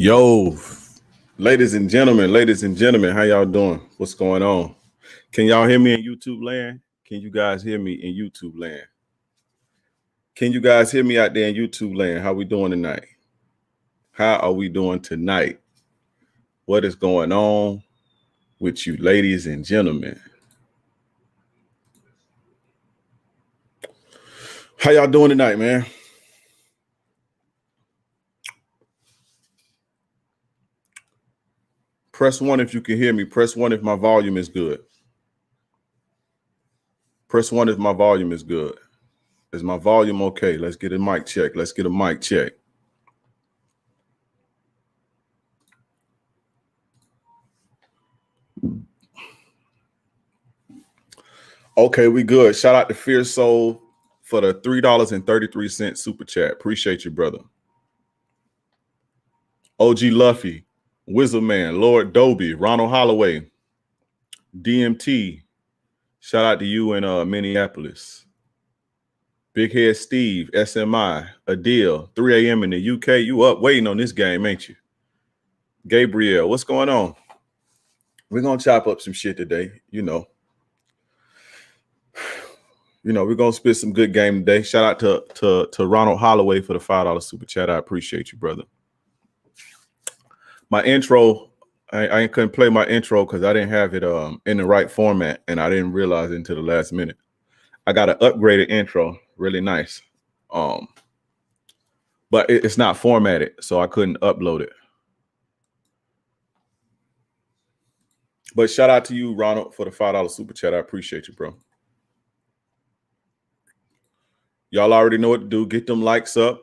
Yo, ladies and gentlemen, how y'all doing? What's going on? Can y'all hear me in YouTube land? Can you guys hear me in YouTube land? Can you guys hear me out there in YouTube land? How we doing tonight? How are we doing tonight? What is going on with you, ladies and gentlemen? How y'all doing tonight, man? Press one if you can hear me. Press one if my volume is good. Press one if my volume is good. Is my volume okay? Let's get a mic check. Let's get a mic check. Okay, we good. Shout out to Fierce Soul for the $3.33 super chat. Appreciate you, brother. OG Luffy, Wizard Man, Lord Doby, Ronald Holloway, DMT. Shout out to you in Minneapolis. Big Head Steve, SMI, Adil, 3 a.m. in the UK. You up waiting on this game, ain't you? Gabriel, what's going on? We're going to chop up some shit today, you know. We're going to spit some good game today. Shout out to Ronald Holloway for the $5 super chat. I appreciate you, brother. My intro, I couldn't play my intro because I didn't have it in the right format, and I didn't realize it until the last minute. I got an upgraded intro, really nice. But it's not formatted, so I couldn't upload it. But shout out to you, Ronald, for the $5 super chat. I appreciate you, bro. Y'all already know what to do. Get them likes up.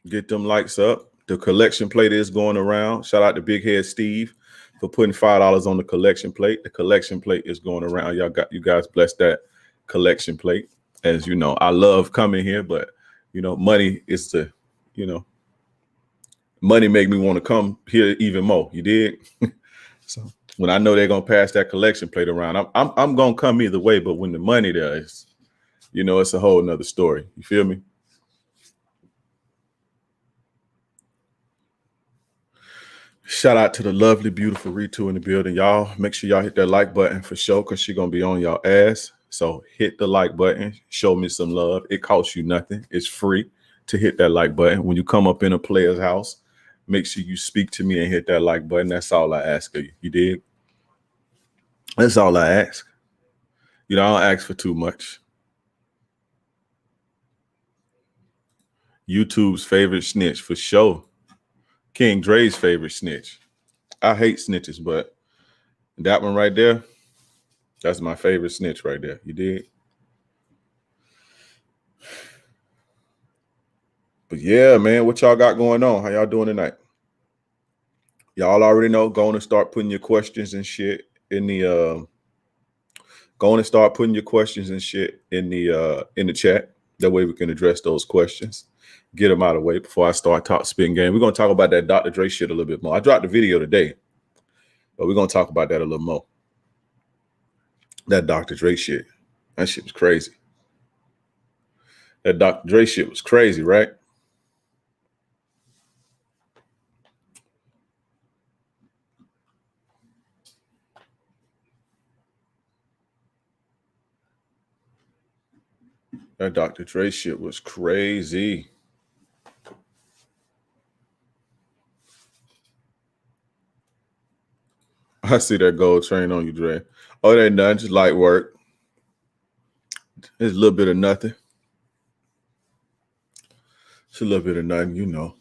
Get them likes up. The collection plate is going around. Shout out to Big Head Steve for putting $5 on the collection plate. The collection plate is going around. You guys bless that collection plate. As you know, I love coming here, but money is the, money make me want to come here even more. You dig? So when I know they're gonna pass that collection plate around, I'm gonna come either way. But when the money there is, it's a whole nother story. You feel me? Shout out to the lovely, beautiful Ritu in the building. Y'all, make sure y'all hit that like button for sure, because she's going to be on y'all ass. So hit the like button. Show me some love. It costs you nothing. It's free to hit that like button. When you come up in a player's house, make sure you speak to me and hit that like button. That's all I ask of you. You dig? That's all I ask. I don't ask for too much. YouTube's favorite snitch for sure. King Dre's favorite snitch. I hate snitches, but that one right there, that's my favorite snitch right there. You dig? But yeah, man, what y'all got going on? How y'all doing tonight? Y'all already know, going to start putting your questions and shit in the start putting your questions and shit in the chat. That way we can address those questions. Get them out of the way before I start spitting game. We're going to talk about that Dr. Dre shit a little bit more. I dropped the video today, but we're going to talk about that a little more. That Dr. Dre shit. That shit was crazy. That Dr. Dre shit was crazy, right? That Dr. Dre shit was crazy. I see that gold train on you, Dre. Oh, it ain't nothing, just light work. It's a little bit of nothing. It's a little bit of nothing,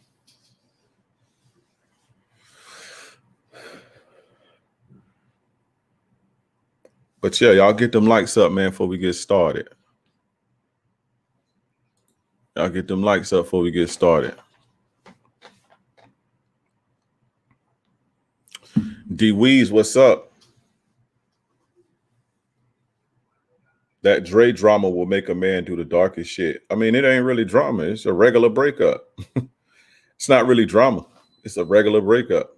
But yeah, y'all get them likes up, man, before we get started. Y'all get them likes up before we get started. D Weez, what's up? That Dre drama will make a man do the darkest shit. I mean, it ain't really drama. It's a regular breakup. It's not really drama. It's a regular breakup.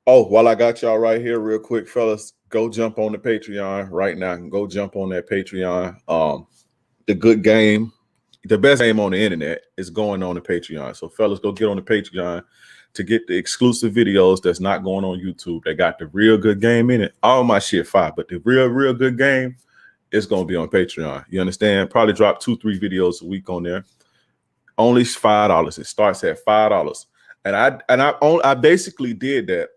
Oh, while I got y'all right here real quick, fellas, go jump on the Patreon right now. Go jump on that Patreon. The Good Game the best game on the internet is going on the Patreon. So fellas, go get on the Patreon to get the exclusive videos that's not going on YouTube. They got the real good game in it. All my shit fire, but the real good game is going to be on Patreon. You understand? Probably drop 2-3 videos a week on there. Only $5. It starts at $5. And I basically did that.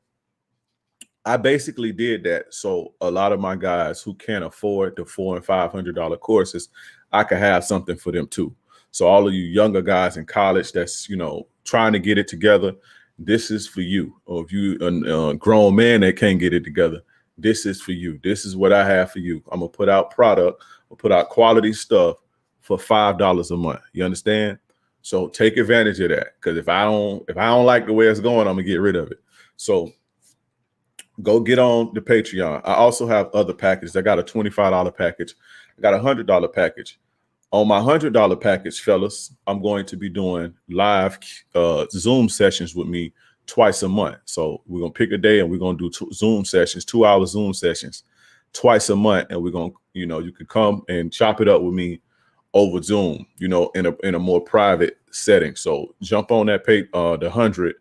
I basically did that so a lot of my guys who can't afford the $400 and $500 courses, I could have something for them too. So all of you younger guys in college that's, you know, trying to get it together, this is for you. Or if you a grown man that can't get it together, this is for you. This is what I have for you. I'm gonna put out product, I'll put out quality stuff for $5 a month. You understand? So take advantage of that. Because if I don't like the way it's going, I'm gonna get rid of it. So go get on the Patreon. I also have other packages. I got a $25 package. I got a $100 package. On my $100 package, fellas, I'm going to be doing live Zoom sessions with me twice a month. So we're going to pick a day and we're going to do Zoom sessions, 2-hour Zoom sessions twice a month. And we're going to, you know, you can come and chop it up with me over Zoom, you know, in a more private setting. So jump on that the $100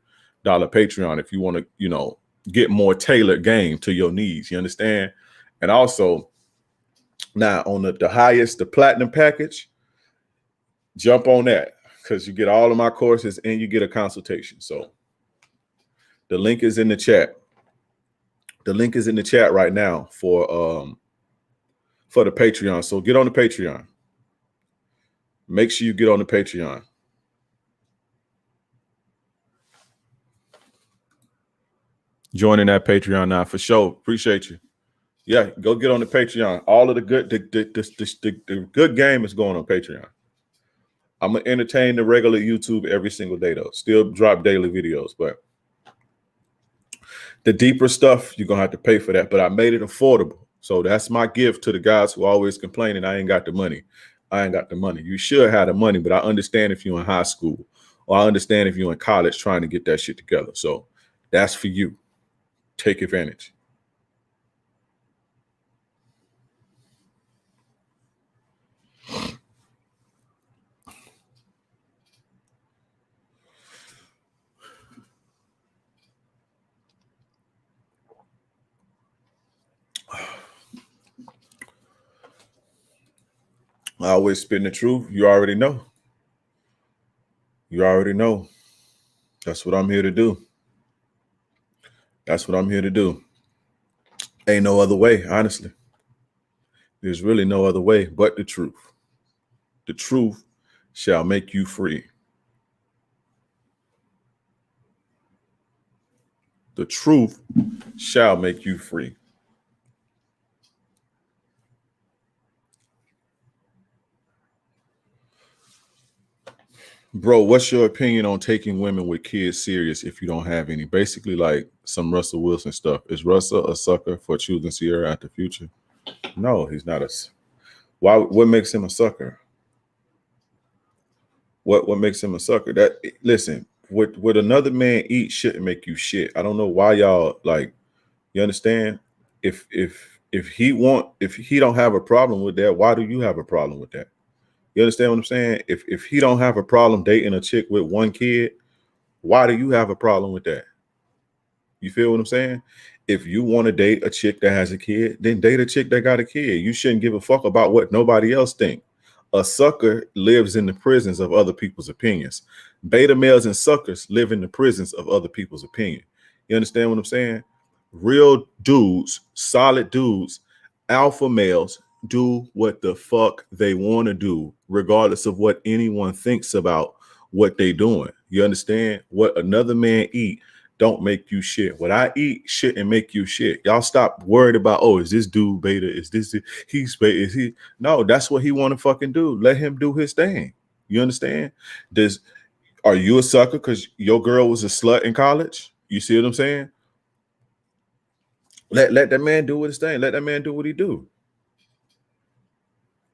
Patreon if you want to, you know, get more tailored game to your needs. You understand? And also now on the highest, the platinum package, jump on that because you get all of my courses and you get a consultation. So the link is in the chat. The link is in the chat right now for the Patreon. So get on the Patreon. Make sure you get on the Patreon. Joining that Patreon now for sure. Appreciate you. Yeah, go get on the Patreon. All of the good game is going on Patreon. I'm gonna entertain the regular YouTube every single day though. Still drop daily videos, but the deeper stuff you're gonna have to pay for that. But I made it affordable, so that's my gift to the guys who always complaining I ain't got the money. I ain't got the money. You should have the money, but I understand if you're in high school or I understand if you're in college trying to get that shit together. So that's for you. Take advantage. I always spin the truth. You already know. You already know. That's what I'm here to do. That's what I'm here to do. Ain't no other way, honestly. There's really no other way but the truth. The truth shall make you free. The truth shall make you free. Bro, what's your opinion on taking women with kids serious if you don't have any? Basically, like some Russell Wilson stuff. Is Russell a sucker for choosing Sierra at the future? No, he's not. Why? What makes him a sucker? What makes him a sucker? That listen, what another man eat shouldn't make you shit. I don't know why y'all like. You understand? If he don't have a problem with that, why do you have a problem with that? You understand what I'm saying? If he don't have a problem dating a chick with one kid, why do you have a problem with that? You feel what I'm saying? If you want to date a chick that has a kid, then date a chick that got a kid. You shouldn't give a fuck about what nobody else think. A sucker lives in the prisons of other people's opinions. Beta males and suckers live in the prisons of other people's opinion. You understand what I'm saying? Real dudes, solid dudes, alpha males do what the fuck they want to do, regardless of what anyone thinks about what they doing. You understand? What another man eat don't make you shit. What I eat shouldn't make you shit. Y'all stop worried about, oh, is this dude beta? Is this he's beta? Is he? No, that's what he want to fucking do. Let him do his thing. You understand? Are you a sucker because your girl was a slut in college? You see what I'm saying? Let that man do his thing. Let that man do what he do.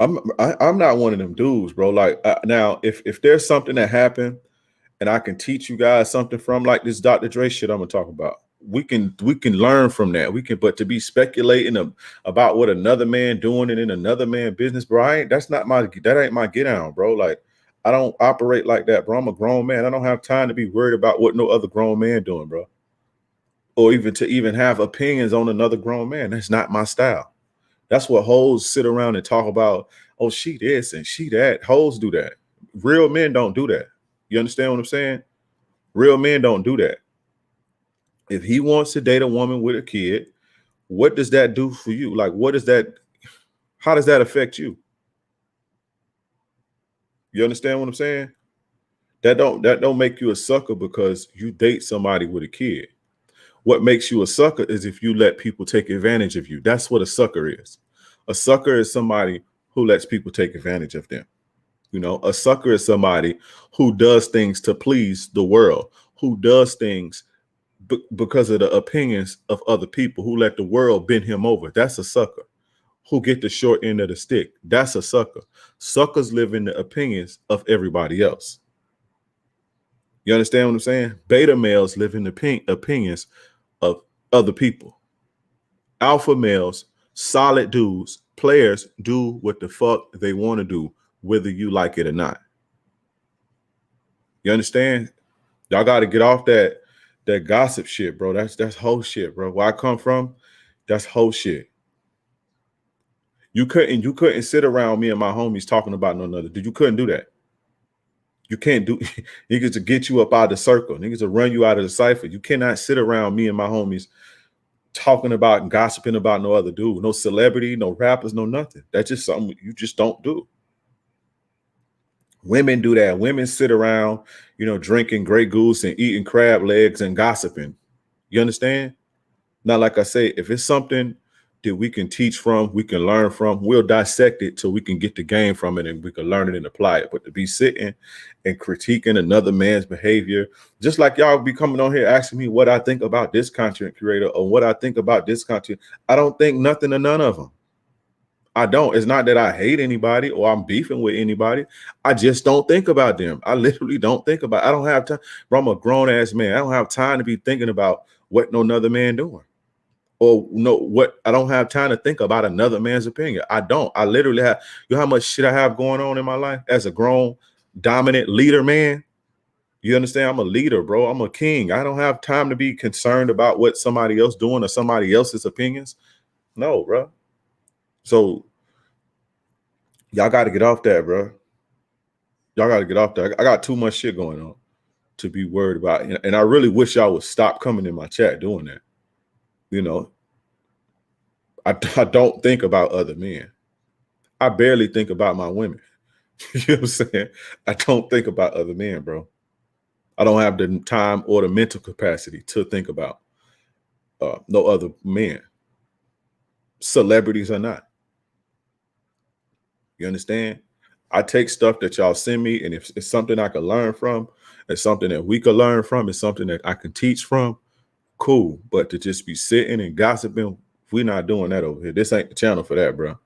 I'm not one of them dudes, bro. Like now, if there's something that happened and I can teach you guys something from, like this Dr. Dre shit I'm gonna talk about, we can learn from that. But to be speculating about what another man doing and in another man business, bro, that ain't my get down, bro. Like I don't operate like that, bro. I'm a grown man. I don't have time to be worried about what no other grown man doing, bro. Or even to even have opinions on another grown man. That's not my style. That's what hoes sit around and talk about. Oh, she this and she that. Hoes do that. Real men don't do that. You understand what I'm saying? Real men don't do that. If he wants to date a woman with a kid, what does that do for you? Like, what is that? How does that affect you? You understand what I'm saying? That don't make you a sucker because you date somebody with a kid. What makes you a sucker is if you let people take advantage of you. That's what a sucker is. A sucker is somebody who lets people take advantage of them. You know, a sucker is somebody who does things to please the world, who does things because of the opinions of other people, who let the world bend him over. That's a sucker. Who get the short end of the stick. That's a sucker. Suckers live in the opinions of everybody else. You understand what I'm saying? Beta males live in the opinions of other people. Alpha males, solid dudes, players do what the fuck they want to do, whether you like it or not. You understand? Y'all got to get off that gossip shit, bro. That's whole shit, bro. Where I come from, that's whole shit. You couldn't sit around me and my homies talking about no another. You couldn't do that. You can't do niggas to get you up out of the circle, niggas to run you out of the cipher. You cannot sit around me and my homies talking about and gossiping about no other dude, no celebrity, no rappers, no nothing. That's just something you just don't do. Women do that. Women sit around, drinking Grey Goose and eating crab legs and gossiping. You understand? Now, like I say, if it's something that we can teach from, we can learn from, we'll dissect it so we can get the game from it and we can learn it and apply it. But to be sitting and critiquing another man's behavior, just like y'all be coming on here asking me what I think about this content creator or what I think about this content, I don't think nothing of none of them. I don't. It's not that I hate anybody or I'm beefing with anybody. I just don't think about them. I literally don't think about. I don't have time. Bro, I'm a grown ass man. I don't have time to be thinking about what no another man doing. Or no, what I don't have time to think about another man's opinion. I don't. I literally have. You know how much shit I have going on in my life as a grown, dominant leader, man. You understand? I'm a leader, bro. I'm a king. I don't have time to be concerned about what somebody else doing or somebody else's opinions. No, bro. So y'all got to get off that, bro. Y'all got to get off that. I got too much shit going on to be worried about, and I really wish y'all would stop coming in my chat doing that. I don't think about other men. I barely think about my women. You know what I'm saying? I don't think about other men, bro. I don't have the time or the mental capacity to think about no other men, celebrities or not. You understand? I take stuff that y'all send me, and if it's something I can learn from, it's something that we can learn from, it's something that I can teach from, cool. But to just be sitting and gossiping, we're not doing that over here. This ain't the channel for that, bro.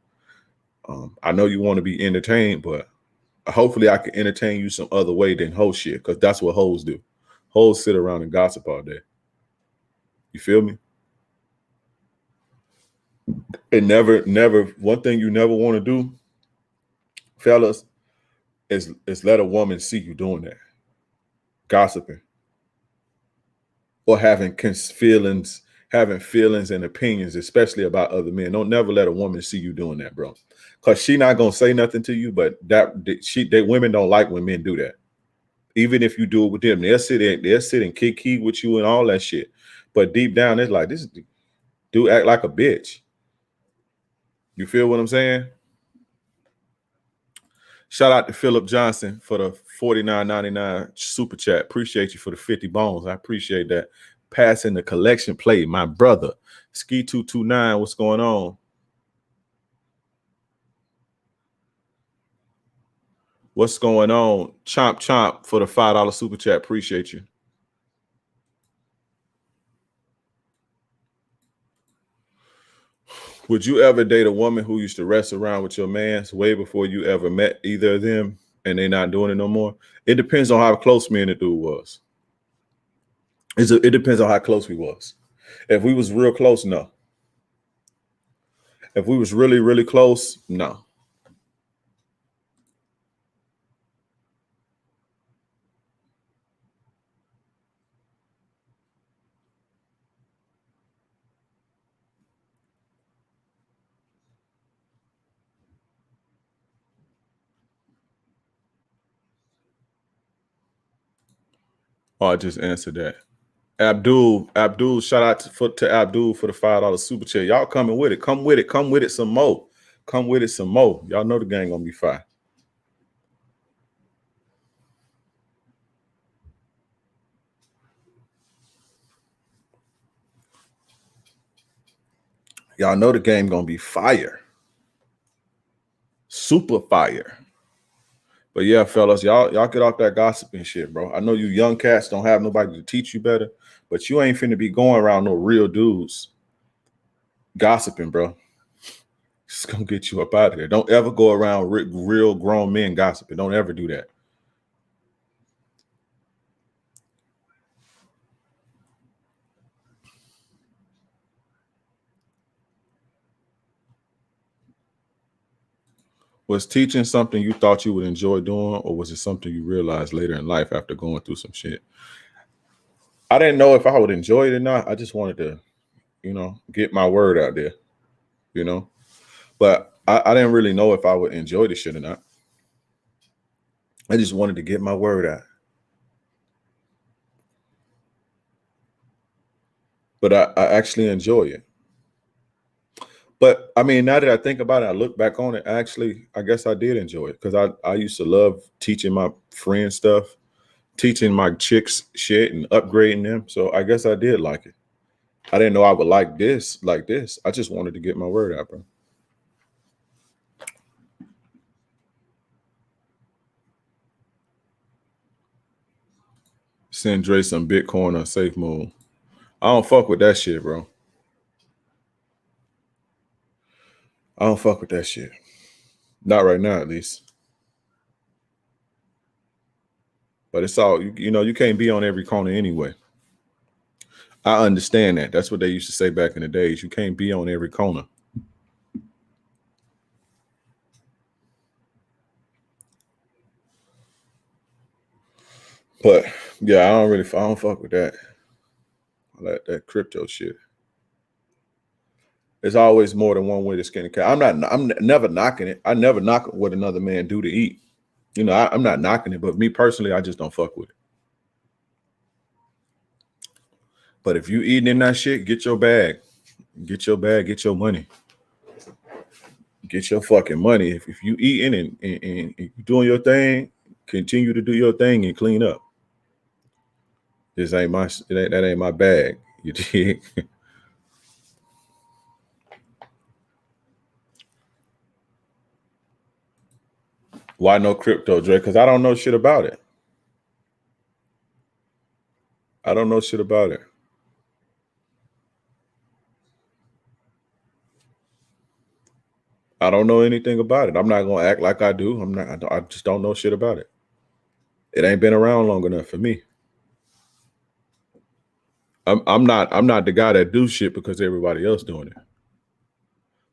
I know you want to be entertained, but hopefully I can entertain you some other way than hoe shit, because that's what hoes do. Hoes sit around and gossip all day. You feel me? And never, one thing you never want to do, fellas, is let a woman see you doing that. Gossiping. Or having feelings and opinions, especially about other men. Don't never let a woman see you doing that, bro. Because she not gonna say nothing to you, but women don't like when men do that. Even if you do it with them, they'll sit and kick with you and all that shit. But deep down, it's like, this dude act like a bitch. You feel what I'm saying? Shout out to Philip Johnson for the $49.99 super chat. Appreciate you for the 50 bones. I appreciate that. Passing the collection plate, my brother. Ski229, what's going on? What's going on? Chomp for the $5 super chat. Appreciate you. Would you ever date a woman who used to wrestle around with your mans way before you ever met either of them and they not doing it no more? It depends on how close me and the dude was. It depends on how close we was. If we was real close, no. If we was really, really close, no. Oh, I just answered that. Abdul, shout out to Abdul for the $5 super chat. Y'all coming with it. Come with it some more. Come with it some more. Y'all know the gang gonna be fine. Y'all know the game gonna be fire. Super fire. But yeah, fellas, y'all get off that gossiping shit, bro. I know you young cats don't have nobody to teach you better, but you ain't finna be going around no real dudes gossiping, bro. It's gonna get you up out of there. Don't ever go around real grown men gossiping. Don't ever do that. Was teaching something you thought you would enjoy doing, or was it something you realized later in life after going through some shit? I didn't know if I would enjoy it or not. I just wanted to, get my word out there, But I didn't really know if I would enjoy the shit or not. I just wanted to get my word out. But I actually enjoy it. But I mean, now that I think about it, I look back on it, actually, I guess I did enjoy it because I used to love teaching my friends stuff, teaching my chicks shit and upgrading them. So I guess I did like it. I didn't know I would like this. I just wanted to get my word out, bro. Send Dre some Bitcoin on Safe Moon. I don't fuck with that shit, bro. I don't fuck with that shit. Not right now, at least. But it's all, you can't be on every corner anyway. I understand that. That's what they used to say back in the days. You can't be on every corner. But yeah, I don't fuck with that. I like that crypto shit. There's always more than one way to skin a cat. I'm never knocking it. I never knock what another man do to eat. I'm not knocking it, but me personally, I just don't fuck with it. But if you eating in that shit, get your bag. Get your bag, get your money. Get your fucking money. If you eating and you doing your thing, continue to do your thing and clean up. That ain't my bag. You dig? Why no crypto, Dre? Because I don't know shit about it. I don't know shit about it. I don't know anything about it. I'm not gonna act like I do. I just don't know shit about it. It ain't been around long enough for me. I'm not the guy that do shit because everybody else doing it.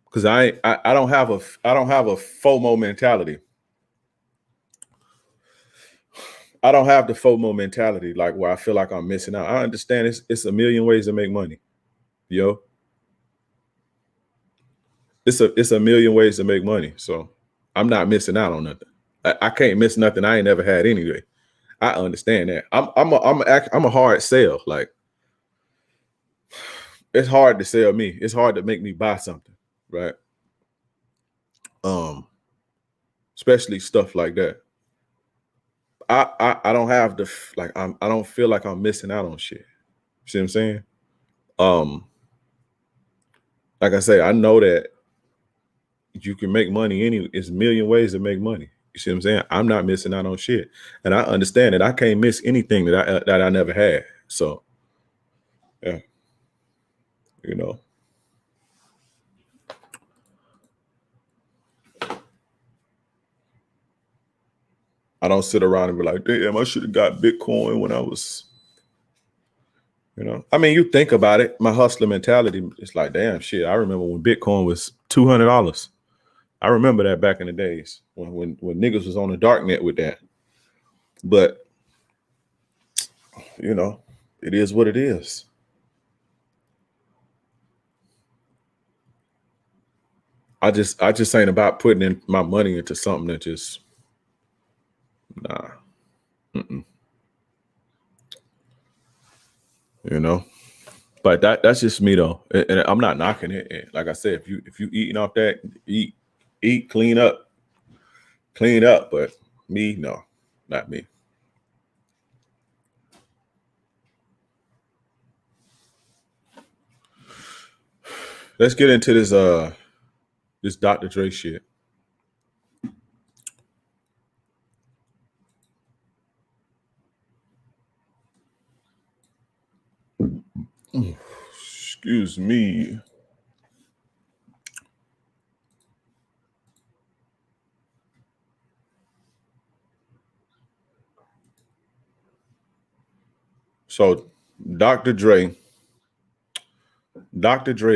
Because I don't have a FOMO mentality. I don't have the FOMO mentality like where I feel like I'm missing out. I understand it's a million ways to make money. Yo. It's a million ways to make money. So I'm not missing out on nothing. I can't miss nothing I ain't never had anyway. I understand that. I'm a hard sell. Like, it's hard to sell me. It's hard to make me buy something, right? Especially stuff like that. I don't have the I don't feel like I'm missing out on shit. See what I'm saying? Like I say, I know that you can make money it's a million ways to make money. You see what I'm saying? I'm not missing out on shit. And I understand that I can't miss anything that I never had. So yeah. I don't sit around and be like, damn, I should have got Bitcoin when I was, I mean, you think about it, my hustler mentality, it's like, damn shit. I remember when Bitcoin was $200. I remember that back in the days when niggas was on the dark net with that. But it is what it is. I just ain't about putting in my money into something that just nah. you know. But that's just me though, and I'm not knocking it. And like I said, if you eating off that, eat, clean up. But me, no, not me. Let's get into this Dr. Dre shit. Excuse me. So Dr. Dre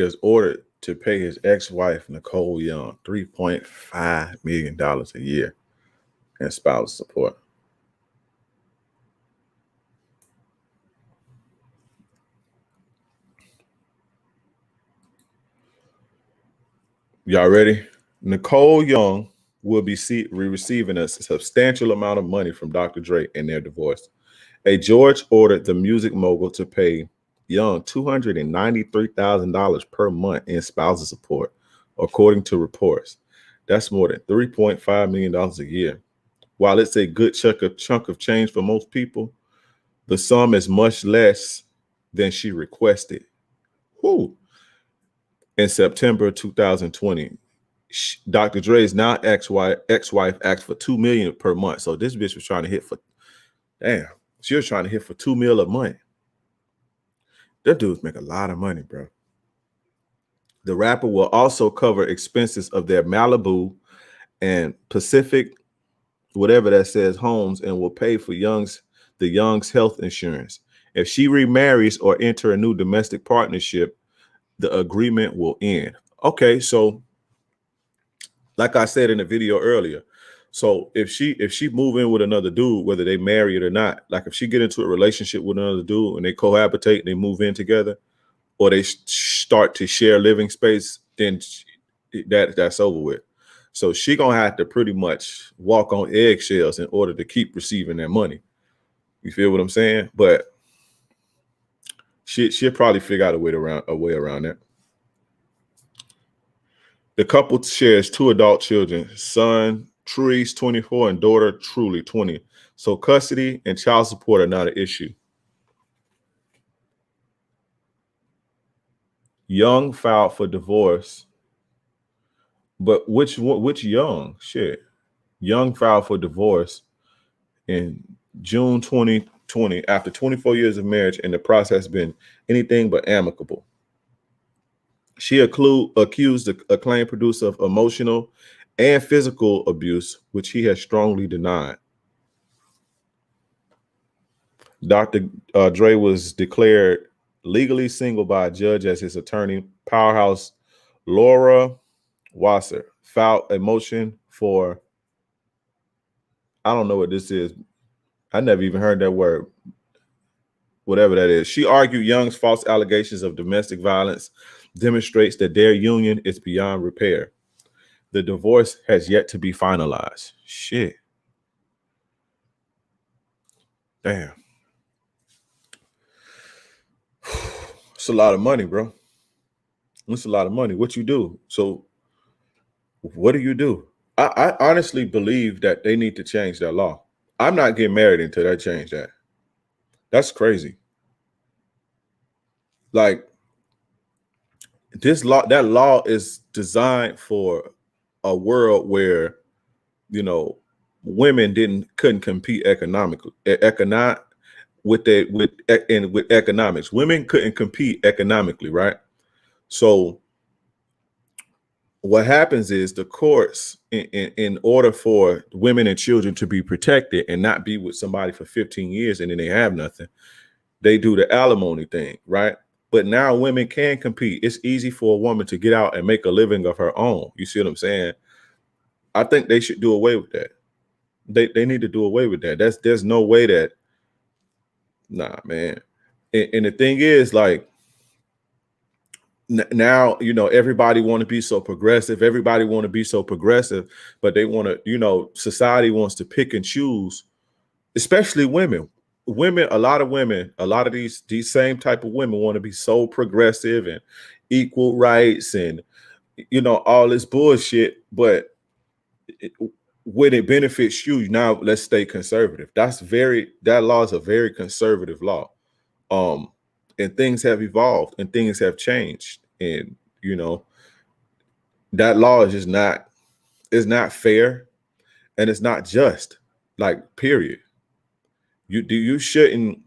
is ordered to pay his ex-wife Nicole Young $3.5 million a year in spousal support. Y'all ready? Nicole Young will be receiving a substantial amount of money from Dr. Dre in their divorce. A judge ordered the music mogul to pay Young $293,000 per month in spousal support, according to reports. That's more than $3.5 million a year. While it's a good chunk of change for most people, the sum is much less than she requested. Whew. In September 2020, Dr. Dre's now ex-wife asked for $2 million per month. So this bitch was trying to hit for, damn, she was trying to hit for $2 million a month. That dudes make a lot of money, bro. The rapper will also cover expenses of their Malibu and Pacific, whatever that says, homes, and will pay for the Young's health insurance. If she remarries or enter a new domestic partnership, the agreement will end. Okay, so like I said in the video earlier, so if she move in with another dude, whether they marry it or not, like if she get into a relationship with another dude and they cohabitate and they move in together, or they start to share living space, then that's over with. So she gonna have to pretty much walk on eggshells in order to keep receiving that money. You feel what I'm saying? But she'll probably figure out a way around that. The couple shares 2 adult children, son Trees 24 and daughter Truly 20. So custody and child support are not an issue. Young filed for divorce, but which Young? Shit. Young filed for divorce in June 2020 after 24 years of marriage, and the process has been anything but amicable. She accused the acclaimed producer of emotional and physical abuse, which he has strongly denied. Dr. Dre was declared legally single by a judge as his attorney. Powerhouse Laura Wasser filed a motion for, I don't know what this is. I never even heard that word. Whatever that is. She argued Young's false allegations of domestic violence demonstrates that their union is beyond repair. The divorce has yet to be finalized. Shit. Damn. It's a lot of money, bro. It's a lot of money. What you do? So what do you do? I honestly believe that they need to change that law. I'm not getting married until they change that. That's crazy. Like that law is designed for a world where, you know, women couldn't compete economically, with economics. Women couldn't compete economically, right? So what happens is the courts, in order for women and children to be protected and not be with somebody for 15 years and then they have nothing, they do the alimony thing, right? But now women can compete. It's easy for a woman to get out and make a living of her own. You see what I'm saying? I think they should do away with that. They need to do away with that. There's no way that, nah, man. And the thing is, like, now, you know, everybody want to be so progressive. Everybody want to be so progressive, but they want to, you know, society wants to pick and choose, especially women. women, a lot of women, a lot of these same type of women want to be so progressive and equal rights and all this bullshit, but it, when it benefits you, now let's stay conservative. That law is a very conservative law. And things have evolved and things have changed. And that law is just not, it's not fair and it's not just, like, period. You shouldn't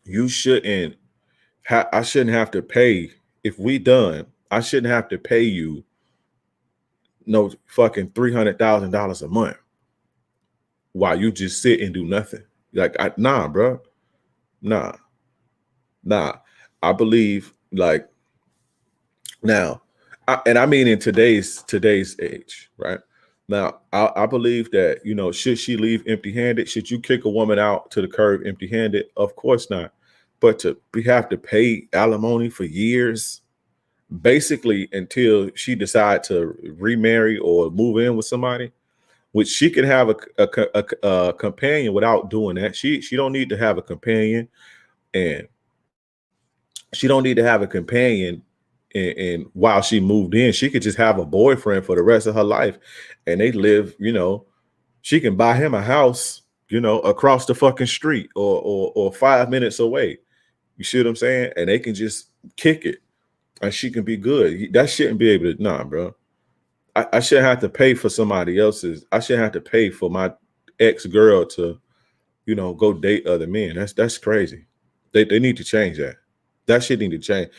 I shouldn't have to pay. If we done, I shouldn't have to pay you no fucking $300,000 a month while you just sit and do nothing. Like, nah, bro. Nah. I believe, like, now, I mean in today's age, right? Now, I believe that, should she leave empty-handed? Should you kick a woman out to the curb empty-handed? Of course not. But we have to pay alimony for years, basically until she decide to remarry or move in with somebody, which she can have a companion without doing that. She don't need to have a companion, and she don't need to have a companion. And while she moved in, she could just have a boyfriend for the rest of her life, and they live. She can buy him a house, across the fucking street or 5 minutes away. You see what I'm saying? And they can just kick it, and she can be good. That shouldn't be able to. Nah, bro. I shouldn't have to pay for somebody else's. I shouldn't have to pay for my ex-girl to, go date other men. That's crazy. They need to change that. That shit need to change.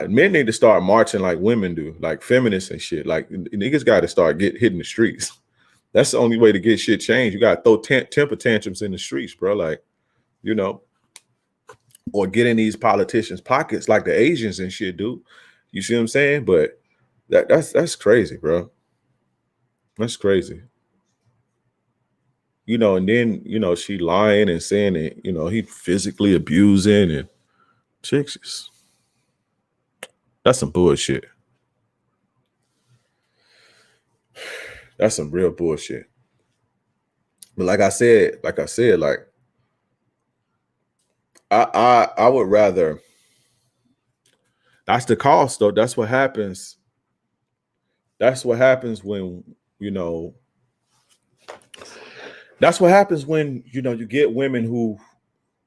Men need to start marching like women do, like feminists and shit. Like, niggas got to start hitting the streets. That's the only way to get shit changed. You got to throw temper tantrums in the streets, bro. Like, or get in these politicians' pockets like the Asians and shit do. You see what I'm saying? But that's crazy, bro. That's crazy. And then, she lying and saying that, he physically abusing and chicks. That's some bullshit. That's some real bullshit. But like I said, like I would rather. That's the cost, though. That's what happens. That's what happens when, that's what happens when, you get women who,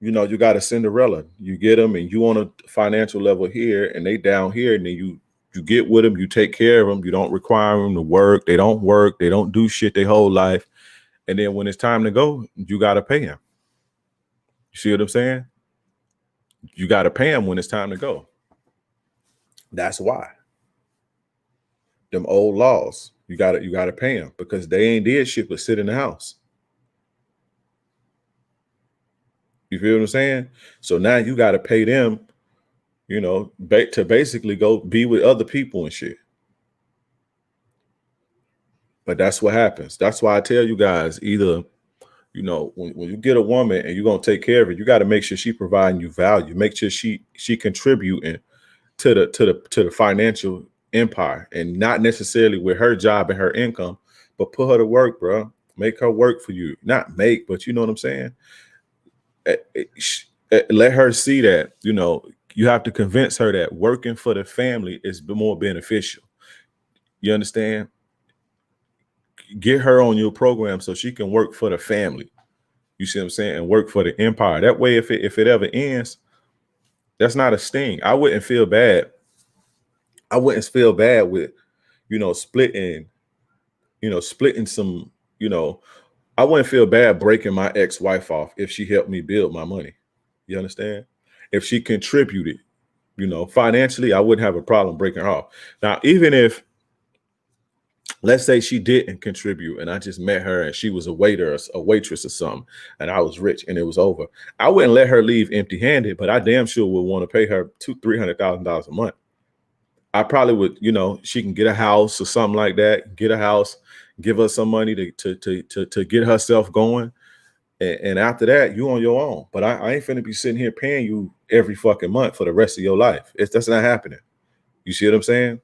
you got a Cinderella. You get them and you on a financial level here and they down here, and then you get with them, you take care of them, you don't require them to work. They don't work, they don't do shit their whole life. And then when it's time to go, you got to pay them. You see what I'm saying? You got to pay them when it's time to go. That's why. Them old laws, you got to pay them because they ain't did shit but sit in the house. You feel what I'm saying? So now you got to pay them, to basically go be with other people and shit. But that's what happens. That's why I tell you guys, either, when you get a woman and you're going to take care of it, you got to make sure she providing you value. Make sure she contributing to the financial empire, and not necessarily with her job and her income, but put her to work, bro. Make her work for you. Not make, but you know what I'm saying? Let her see that, you have to convince her that working for the family is more beneficial. You understand? Get her on your program so she can work for the family. You see what I'm saying? And work for the empire. That way, if it ever ends, that's not a sting. I wouldn't feel bad. I wouldn't feel bad with, splitting some, I wouldn't feel bad breaking my ex-wife off if she helped me build my money. You understand? If she contributed, financially, I wouldn't have a problem breaking her off. Now, even if, let's say she didn't contribute and I just met her and she was a waiter or a waitress or something, and I was rich and it was over, I wouldn't let her leave empty-handed, but I damn sure would want to pay her $300,000 a month. I probably would, she can get a house or something like that, get a house, give her some money to get herself going. And after that, you on your own. But I ain't finna be sitting here paying you every fucking month for the rest of your life. That's not happening. You see what I'm saying?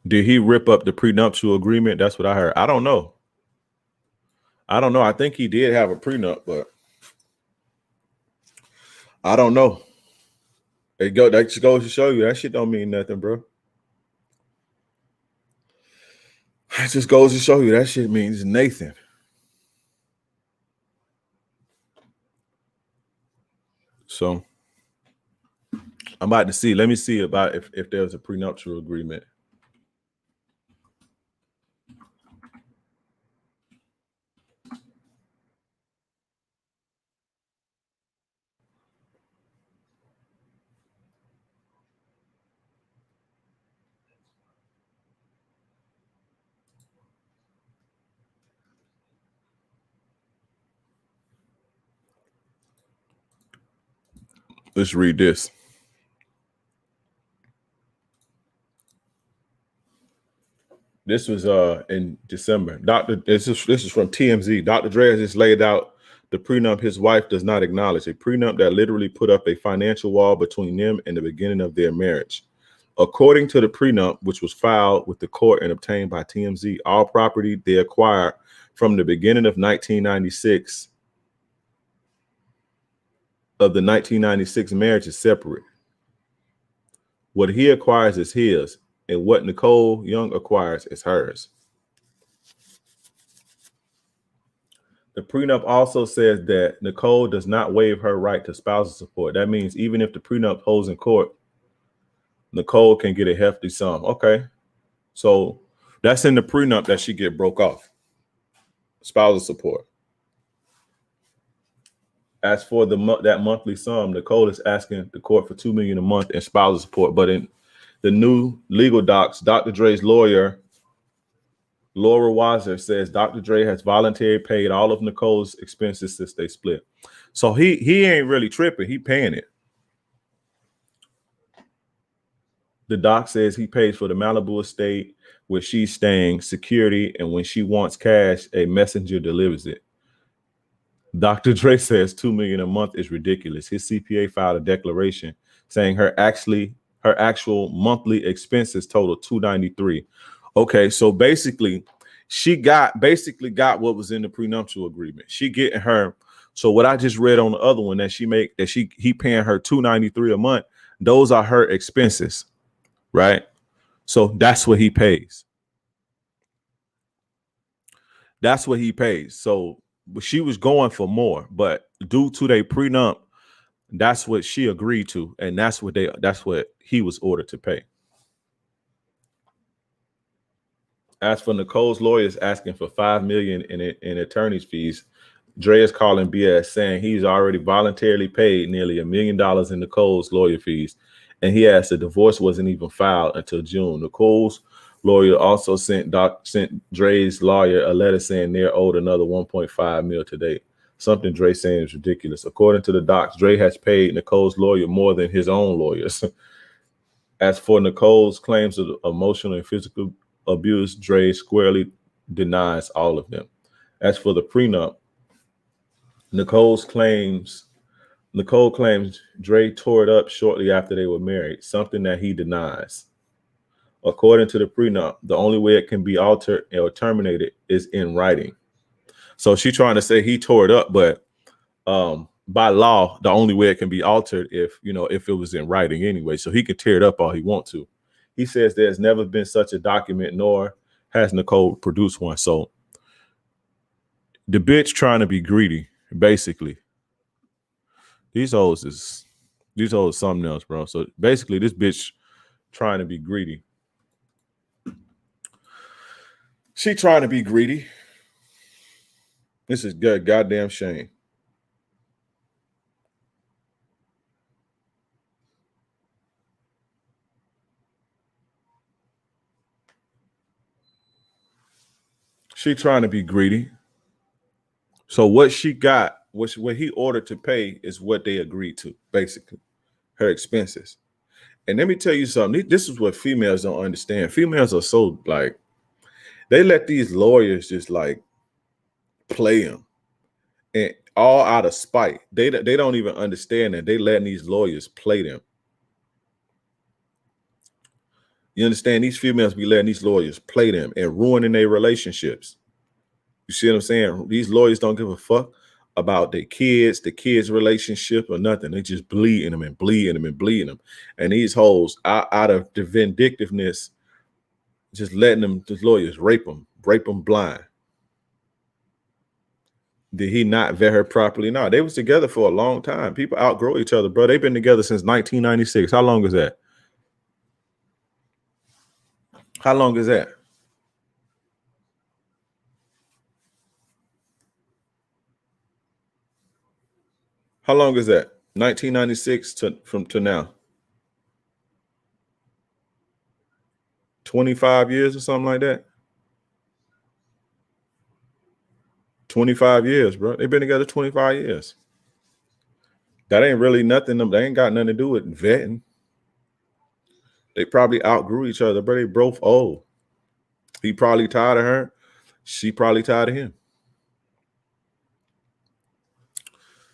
Did he rip up the prenuptial agreement? That's what I heard. I don't know. I think he did have a prenup, but I don't know. That just goes to show you that shit don't mean nothing, bro. It just goes to show you that shit means Nathan. So I'm about to see. Let me see about if there's a prenuptial agreement. Let's read this. This was in December. This is from TMZ. Dr. Dre has just laid out the prenup his wife does not acknowledge. A prenup that literally put up a financial wall between them and the beginning of their marriage. According to the prenup, which was filed with the court and obtained by TMZ, all property they acquired from the beginning of 1996 of the 1996 marriage is separate. What he acquires is his, and what Nicole Young acquires is hers. The prenup also says that Nicole does not waive her right to spousal support. That means even if the prenup holds in court, Nicole can get a hefty sum. Okay, so that's in the prenup that she get broke off. Spousal support. As for that monthly sum, Nicole is asking the court for $2 million a month in spousal support. But in the new legal docs, Dr. Dre's lawyer, Laura Weiser, says Dr. Dre has voluntarily paid all of Nicole's expenses since they split. So he ain't really tripping. He paying it. The doc says he pays for the Malibu estate where she's staying, security, and when she wants cash, a messenger delivers it. Dr. Dre says $2 million a month is ridiculous. His CPA filed a declaration saying her actual monthly expenses total $293. Okay, so basically, she got what was in the prenuptial agreement. She getting her. So what I just read on the other one that he paying her $293 a month. Those are her expenses, right? So that's what he pays. That's what he pays. So she was going for more, but due to their prenup, that's what she agreed to, and that's what he was ordered to pay. As for Nicole's lawyers asking for $5 million in attorney's fees, Dre is calling BS, saying he's already voluntarily paid nearly $1 million in Nicole's lawyer fees, and he asked the divorce wasn't even filed until June. Nicole's lawyer also sent Dre's lawyer a letter saying they're owed another $1.5 million today. Something Dre saying is ridiculous. According to the docs, Dre has paid Nicole's lawyer more than his own lawyers. As for Nicole's claims of emotional and physical abuse, Dre squarely denies all of them. As for the prenup, Nicole claims Dre tore it up shortly after they were married, something that he denies. According to the prenup, the only way it can be altered or terminated is in writing. So she's trying to say he tore it up, but by law, the only way it can be altered if it was in writing anyway. So he can tear it up all he wants to. He says there's never been such a document, nor has Nicole produced one. So the bitch trying to be greedy, basically. These hoes something else, bro. So basically, this bitch trying to be greedy. She trying to be greedy. This is good goddamn shame. She trying to be greedy. So what she got, what he ordered to pay is what they agreed to, basically, her expenses. And let me tell you something. This is what females don't understand. Females are so like, they let these lawyers just like play them, and all out of spite. They don't even understand that they letting these lawyers play them. You understand? These females be letting these lawyers play them and ruining their relationships. You see what I'm saying? These lawyers don't give a fuck about the kids' relationship or nothing. They just bleeding them and bleeding them and bleeding them. And these hoes out of the vindictiveness, just letting them, the lawyers rape them blind. Did he not vet her properly? No, they was together for a long time. People outgrow each other, bro. They've been together since 1996. How long is that? How long is that? How long is that? 1996 to now. 25 years or something like that. 25 years, bro. They've been together 25 years. That ain't really nothing. They ain't got nothing to do with vetting. They probably outgrew each other, but they both old. He probably tired of her. She probably tired of him.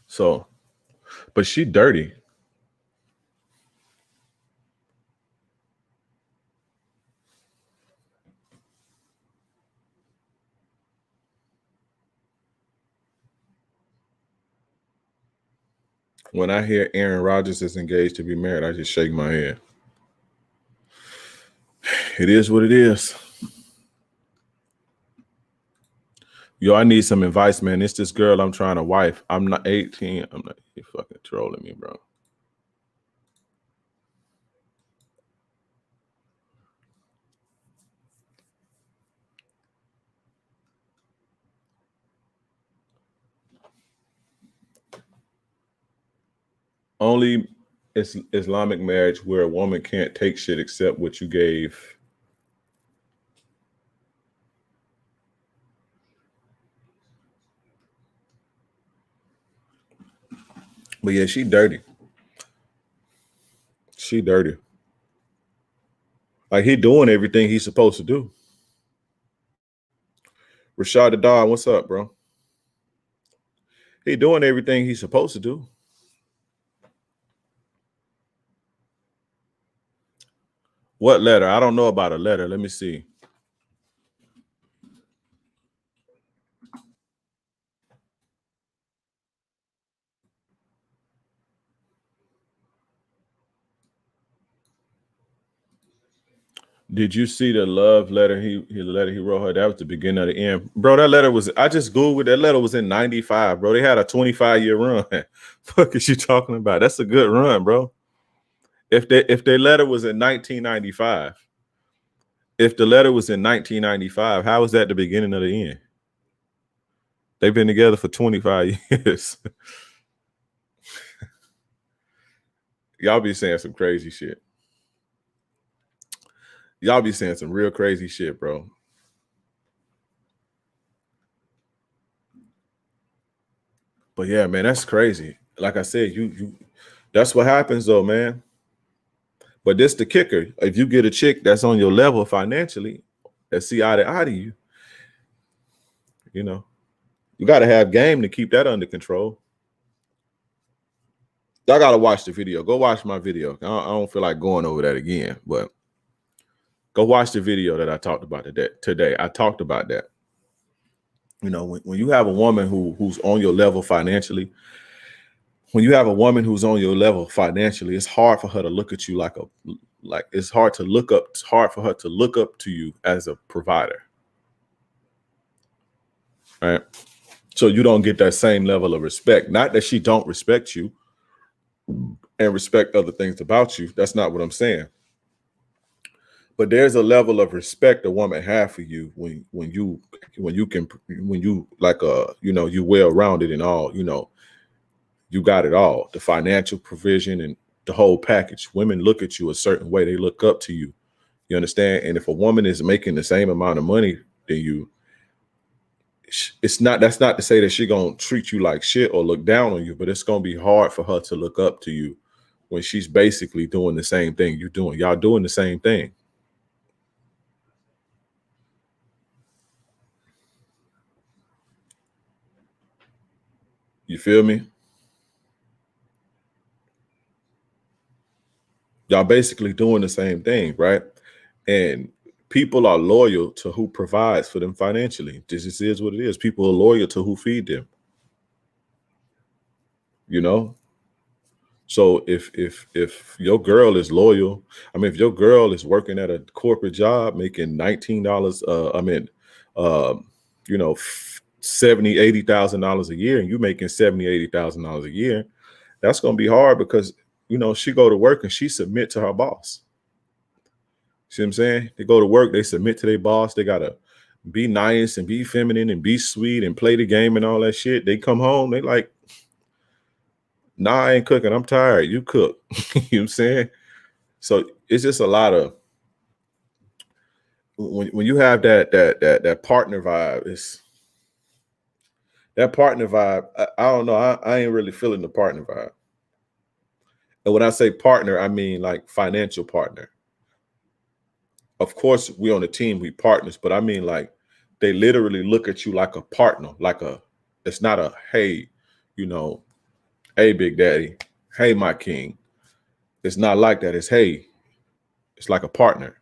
So, but she dirty. When I hear Aaron Rodgers is engaged to be married, I just shake my head. It is what it is. Yo, I need some advice, man. It's this girl I'm trying to wife. I'm not 18. I'm not. You fucking trolling me, bro. Only Islamic marriage where a woman can't take shit except what you gave. But yeah, she dirty. She dirty. Like he doing everything he's supposed to do. Rashad Adar, what's up, bro? He doing everything he's supposed to do. What letter? I don't know about a letter. Let me see. Did you see the love letter the letter he wrote her? That was the beginning of the end. Bro, that letter was, I just Googled, that letter was in 95, bro. They had a 25-year run. Fuck is you talking about? That's a good run, bro. If their letter was in 1995, if the letter was in 1995, how was that the beginning of the end? They've been together for 25 years. Y'all be saying some crazy shit. Y'all be saying some real crazy shit, bro. But yeah, man, that's crazy. Like I said, you that's what happens though, man. But this the kicker. If you get a chick that's on your level financially, that see eye to eye to you, you know, you got to have game to keep that under control. Y'all got to watch the video. Go watch my video. I don't feel like going over that again, but go watch the video that I talked about today. I talked about that. You know, when you have a woman who's on your level financially, it's hard for her to look at you like it's hard to look up. It's hard for her to look up to you as a provider. Right. So you don't get that same level of respect. Not that she don't respect you and respect other things about you. That's not what I'm saying. But there's a level of respect a woman have for you when you you well-rounded and all, you got it all, the financial provision and the whole package. Women look at you a certain way. They look up to you. You understand? And if a woman is making the same amount of money than you, that's not to say that she's gonna treat you like shit or look down on you, but it's gonna be hard for her to look up to you when she's basically doing the same thing you're doing. Y'all doing the same thing. You feel me? Y'all basically doing the same thing, right? And people are loyal to who provides for them financially. This just is what it is. People are loyal to who feed them. You know, so if your girl is loyal, I mean, if your girl is working at a corporate job making $19, uh, you know, 70, $80,000 a year, and you making 70, $80,000 a year, that's gonna be hard because she go to work and she submit to her boss. See what I'm saying? They go to work, they submit to their boss, they gotta be nice and be feminine and be sweet and play the game and all that shit. They come home, they like, nah, I ain't cooking. I'm tired. You cook. You know what I'm saying? So it's just a lot of when you have that partner vibe, it's that partner vibe. I don't know. I ain't really feeling the partner vibe. And when I say partner, I mean like financial partner. Of course, we on the team, we partners, but I mean like they literally look at you like a partner, it's not a hey, hey big daddy, hey my king. It's not like that. It's hey, it's like a partner.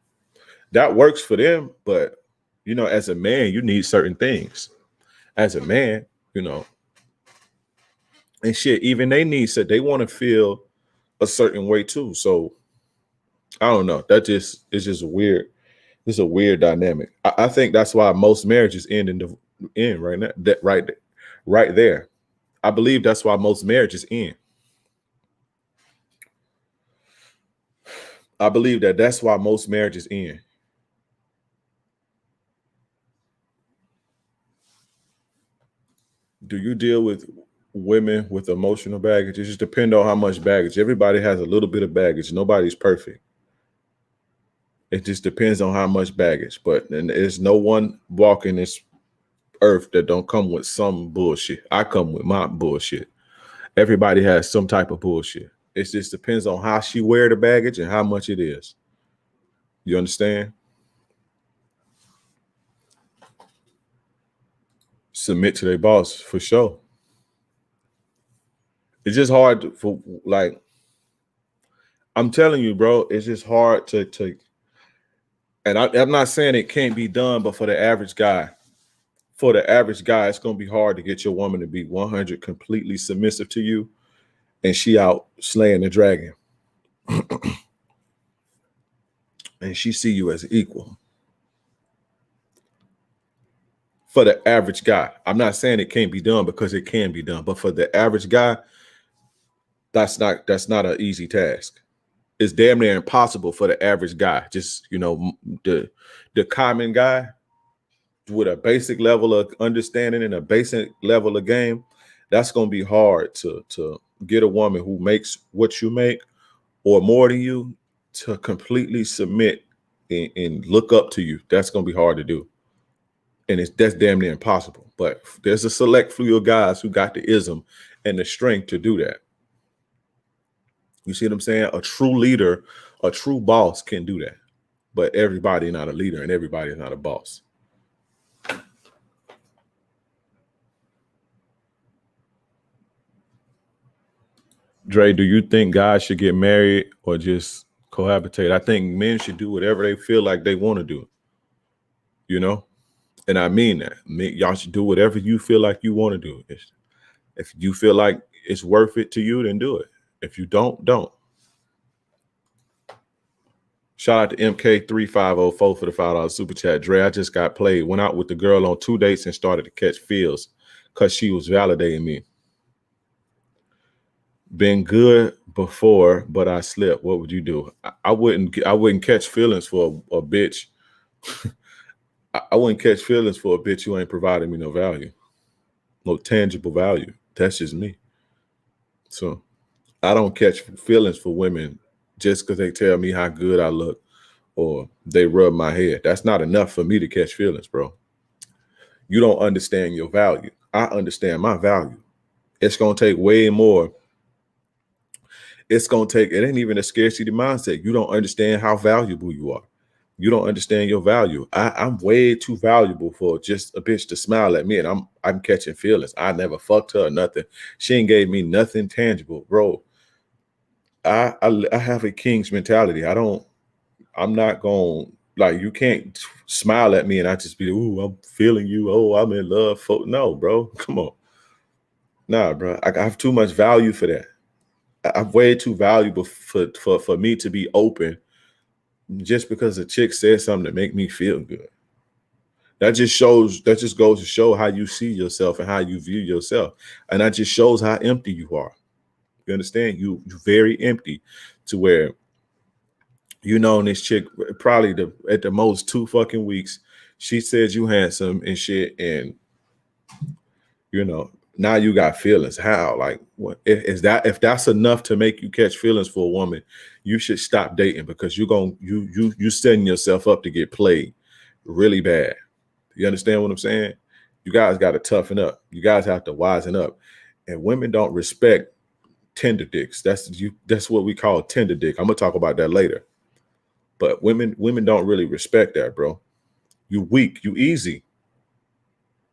That works for them, but as a man, you need certain things. As a man, and shit, even they need they want to feel a certain way too. So I don't know. It's just weird. It's a weird dynamic. I think that's why most marriages end right now. That right there. I believe that's why most marriages end. I believe that's why most marriages end. Do you deal with women with emotional baggage? It just depends on how much baggage. Everybody has a little bit of baggage. Nobody's perfect. It just depends on how much baggage. But there's no one walking this earth that don't come with some bullshit. I come with my bullshit. Everybody has some type of bullshit. It just depends on how she wear the baggage and how much it is. You understand? Submit to their boss for sure. It's just hard for like, I'm telling you, bro, it's just hard to and I'm not saying it can't be done, but for the average guy, it's gonna be hard to get your woman to be 100 completely submissive to you, and she out slaying the dragon, and she see you as equal. For the average guy, I'm not saying it can't be done because it can be done, but for the average guy, that's not an easy task. It's damn near impossible for the average guy. Just the common guy with a basic level of understanding and a basic level of game. That's gonna be hard to get a woman who makes what you make or more than you to completely submit and look up to you. That's gonna be hard to do, and that's damn near impossible. But there's a select few of guys who got the ism and the strength to do that. You see what I'm saying? A true leader, a true boss can do that. But everybody not a leader and everybody is not a boss. Dre, do you think guys should get married or just cohabitate? I think men should do whatever they feel like they want to do. And I mean that. Y'all should do whatever you feel like you want to do. If you feel like it's worth it to you, then do it. If you don't. Shout out to MK3504 for the $5 super chat. Dre, I just got played. Went out with the girl on 2 dates and started to catch feels because she was validating me. Been good before, but I slipped. What would you do? I wouldn't catch feelings for a bitch. I wouldn't catch feelings for a bitch who ain't providing me no value, no tangible value. That's just me. So I don't catch feelings for women just because they tell me how good I look or they rub my head. That's not enough for me to catch feelings, bro. You don't understand your value. I understand my value. It's going to take way more. It ain't even a scarcity mindset. You don't understand how valuable you are. You don't understand your value. I'm way too valuable for just a bitch to smile at me and I'm catching feelings. I never fucked her or nothing. She ain't gave me nothing tangible, bro. I have a king's mentality. I'm not going to Like, you can't smile at me and I just be, ooh, I'm feeling you. Oh, I'm in love. No, bro. Come on. Nah, bro. I have too much value for that. I'm way too valuable for me to be open just because a chick said something to make me feel good. That just goes to show how you see yourself and how you view yourself. And that just shows how empty you are. You understand? You're very empty to where you know this chick probably at the most 2 fucking weeks. She says you handsome and shit, and you know, now you got feelings. How? Like, what if that's enough to make you catch feelings for a woman, you should stop dating because you setting yourself up to get played really bad. You understand what I'm saying? You guys got to toughen up. You guys have to wisen up. And women don't respect tender dicks. That's what we call tender dick. I'm gonna talk about that later. But women don't really respect that, bro. You weak, you easy.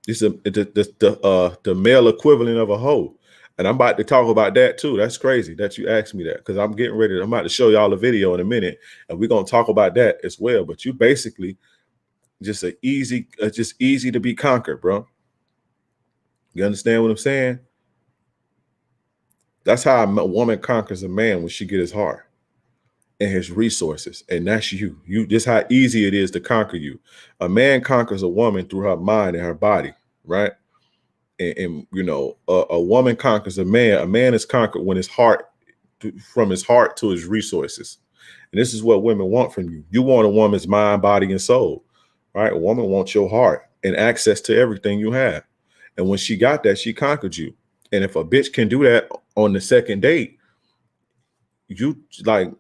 It's the male equivalent of a hoe. And I'm about to talk about that too. That's crazy that you asked me that because I'm getting ready. I'm about to show y'all a video in a minute, and we're gonna talk about that as well. But you basically just just easy to be conquered, bro. You understand what I'm saying? That's how a woman conquers a man when she get his heart and his resources, and that's you. Just how easy it is to conquer you. A man conquers a woman through her mind and her body, right? And you know, a woman conquers a man. A man is conquered when from his heart to his resources. And this is what women want from you. You want a woman's mind, body, and soul, right? A woman wants your heart and access to everything you have. And when she got that, she conquered you. And if a bitch can do that on the second date, you like,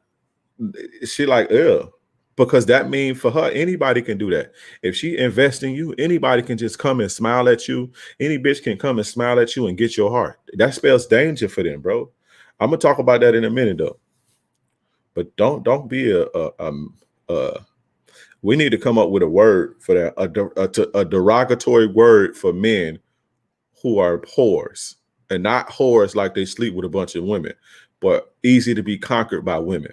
she like, ugh. Because that means for her, anybody can do that. If she invests in you, anybody can just come and smile at you. Any bitch can come and smile at you and get your heart. That spells danger for them, bro. I'm gonna talk about that in a minute, though. But don't be we need to come up with a word for that, a derogatory word for men who are whores, and not whores like they sleep with a bunch of women, but easy to be conquered by women.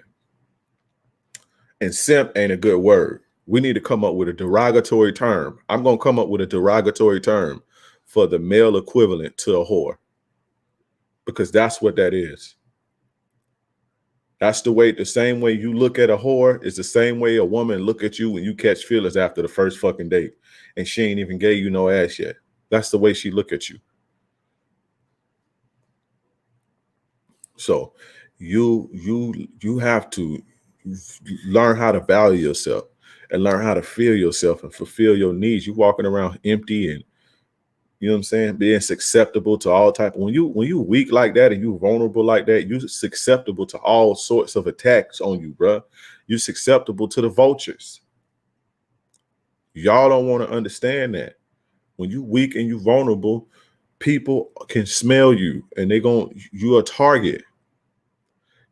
And simp ain't a good word. We need to come up with a derogatory term. I'm going to come up with a derogatory term for the male equivalent to a whore, because that's what that is. That's the same way you look at a whore is the same way a woman look at you when you catch feelings after the first fucking date and she ain't even gave you no ass yet. That's the way she look at you. So you have to learn how to value yourself and learn how to feel yourself and fulfill your needs. You walking around empty and, you know what I'm saying, being susceptible to all type. When you weak like that and you vulnerable like that, you susceptible to all sorts of attacks on you, bro. You susceptible to the vultures. Y'all don't want to understand that. When you weak and you vulnerable, people can smell you and you're a target.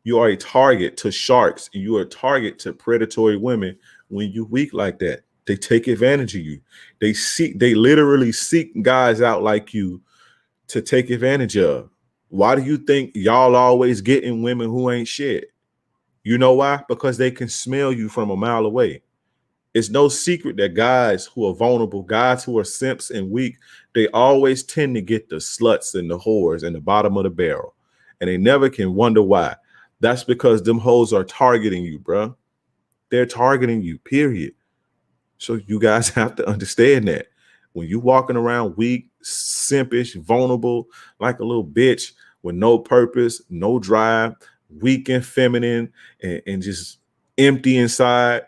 You are a target to sharks and you are a target to predatory women when you weak like that. They take advantage of you. They literally seek guys out like you to take advantage of. Why do you think y'all always getting women who ain't shit? You know why? Because they can smell you from a mile away. It's no secret that guys who are vulnerable, guys who are simps and weak, they always tend to get the sluts and the whores in the bottom of the barrel. And they never can wonder why. That's because them hoes are targeting you, bro. They're targeting you, period. So you guys have to understand that. When you walking around weak, simpish, vulnerable, like a little bitch with no purpose, no drive, weak and feminine, and just empty inside,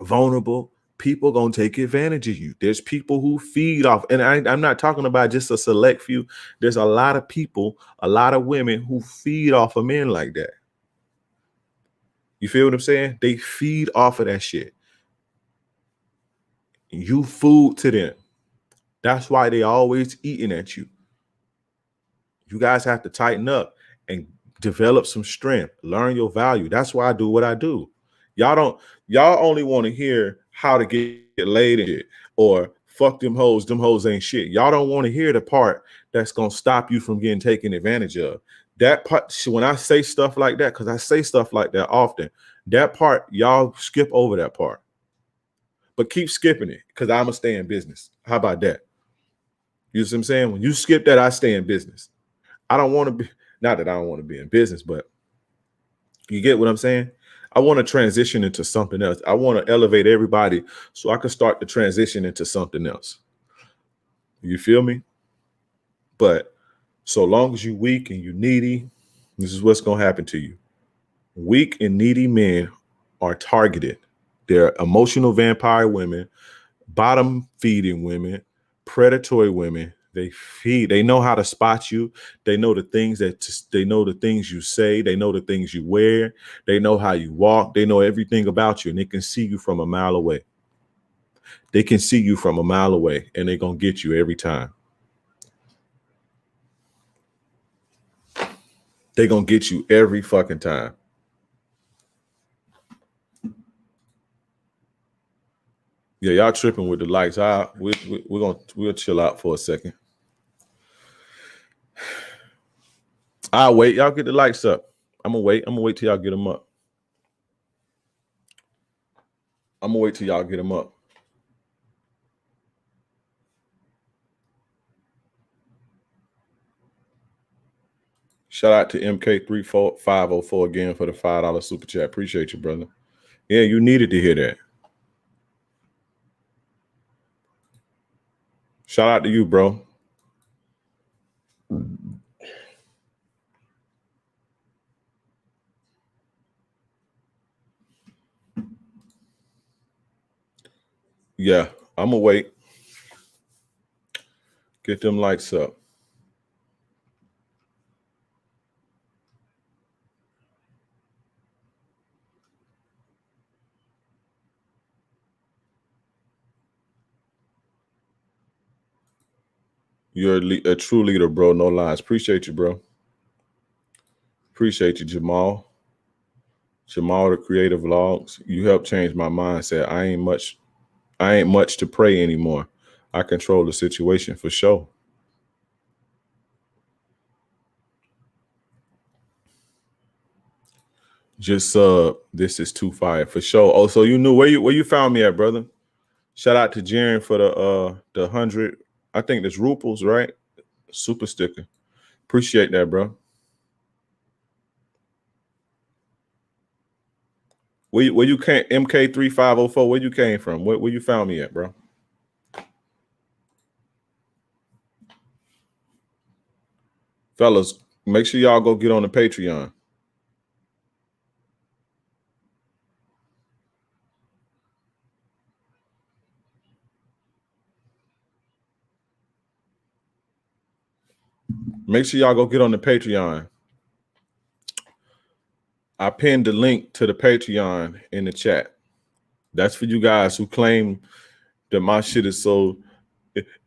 vulnerable, people gonna take advantage of you. There's people who feed off, and I'm not talking about just a select few. There's a lot of people, a lot of women who feed off of men like that. You feel what I'm saying? They feed off of that shit. You food to them. That's why they always eating at you. You guys have to tighten up and develop some strength. Learn your value. That's why I do what I do. Y'all only want to hear how to get laid and shit, or fuck them hoes ain't shit. Y'all don't want to hear the part that's gonna stop you from getting taken advantage of. That part, when I say stuff like that, because I say stuff like that often, that part, y'all skip over that part. but keep skipping it because I'm gonna stay in business. How about that? You see what I'm saying? When you skip that, I stay in business. I don't want to be, not that I don't want to be in business, but you get what I'm saying? I want to transition into something else. I want to elevate everybody so I can start to transition into something else. You feel me? But so long as you weak and you needy, this is what's going to happen to you. Weak and needy men are targeted. They're emotional vampire women, bottom feeding women, predatory women. They know how to spot you. They know the things they know the things you say. They know the things you wear. They know how you walk. They know everything about you, and they can see you from a mile away. They can see you from a mile away, and they're going to get you every time. They're going to get you every fucking time. Yeah, y'all tripping with the likes. We'll chill out for a second. I'll wait. Y'all get the likes up. I'm gonna wait till y'all get them up. I'm gonna wait till y'all get them up. Shout out to MK34504 again for the $5 super chat. Appreciate you, brother. Yeah, you needed to hear that. Shout out to you, bro. Yeah, I'm gonna wait. Get them likes up. You're a true leader, bro. No lies. Appreciate you, bro. Appreciate you, Jamal. Jamal, the creative vlogs. You helped change my mindset. I ain't much to pray anymore. I control the situation for sure. Just this is too fire for sure. Oh, so you knew where you found me at, brother. Shout out to Jaren for the 100. I think that's Ruples, right? Super sticker. Appreciate that, bro. Where you came, MK3504, where you came from? Where you found me at, bro? Fellas, make sure y'all go get on the Patreon. Make sure y'all go get on the Patreon. I pinned the link to the Patreon in the chat. That's for you guys who claim that my shit is so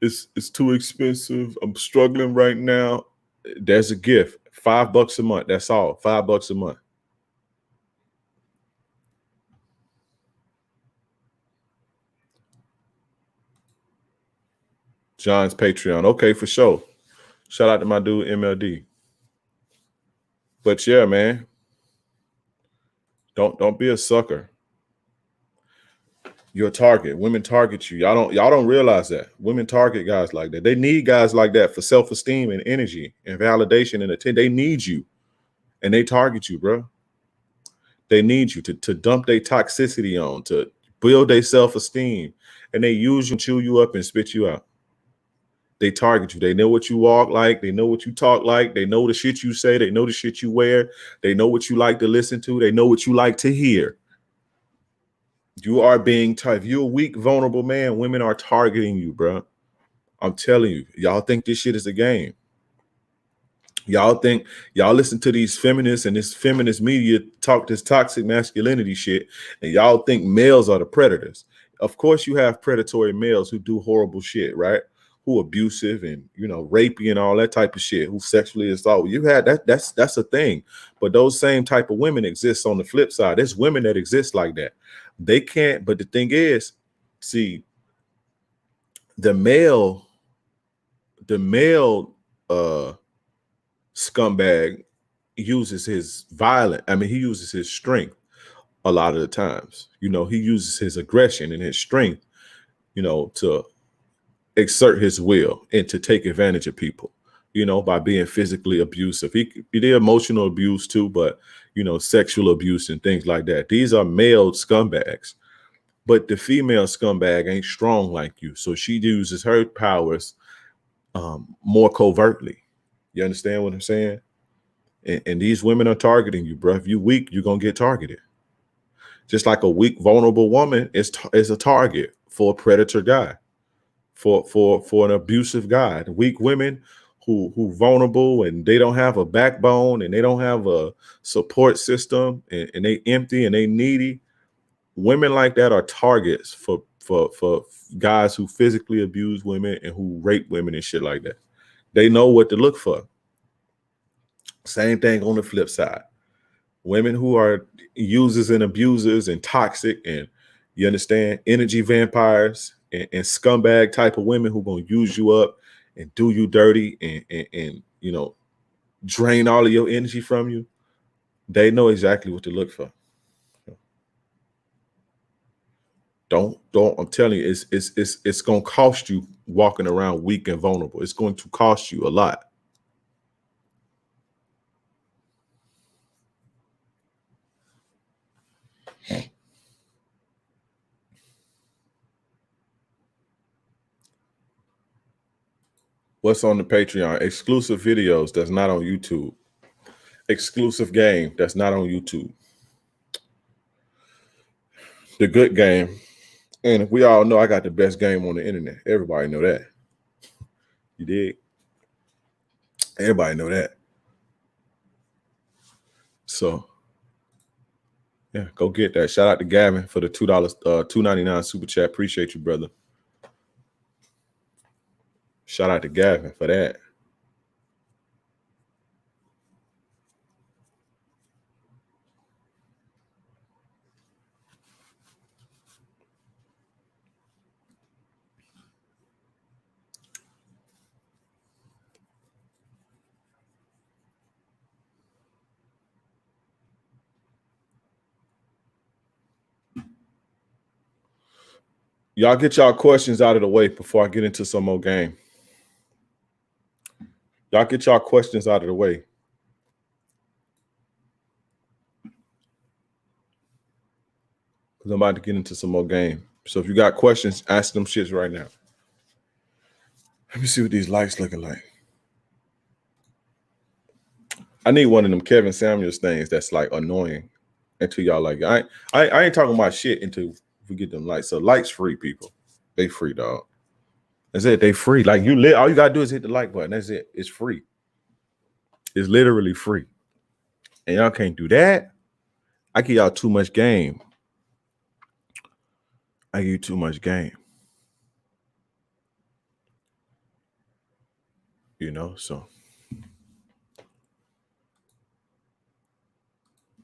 it's too expensive. I'm struggling right now. There's a gift. $5 a month. That's all. $5 a month. John's Patreon. Okay, for sure. Shout out to my dude MLD. But yeah, man. Don't be a sucker. You're a target. Women target you. Y'all don't realize that. Women target guys like that. They need guys like that for self-esteem and energy and validation and attention. They need you. And they target you, bro. They need you to dump their toxicity on, to build their self-esteem. And they use you, chew you up, and spit you out. They target you. They know what you walk like. They know what you talk like. They know the shit you say. They know the shit you wear. They know what you like to listen to. They know what you like to hear. You are being targeted. If you're a weak, vulnerable man, women are targeting you, bro. I'm telling you. Y'all think this shit is a game. Y'all listen to these feminists and this feminist media talk this toxic masculinity shit, and y'all think males are the predators. Of course, you have predatory males who do horrible shit, right? Who abusive and rapey and all that type of shit, who sexually assault. You had that's a thing. But those same type of women exist on the flip side. There's women that exist like that. They can't, but the thing is, see, the male scumbag uses his he uses his strength a lot of the times. You know, he uses his aggression and his strength, you know, to exert his will and to take advantage of people, you know, by being physically abusive. He did emotional abuse too, but, you know, sexual abuse and things like that. These are male scumbags, but the female scumbag ain't strong like you. So she uses her powers more covertly. You understand what I'm saying? And these women are targeting you, bro. If you weak, you're going to get targeted. Just like a weak, vulnerable woman is a target for a predator guy, for an abusive guy. The weak women who vulnerable and they don't have a backbone and they don't have a support system and they empty and they needy. Women like that are targets for guys who physically abuse women and who rape women and shit like that. They know what to look for. Same thing on the flip side. Women who are users and abusers and toxic and, you understand, energy vampires and scumbag type of women who going to use you up and do you dirty and you know, drain all of your energy from you. They know exactly what to look for. Don't I'm telling you, it's going to cost you walking around weak and vulnerable. It's going to cost you a lot. What's on the Patreon? Exclusive videos that's not on YouTube. Exclusive game that's not on YouTube. The good game. And we all know I got the best game on the internet. Everybody know that. You dig? Everybody know that. So, yeah, go get that. Shout out to Gavin for the $2.99 super chat. Appreciate you, brother. Shout out to Gavin for that. Y'all get y'all questions out of the way before I get into some more game. Y'all get y'all questions out of the way. Because I'm about to get into some more game. So if you got questions, ask them shits right now. Let me see what these lights looking like. I need one of them Kevin Samuels things that's like annoying until y'all like it. I ain't talking about shit until we get them lights. So lights free, people. They free, dog. That's it. They free. Like all you gotta do is hit the like button. That's it. It's free. It's literally free. And y'all can't do that. I give y'all too much game. I give you too much game. You know, so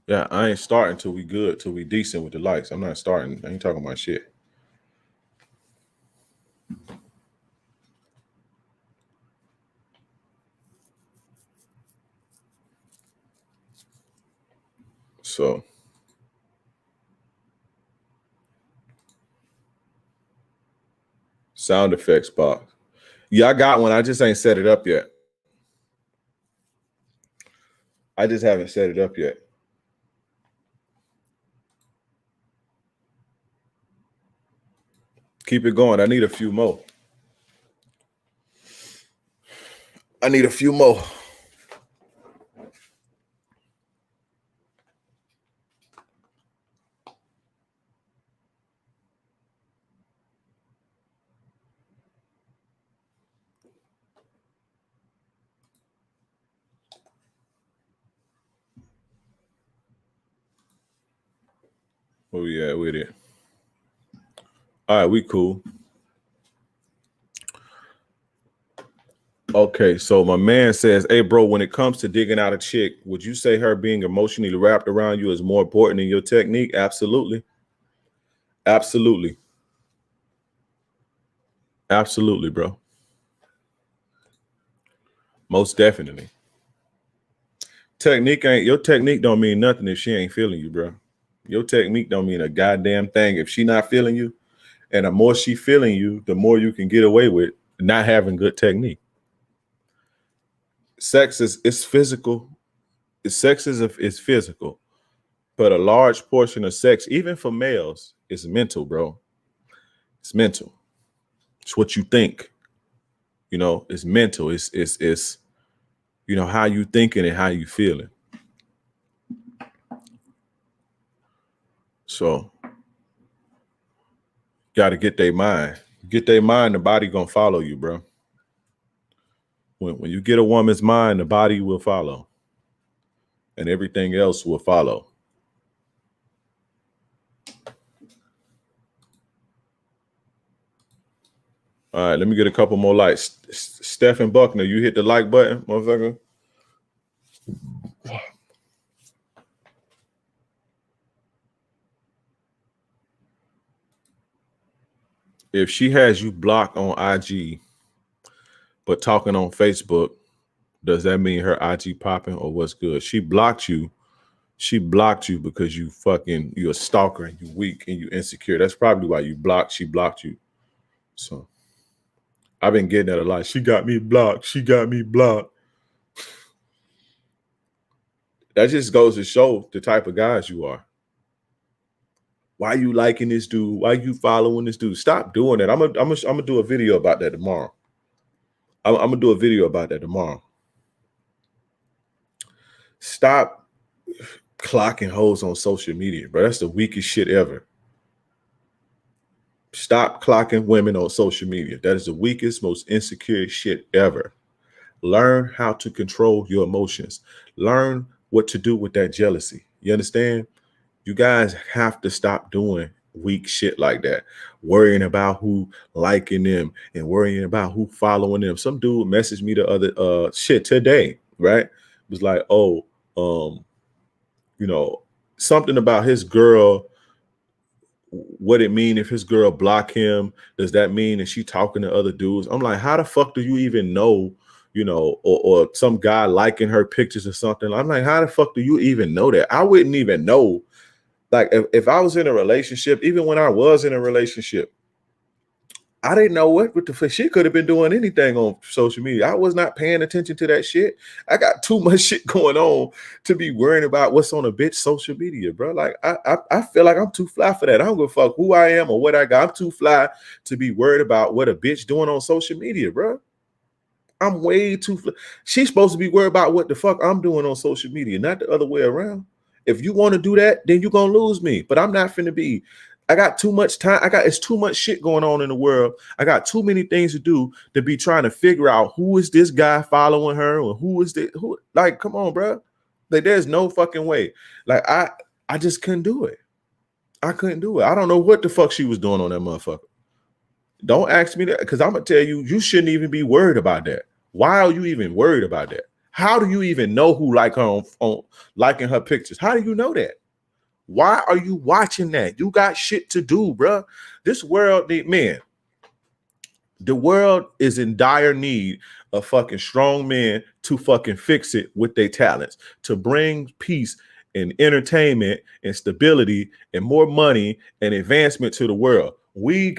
yeah, I ain't starting till we good, till we decent with the likes. I'm not starting. I ain't talking about shit. So sound effects box. Yeah, I got one. I just ain't set it up yet. I just haven't set it up yet. Keep it going. I need a few more. I need a few more. Where we at with it? All right, we cool. Okay, so my man says, hey, bro, when it comes to digging out a chick, would you say her being emotionally wrapped around you is more important than your technique? Absolutely. Absolutely. Absolutely, bro. Most definitely. Your technique don't mean nothing if she ain't feeling you, bro. Your technique don't mean a goddamn thing if she not feeling you. And the more she feeling you, the more you can get away with not having good technique. Sex is physical. Sex is physical, but a large portion of sex, even for males, is mental, bro. It's mental. It's what you think. You know, it's mental. It's you know how you thinking and how you feeling. So got to get their mind. Get their mind, the body gonna follow you, bro. When you get a woman's mind, the body will follow, and everything else will follow. All right, let me get a couple more likes. Stephen Buckner, you hit the like button, motherfucker. If she has you blocked on IG, but talking on Facebook, does that mean her IG popping or what's good? She blocked you. She blocked you because you're a stalker and you weak and you insecure. That's probably why you blocked. She blocked you. So I've been getting that a lot. She got me blocked. She got me blocked. That just goes to show the type of guys you are. Why you liking this dude? Why you following this dude? Stop doing that. I'm gonna do a video about that tomorrow. I'm gonna do a video about that tomorrow. Stop clocking hoes on social media, bro. That's the weakest shit ever. Stop clocking women on social media. That is the weakest, most insecure shit ever. Learn how to control your emotions. Learn what to do with that jealousy. You understand? You guys have to stop doing weak shit like that. Worrying about who liking them and worrying about who following them. Some dude messaged me the other shit today, right? It was like, oh, you know, something about his girl. What it mean if his girl block him? Does that mean that she talking to other dudes? I'm like, how the fuck do you even know, you know, or some guy liking her pictures or something? I'm like, how the fuck do you even know that? I wouldn't even know. Like if I was in a relationship, even when I was in a relationship, I didn't know what the fuck. She could have been doing anything on social media. I was not paying attention to that shit. I got too much shit going on to be worrying about what's on a bitch social media, bro. Like I feel like I'm too fly for that. I don't give a fuck who I am or what I got. I'm too fly to be worried about what a bitch doing on social media, bro. I'm way too fly. She's supposed to be worried about what the fuck I'm doing on social media, not the other way around. If you want to do that, then you're gonna lose me. But I'm not finna be. I got too much time. It's too much shit going on in the world. I got too many things to do to be trying to figure out who is this guy following her or who is this who. Like, come on, bro. Like, there's no fucking way. Like, I just couldn't do it. I couldn't do it. I don't know what the fuck she was doing on that motherfucker. Don't ask me that, because I'm gonna tell you, you shouldn't even be worried about that. Why are you even worried about that? How do you even know who like her on liking her pictures? How do you know that? Why are you watching that? You got shit to do, bro. This world, man, the world is in dire need of fucking strong men to fucking fix it with their talents, to bring peace and entertainment and stability and more money and advancement to the world. We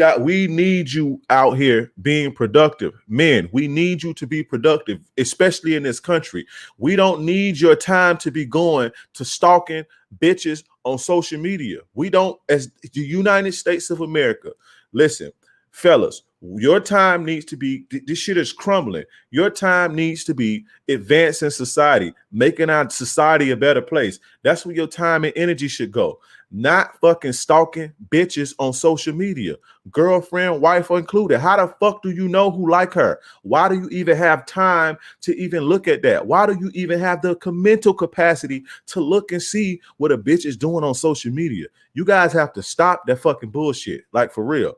need you out here being productive. Men, we need you to be productive, especially in this country. We don't need your time to be going to stalking bitches on social media. We don't, as the United States of America. Listen, fellas, your time needs to be, this shit is crumbling. Your time needs to be advancing society, making our society a better place. That's where your time and energy should go. Not fucking stalking bitches on social media, girlfriend, wife included. How the fuck do you know who like her? Why do you even have time to even look at that? Why do you even have the mental capacity to look and see what a bitch is doing on social media? You guys have to stop that fucking bullshit, like for real.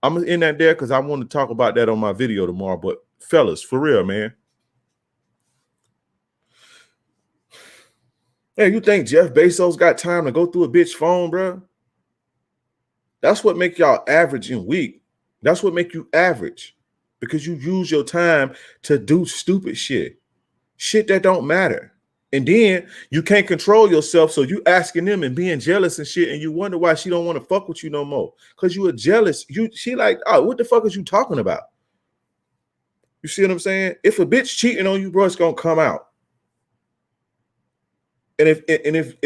I'm gonna end that there because I want to talk about that on my video tomorrow. But fellas, for real, man. Hey, you think Jeff Bezos got time to go through a bitch phone, bro? That's what make y'all average and weak. That's what make you average, because you use your time to do stupid shit that don't matter. And then you can't control yourself, so you asking them and being jealous and shit, and you wonder why she don't want to fuck with you no more. Cause you are jealous. She like, oh, what the fuck is you talking about? You see what I'm saying? If a bitch cheating on you, bro, it's gonna come out. And if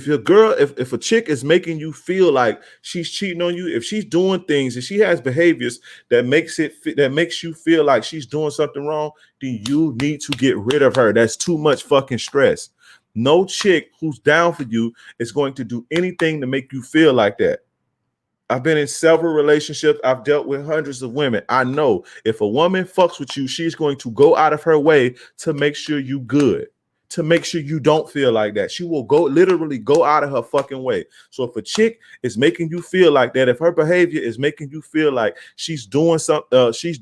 your girl, if a chick is making you feel like she's cheating on you, if she's doing things and she has behaviors that makes you feel like she's doing something wrong, then you need to get rid of her. That's too much fucking stress. No chick who's down for you is going to do anything to make you feel like that. I've been in several relationships. I've dealt with hundreds of women. I know if a woman fucks with you, she's going to go out of her way to make sure you good, to make sure you don't feel like that. She will literally go out of her fucking way. So if a chick is making you feel like that, if her behavior is making you feel like she's doing something and she's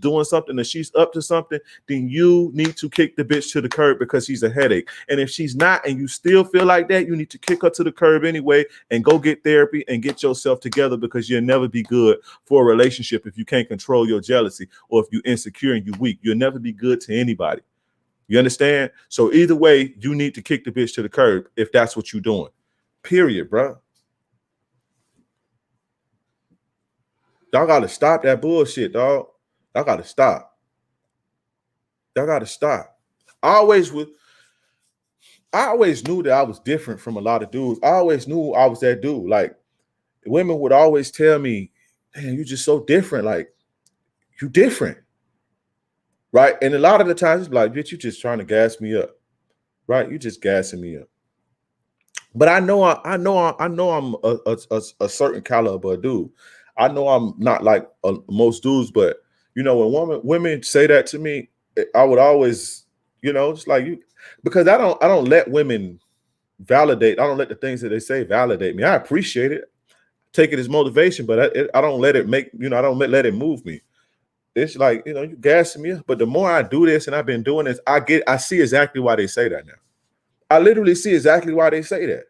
up to something, then you need to kick the bitch to the curb because she's a headache. And if she's not and you still feel like that, you need to kick her to the curb anyway and go get therapy and get yourself together, because you'll never be good for a relationship if you can't control your jealousy, or if you're insecure and you're weak. You'll never be good to anybody. You understand? So either way, you need to kick the bitch to the curb if that's what you're doing. Period, bro. Y'all gotta stop that bullshit, dog. Y'all gotta stop. Y'all gotta stop. I always knew that I was different from a lot of dudes. I always knew I was that dude. Like, women would always tell me, "Man, you just so different. Like, you different." Right. And a lot of the times it's like, bitch, you just trying to gas me up. Right. You just gassing me up. But I know I'm a certain caliber of dude. I know I'm not like most dudes, but you know, when women say that to me, I would always, you know, it's like you, because I don't let women validate. I don't let the things that they say validate me. I appreciate it, take it as motivation, but I don't let it make, you know, I don't let it move me. It's like, you know, you gassing me up. But the more I do this, and I've been doing this, I see exactly why they say that now. I literally see exactly why they say that.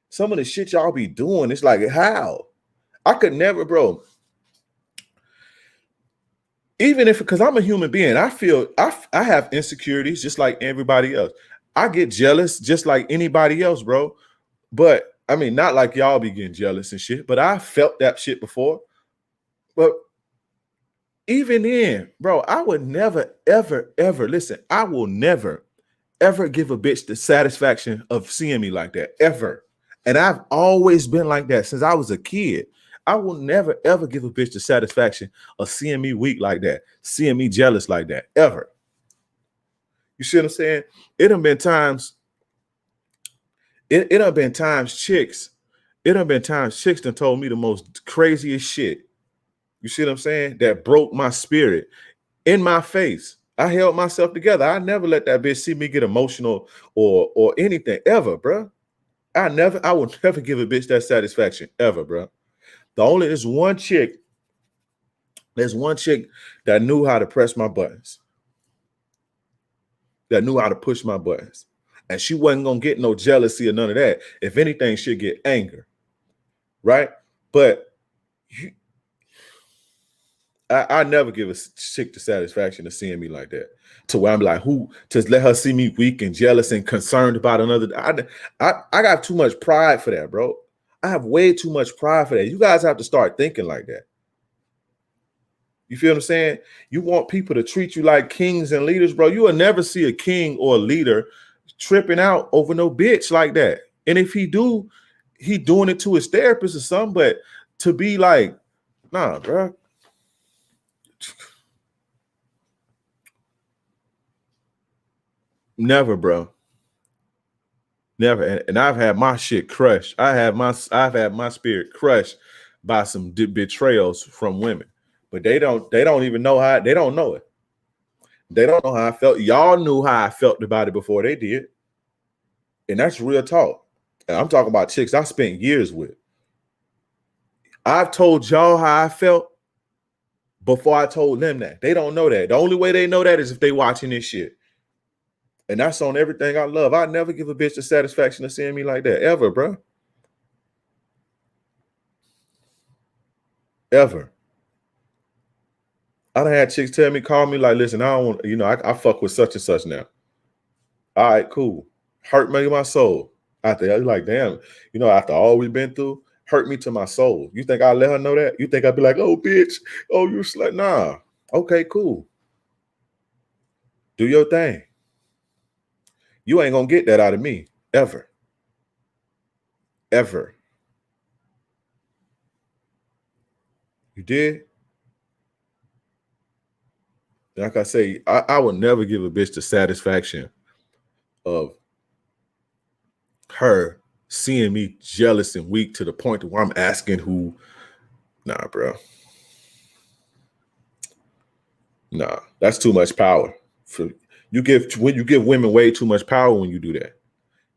Some of the shit y'all be doing, it's like, how? I could never, bro. Even if, because I'm a human being, I feel I have insecurities just like everybody else. I get jealous just like anybody else, bro. But I mean, not like y'all be getting jealous and shit, but I felt that shit before. But even then, bro, I would never, ever, ever listen. I will never, ever give a bitch the satisfaction of seeing me like that, ever. And I've always been like that since I was a kid. I will never, ever give a bitch the satisfaction of seeing me weak like that, seeing me jealous like that, ever. You see what I'm saying? It done been times, it done been times chicks done told me the most craziest shit. You see what I'm saying? That broke my spirit in my face. I held myself together. I never let that bitch see me get emotional or anything ever, bro. I will never give a bitch that satisfaction ever, bro. There's one chick that knew how to press my buttons, that knew how to push my buttons. And she wasn't gonna get no jealousy or none of that. If anything, she'd get anger, right? But I never give a chick the satisfaction of seeing me like that, to where I'm like, who, to let her see me weak and jealous and concerned about another. I got too much pride for that, bro. I have way too much pride for that. You guys have to start thinking like that. You feel what I'm saying? You want people to treat you like kings and leaders, bro. You will never see a king or a leader tripping out over no bitch like that. And if he do, he doing it to his therapist or something. But to be like, nah, bro. Never, bro. Never. And I've had my shit crushed. I've had my spirit crushed by some betrayals from women. But they don't even know how. They don't know it. They don't know how I felt. Y'all knew how I felt about it before they did. And that's real talk. And I'm talking about chicks I spent years with. I've told y'all how I felt before I told them that. They don't know that. The only way they know that is if they watching this shit. And that's on everything I love. I never give a bitch the satisfaction of seeing me like that. Ever, bro. Ever. I done had chicks call me like, listen, I don't want, you know, I fuck with such and such now. All right, cool. Hurt me to my soul. After you're like, damn, after all we've been through, hurt me to my soul. You think I'll let her know that? You think I'd be like, oh, bitch, oh, you slut? Nah. Okay, cool. Do your thing. You ain't gonna get that out of me ever. Ever. You did? Like I say, I would never give a bitch the satisfaction of her seeing me jealous and weak to the point where I'm asking who. Nah, bro. Nah, that's too much power. You give women way too much power when you do that.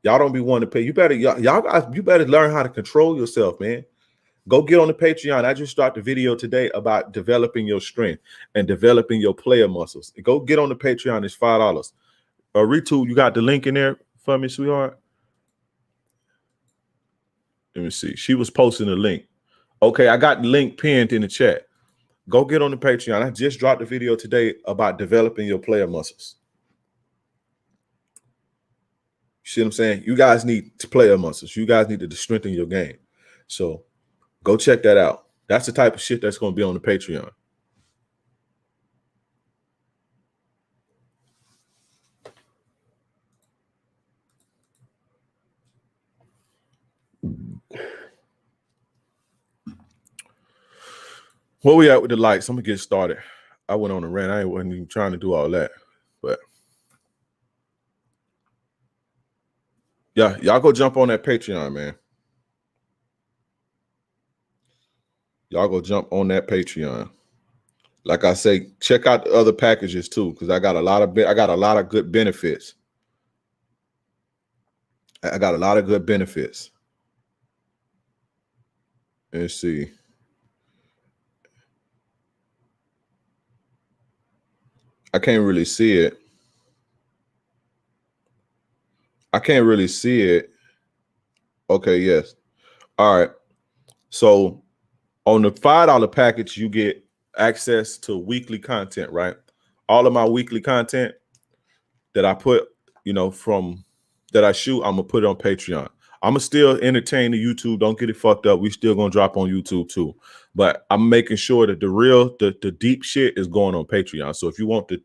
Y'all don't be wanting to pay. You better you better learn how to control yourself, man. Go get on the Patreon. I just dropped a video today about developing your strength and developing your player muscles. Go get on the Patreon. It's $5. Ritu, you got the link in there for me, sweetheart? Let me see. She was posting a link. Okay, I got the link pinned in the chat. Go get on the Patreon. I just dropped a video today about developing your player muscles. You see what I'm saying? You guys need to player muscles. You guys need to strengthen your game. So go check that out. That's the type of shit that's going to be on the Patreon. Where we at with the likes? I'm going to get started. I went on a rant. I wasn't even trying to do all that. But yeah, y'all go jump on that Patreon, man. Y'all go jump on that Patreon. Like I say, check out the other packages too, because I got a lot of good benefits. I got a lot of good benefits. Let's see. I can't really see it. Okay, yes. All right. So on the $5 package, you get access to weekly content, right? All of my weekly content that I put, that I shoot, I'm gonna put it on Patreon. I'm gonna still entertain the YouTube. Don't get it fucked up. We still gonna drop on YouTube too. But I'm making sure that the deep shit is going on Patreon. So if you want the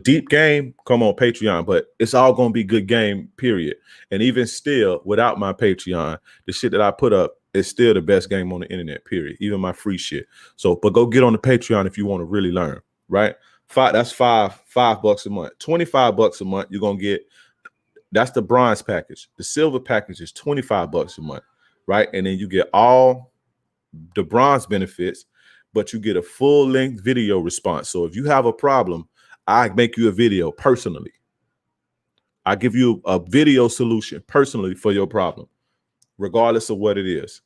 deep game, come on Patreon. But it's all gonna be good game, period. And even still, without my Patreon, the shit that I put up is still the best game on the internet, period. Even my free shit. So, but go get on the Patreon if you want to really learn, right? That's $5 a month. $25 a month, you're gonna get. That's the bronze package. The silver package is $25 a month, right? And then you get all the bronze benefits, but you get a full-length video response. So if you have a problem, I make you a video personally. I give you a video solution personally for your problem, regardless of what it is.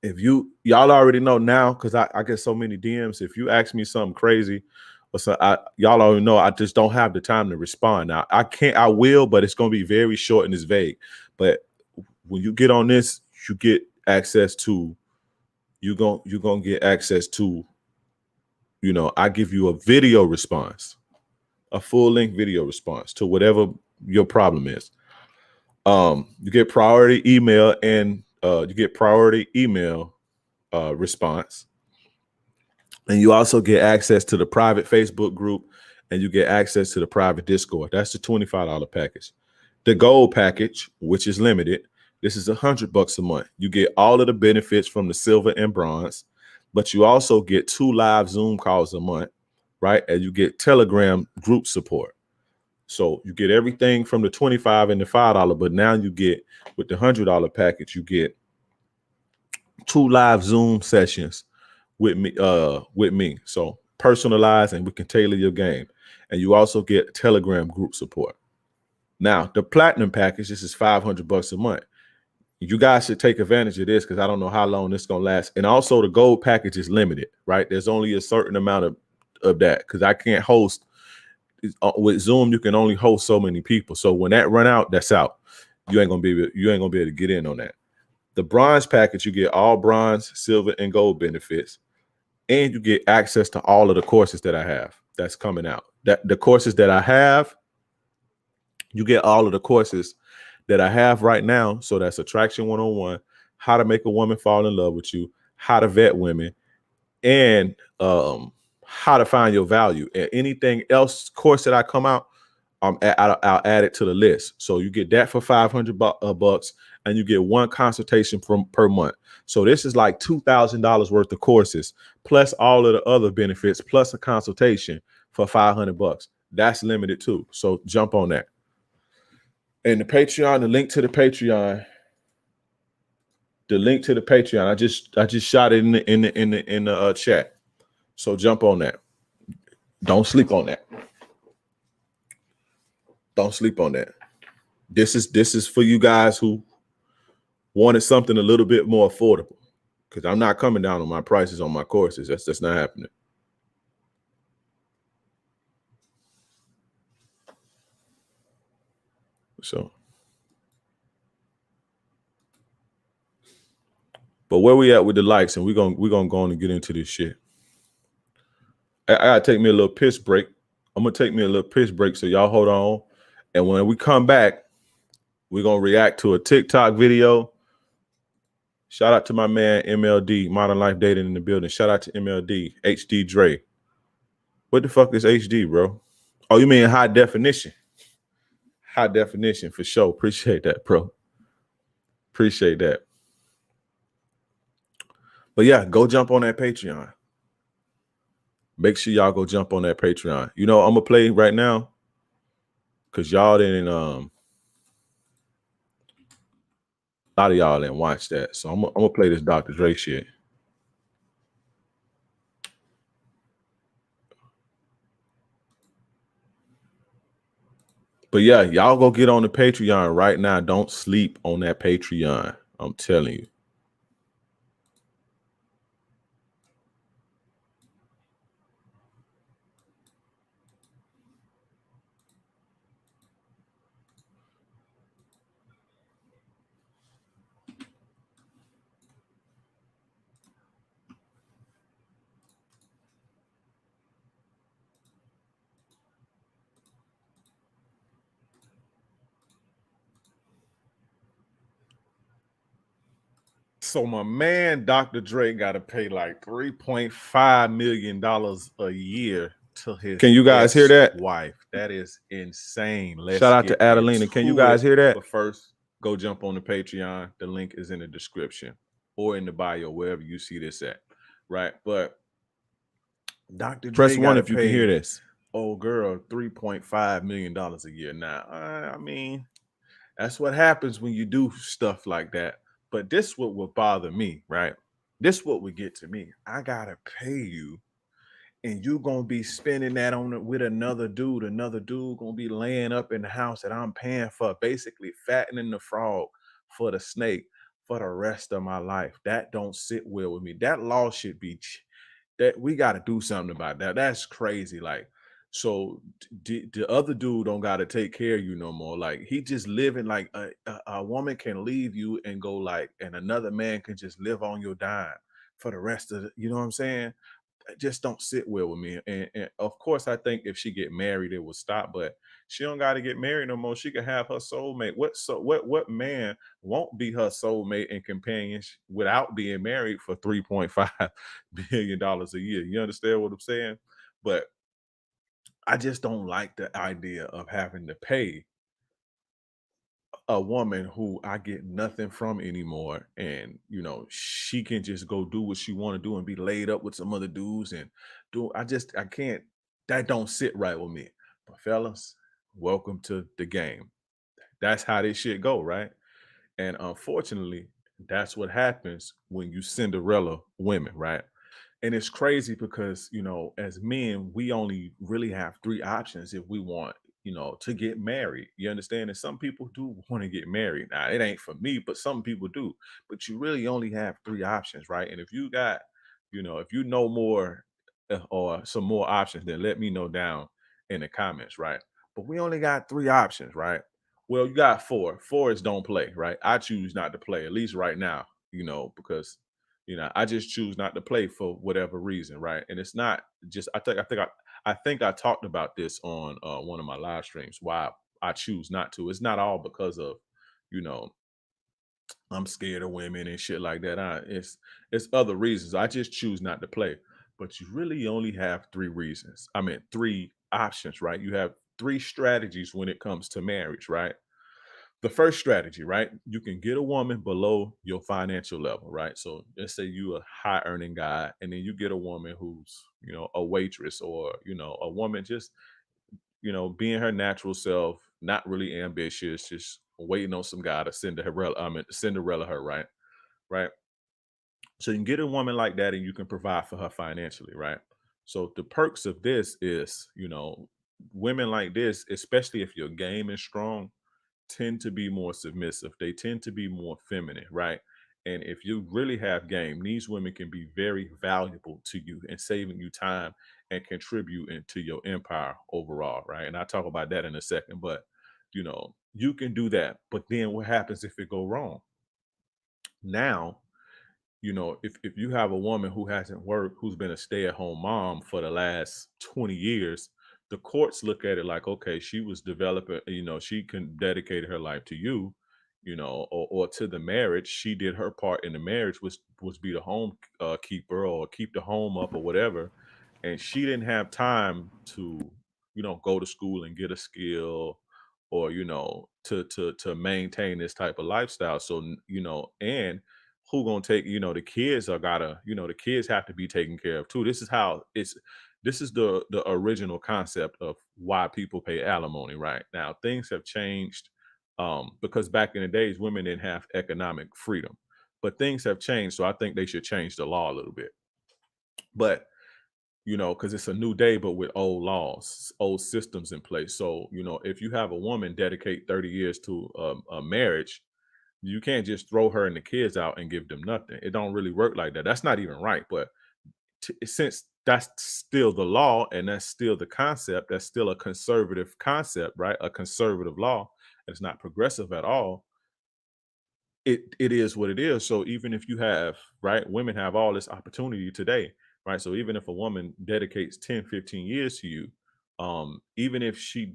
If y'all already know now, because I get so many DMs. If you ask me something crazy, or so y'all already know I just don't have the time to respond. Now I will, but it's gonna be very short and it's vague. But when you get on this, you get access to. You're gonna get access to. I give you a video response, a full-length video response to whatever your problem is. You get priority email and response. And you also get access to the private Facebook group and you get access to the private Discord. That's the $25 package. The gold package, which is limited, this is $100 a month. You get all of the benefits from the silver and bronze, but you also get 2 live Zoom calls a month, right? And you get Telegram group support. So you get everything from the $25 and the $5, but now you get, with the $100 package, you get 2 live Zoom sessions with me. So personalized, and we can tailor your game. And you also get Telegram group support. Now, the platinum package, this is $500 a month. You guys should take advantage of this because I don't know how long this is going to last. And also the gold package is limited, right? There's only a certain amount of that because I can't host. With Zoom, you can only host so many people. So when that run out, that's out. You ain't gonna be able to get in on that. The bronze package, you get all bronze, silver, and gold benefits, and you get access to all of the courses that I have that's coming out. that the courses that I have, you get all of the courses that I have right now. So that's Attraction 101, how to make a woman fall in love with you, how to vet women, and how to find your value. And anything else course that I come out, I'll add it to the list. So you get that for 500 bucks, and you get one consultation per month. So this is like $2,000 worth of courses, plus all of the other benefits, plus a consultation for 500 bucks. That's limited too. So jump on that. And the Patreon, the link to the Patreon, I just shot it in the chat. So jump on that. Don't sleep on that. Don't sleep on that. This is for you guys who wanted something a little bit more affordable, because I'm not coming down on my prices on my courses. That's not happening. So, but where we at with the likes, and we're gonna go on and get into this shit. I gotta take me a little piss break. I'm gonna take me a little piss break, so y'all hold on. And when we come back, we're gonna react to a TikTok video. Shout out to my man MLD, Modern Life Dating in the building. Shout out to MLD, HD Dre. What the fuck is HD, bro? Oh, you mean high definition? High definition for sure. Appreciate that, bro. Appreciate that. But yeah, go jump on that Patreon. Make sure y'all go jump on that Patreon. You know, I'm gonna play right now because y'all didn't a lot of y'all didn't watch that. So I'm gonna play this Dr. Dre shit. But yeah, y'all go get on the Patreon right now. Don't sleep on that Patreon. I'm telling you. So my man, Dr. Dre, got to pay like $3.5 million a year to his. Can you guys hear that? Wife. That is insane. Shout out to Adelina. Can you guys hear that? But first, go jump on the Patreon. The link is in the description or in the bio, wherever you see this at. Right. But Dr. Dre, press 1 if you can hear this. Oh, girl, $3.5 million a year. Now, I mean, that's what happens when you do stuff like that. But this what will bother me, right? This what would get to me. I gotta pay you, and you gonna be spending that on it with another dude. Another dude gonna be laying up in the house that I'm paying for, basically fattening the frog for the snake for the rest of my life. That don't sit well with me. That law should be that we got to do something about that. That's crazy. Like, so the other dude don't got to take care of you no more. Like, he just living like a woman can leave you and go like, and another man can just live on your dime for the rest of the, you know what I'm saying? It just don't sit well with me. And of course, I think if she get married, it will stop. But she don't got to get married no more. She can have her soulmate. What man won't be her soulmate and companion without being married for $3.5 billion a year? You understand what I'm saying? But I just don't like the idea of having to pay a woman who I get nothing from anymore, and you know, she can just go do what she want to do and be laid up with some other dudes and do. I can't. That don't sit right with me. But fellas, welcome to the game. That's how this shit go, right? And unfortunately, that's what happens when you Cinderella women, right? And it's crazy because, you know, as men, we only really have three options if we want, you know, to get married. You understand? And some people do want to get married. Now, it ain't for me, but some people do. But you really only have three options, right? And if you got, you know, if you know more or some more options, then let me know down in the comments, right? But we only got three options, right? Well, you got four. Four is don't play, right? I choose not to play, at least right now, you know, because You know, I just choose not to play for whatever reason, right? And it's not just I think I talked about this on one of my live streams. Why I choose not to. It's not all because of, you know, I'm scared of women and shit like that. It's other reasons. I just choose not to play. But you really only have three reasons. I mean, three options, right? You have three strategies when it comes to marriage, right? The first strategy, right? You can get a woman below your financial level, right? So let's say you a high earning guy, and then you get a woman who's, you know, a waitress, or, you know, a woman just, you know, being her natural self, not really ambitious, just waiting on some guy to Cinderella her, right? Right. So you can get a woman like that and you can provide for her financially, right? So the perks of this is, you know, women like this, especially if your game is strong, tend to be more submissive. They tend to be more feminine, right? And if you really have game, these women can be very valuable to you and saving you time and contributing to your empire overall, right? And I'll talk about that in a second, but you know, you can do that. But then what happens if it go wrong? Now, you know, if you have a woman who hasn't worked, who's been a stay-at-home mom for the last 20 years, the courts look at it like, okay, she was developing, you know, she can dedicate her life to you, you know, or to the marriage. She did her part in the marriage, was be the home keeper, or keep the home up, or whatever. And she didn't have time to, you know, go to school and get a skill, or, you know, to maintain this type of lifestyle. So, you know, and who gonna take, you know, the kids are gotta, you know, the kids have to be taken care of too. This is the original concept of why people pay alimony. Right now things have changed, because back in the days women didn't have economic freedom, but things have changed. So I think they should change the law a little bit. But you know, because it's a new day, but with old laws, old systems in place. So, you know, if you have a woman dedicate 30 years to a marriage, you can't just throw her and the kids out and give them nothing. It don't really work like that. That's not even right. But since that's still the law and that's still the concept, that's still a conservative concept, right? A conservative law. It's not progressive at all. It is what it is. So even if you have, right, women have all this opportunity today, right? So even if a woman dedicates 10, 15 years to you, even if she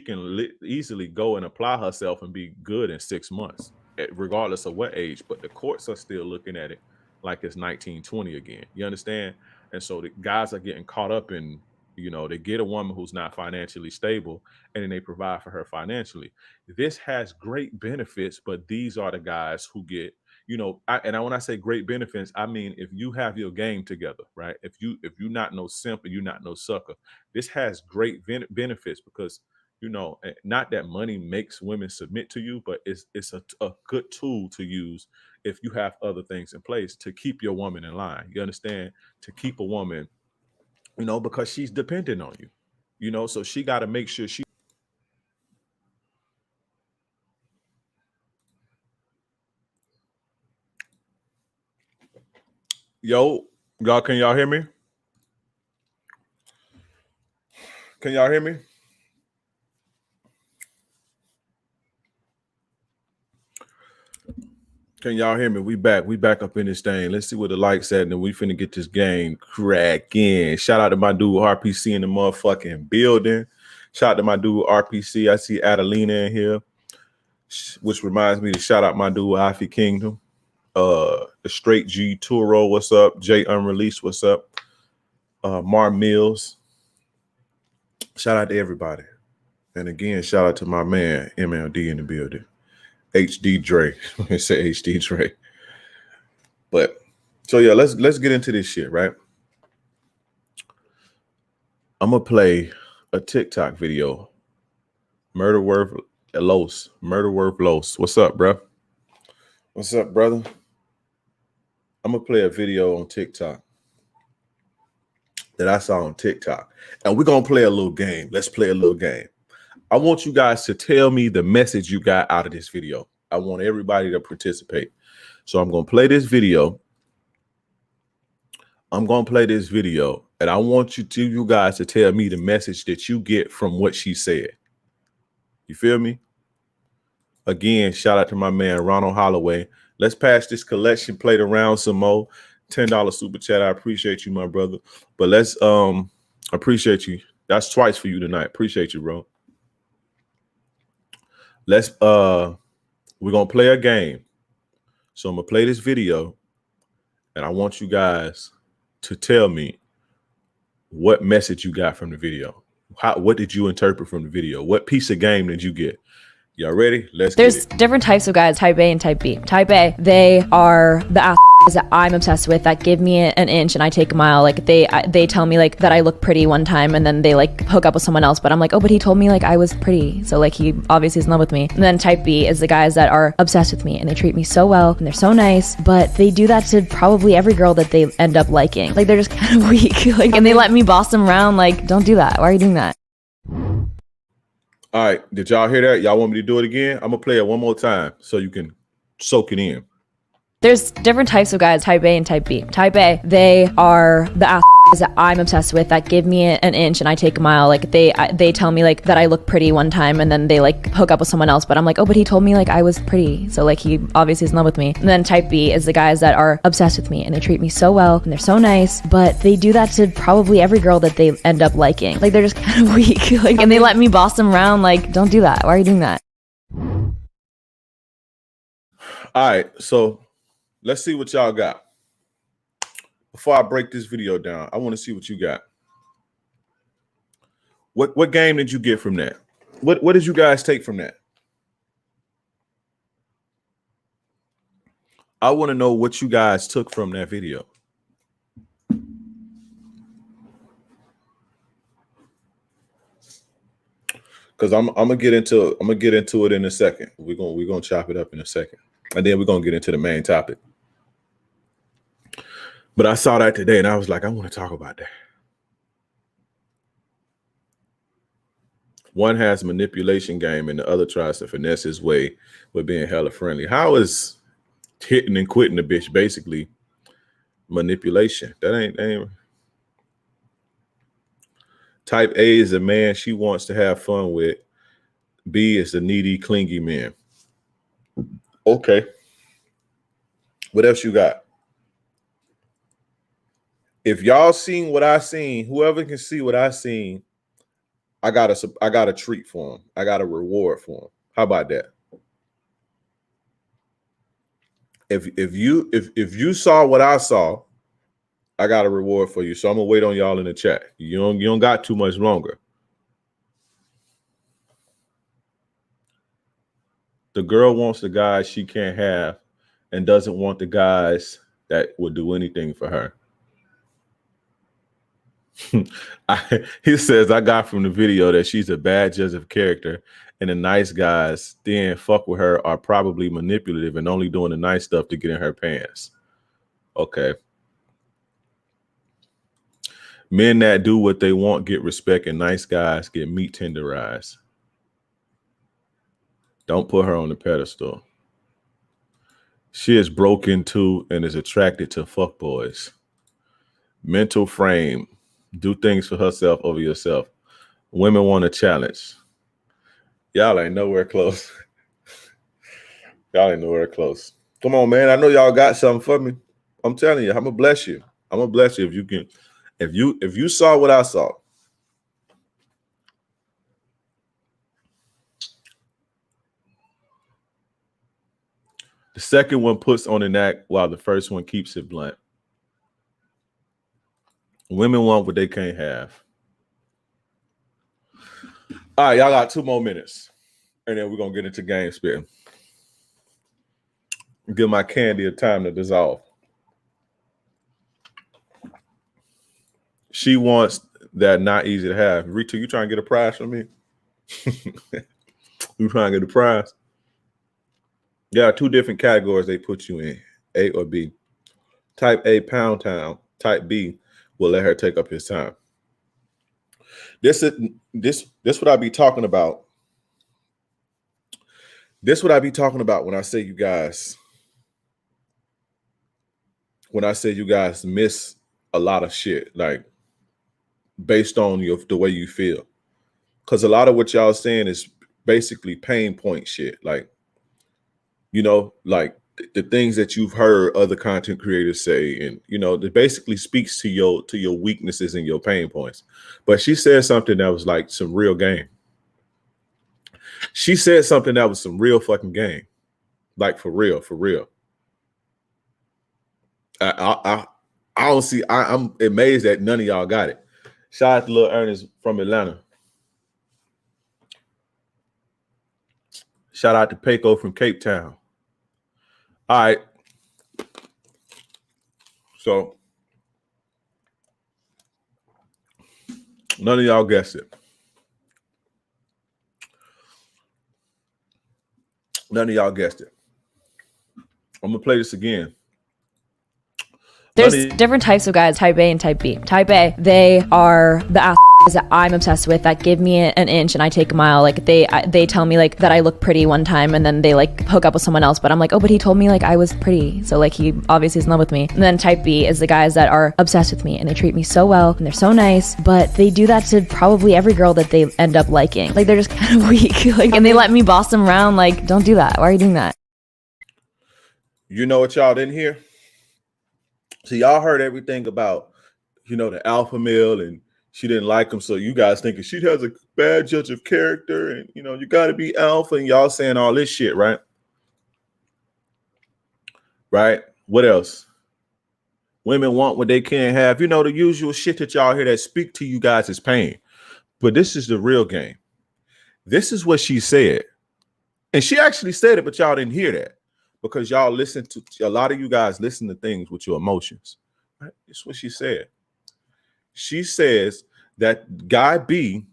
can easily go and apply herself and be good in 6 months, regardless of what age. But the courts are still looking at it like it's 1920 again. You understand? And so the guys are getting caught up in, you know, they get a woman who's not financially stable, and then they provide for her financially. This has great benefits, but these are the guys who get, you know, when I say great benefits, I mean if you have your game together, right? If you're not no simp and you're not no sucker, this has great benefits because, you know, not that money makes women submit to you, but it's a good tool to use if you have other things in place to keep your woman in line. You understand? To keep a woman, you know, because she's dependent on you, you know, so she got to make sure she. Yo, y'all, can y'all hear me? Can y'all hear me? Can y'all hear me? We back. We back up in this thing. Let's see what the likes at, and then we finna get this game cracking. Shout out to my dude RPC in the motherfucking building. Shout out to my dude RPC. I see Adelina in here, which reminds me to shout out my dude Iffy Kingdom. The Straight G Turo, what's up? Jay Unreleased, what's up? Mar Mills. Shout out to everybody. And again, shout out to my man MLD in the building. HD Dre. I say HD Dre. But so yeah, let's get into this shit, right? I'm gonna play a TikTok video. Murder Worth Los. Murder Worth Los. What's up, bro? What's up, brother? I'm gonna play a video on TikTok that I saw on TikTok. And we're gonna play a little game. Let's play a little game. I want you guys to tell me the message you got out of this video. I want everybody to participate. So I'm gonna play this video. And I want you guys to tell me the message that you get from what she said. You feel me? Again, shout out to my man Ronald Holloway. Let's pass this collection plate around some more. $10 super chat. I appreciate you, my brother. But let's appreciate you. That's twice for you tonight. Appreciate you, bro. Let's we're gonna play a game. So I'm gonna play this video, and I want you guys to tell me what message you got from the video. What did you interpret from the video? What piece of game did you get? Y'all ready? There's different types of guys, type A and type B. Type A, they are the ass that I'm obsessed with, that give me an inch and I take a mile. Like they tell me like that I look pretty one time, and then they like hook up with someone else, but I'm like, oh, but he told me like I was pretty, so like he obviously is in love with me. And then type B is the guys that are obsessed with me and they treat me so well and they're so nice, but they do that to probably every girl that they end up liking. Like they're just kind of weak, like, and they let me boss them around. Like, don't do that. Why are you doing that? All right, did y'all hear that? Y'all want me to do it again? I'm gonna play it one more time so you can soak it in. There's different types of guys, type A and type B. Type A, they are the ass that I'm obsessed with, that give me an inch and I take a mile. Like they tell me like that I look pretty one time, and then they like hook up with someone else, but I'm like, oh, but he told me like I was pretty, so like he obviously is in love with me. And then type B is the guys that are obsessed with me and they treat me so well and they're so nice, but they do that to probably every girl that they end up liking. Like they're just kind of weak, like, and they let me boss them around. Like, don't do that. Why are you doing that? All right, so let's see what y'all got. Before I break this video down, I want to see what you got. What game did you get from that? What did you guys take from that? I want to know what you guys took from that video. Because I'm gonna get into it in a second. We're gonna chop it up in a second, and then we're gonna get into the main topic. But I saw that today and I was like, I want to talk about that. One has manipulation game and the other tries to finesse his way with being hella friendly. How is hitting and quitting the bitch basically manipulation? That ain't. Type A is a man she wants to have fun with. B is the needy, clingy man. Okay. What else you got? If y'all seen what I seen, whoever can see what I seen, I got a treat for him. I got a reward for him. How about that? If you saw what I saw, I got a reward for you. So I'm gonna wait on y'all in the chat. You don't got too much longer. The girl wants the guys she can't have and doesn't want the guys that would do anything for her. He says, I got from the video that she's a bad judge of character, and the nice guys then fuck with her are probably manipulative and only doing the nice stuff to get in her pants. Okay. Men that do what they want get respect, and nice guys get meat tenderized. Don't put her on the pedestal. She is broken too and is attracted to fuckboys. Mental frame. Do things for herself over yourself. Women want a challenge. Y'all ain't nowhere close. Y'all ain't nowhere close. Come on, man. I know y'all got something for me. I'm telling you, I'm gonna bless you. I'm gonna bless you if you can. If you saw what I saw. The second one puts on an act while the first one keeps it blunt. Women want what they can't have. All right, y'all got 2 more minutes. And then we're going to get into game spitting. Give my candy a time to dissolve. She wants that not easy to have. Rita, you trying to get a prize from me? You trying to get a prize? There are 2 different categories they put you in, A or B. Type A, pound town. Type B will let her take up his time. This what I be talking about. This what I be talking about when I say you guys. When I say you guys miss a lot of shit, like based on the way you feel, because a lot of what y'all saying is basically pain point shit. Like, you know, like the things that you've heard other content creators say, and that basically speaks to your weaknesses and your pain points. But she said something that was like some real game. She said something that was some real fucking game, like for real, for real. I don't see. I'm amazed that none of y'all got it. Shout out to Lil Ernest from Atlanta. Shout out to Peko from Cape Town. All right. So none of y'all guessed it. None of y'all guessed it. I'm gonna play this again. There's different types of guys, type A and type B. Type A, they are the ass that I'm obsessed with, that give me an inch and I take a mile. Like they tell me like that I look pretty one time, and then they like hook up with someone else, but I'm like, oh, but he told me like I was pretty, so like he obviously is in love with me. And then type B is the guys that are obsessed with me and they treat me so well and they're so nice, but they do that to probably every girl that they end up liking. Like they're just kind of weak, like, and they let me boss them around. Like, don't do that. Why are you doing that? You know what y'all didn't hear? So y'all heard everything about, the alpha male, and she didn't like him. So you guys thinking she has a bad judge of character, and you got to be alpha, and y'all saying all this shit, right? Right? What else? Women want what they can't have. The usual shit that y'all hear that speak to you guys as pain. But this is the real game. This is what she said. And she actually said it, but y'all didn't hear that. Because y'all listen to, a lot of you guys listen to things with your emotions. Right? That's what she said. She says that guy B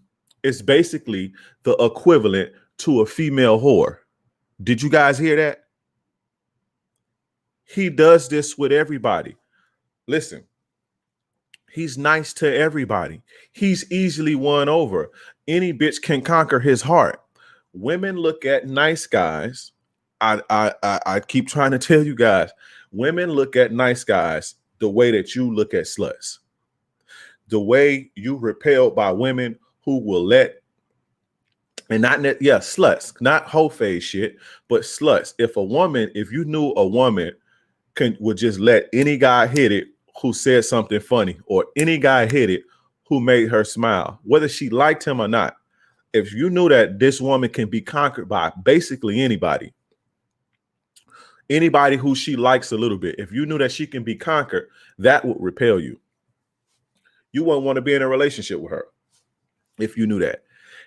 is basically the equivalent to a female whore. Did you guys hear that? He does this with everybody. Listen, he's nice to everybody. He's easily won over. Any bitch can conquer his heart. Women look at nice guys. I keep trying to tell you guys, women look at nice guys the way that you look at sluts. The way you repelled by women who will let, and not sluts, not whole phase shit, but sluts. If you knew a woman would just let any guy hit it who said something funny, or any guy hit it who made her smile, whether she liked him or not. If you knew that this woman can be conquered by basically anybody who she likes a little bit, if you knew that she can be conquered, that would repel you. You wouldn't want to be in a relationship with her if you knew that.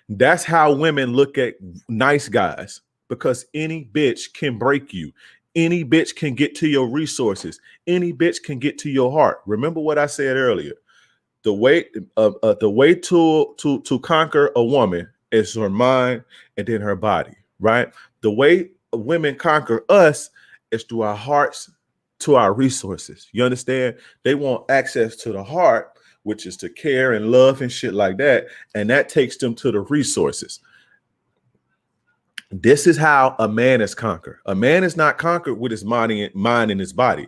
That's how women look at nice guys, because any bitch can break you. Any bitch can get to your resources. Any bitch can get to your heart. Remember what I said earlier. The way to conquer a woman is her mind and then her body, right? The way women conquer us is through our hearts to our resources. You understand? They want access to the heart, which is to care and love and shit like that. And that takes them to the resources. This is how a man is conquered. A man is not conquered with his mind and his body.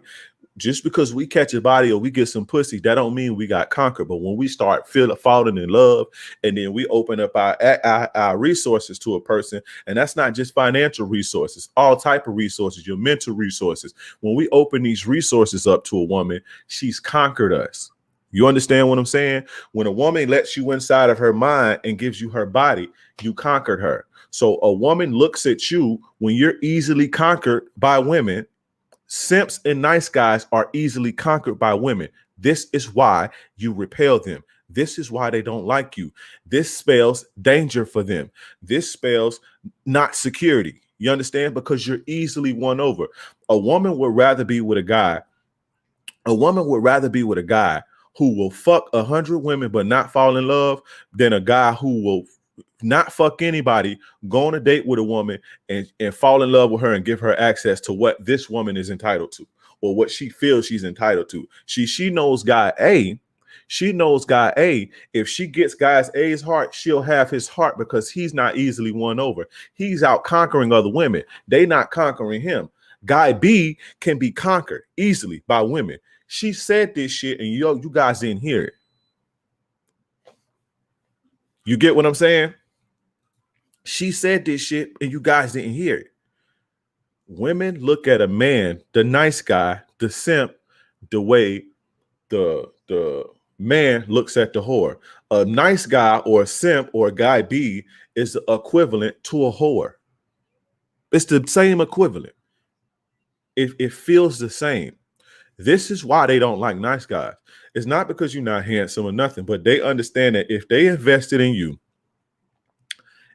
Just because we catch a body or we get some pussy, that don't mean we got conquered. But when we start falling in love, and then we open up our resources to a person, and that's not just financial resources, all type of resources, your mental resources. When we open these resources up to a woman, she's conquered us. You understand what I'm saying? When a woman lets you inside of her mind and gives you her body, you conquered her. So a woman looks at you when you're easily conquered by women. Simps and nice guys are easily conquered by women. This is why you repel them. This is why they don't like you. This spells danger for them. This spells not security. You understand? Because you're easily won over. A woman would rather be with a guy. A woman would rather be with a guy who will fuck 100 women but not fall in love than a guy who will not fuck anybody, go on a date with a woman and fall in love with her and give her access to what this woman is entitled to, or what she feels she's entitled to. She knows guy A. She knows guy A. If she gets guy A's heart, she'll have his heart because he's not easily won over. He's out conquering other women. They not conquering him. Guy B can be conquered easily by women. She said this shit and you guys didn't hear it. You get what I'm saying? She said this shit and you guys didn't hear it. Women look at a man, the nice guy, the simp, the way the man looks at the whore. A nice guy or a simp or a guy B is equivalent to a whore. It's the same equivalent. It feels the same. This is why they don't like nice guys. It's not because you're not handsome or nothing, but they understand that if they invested in you,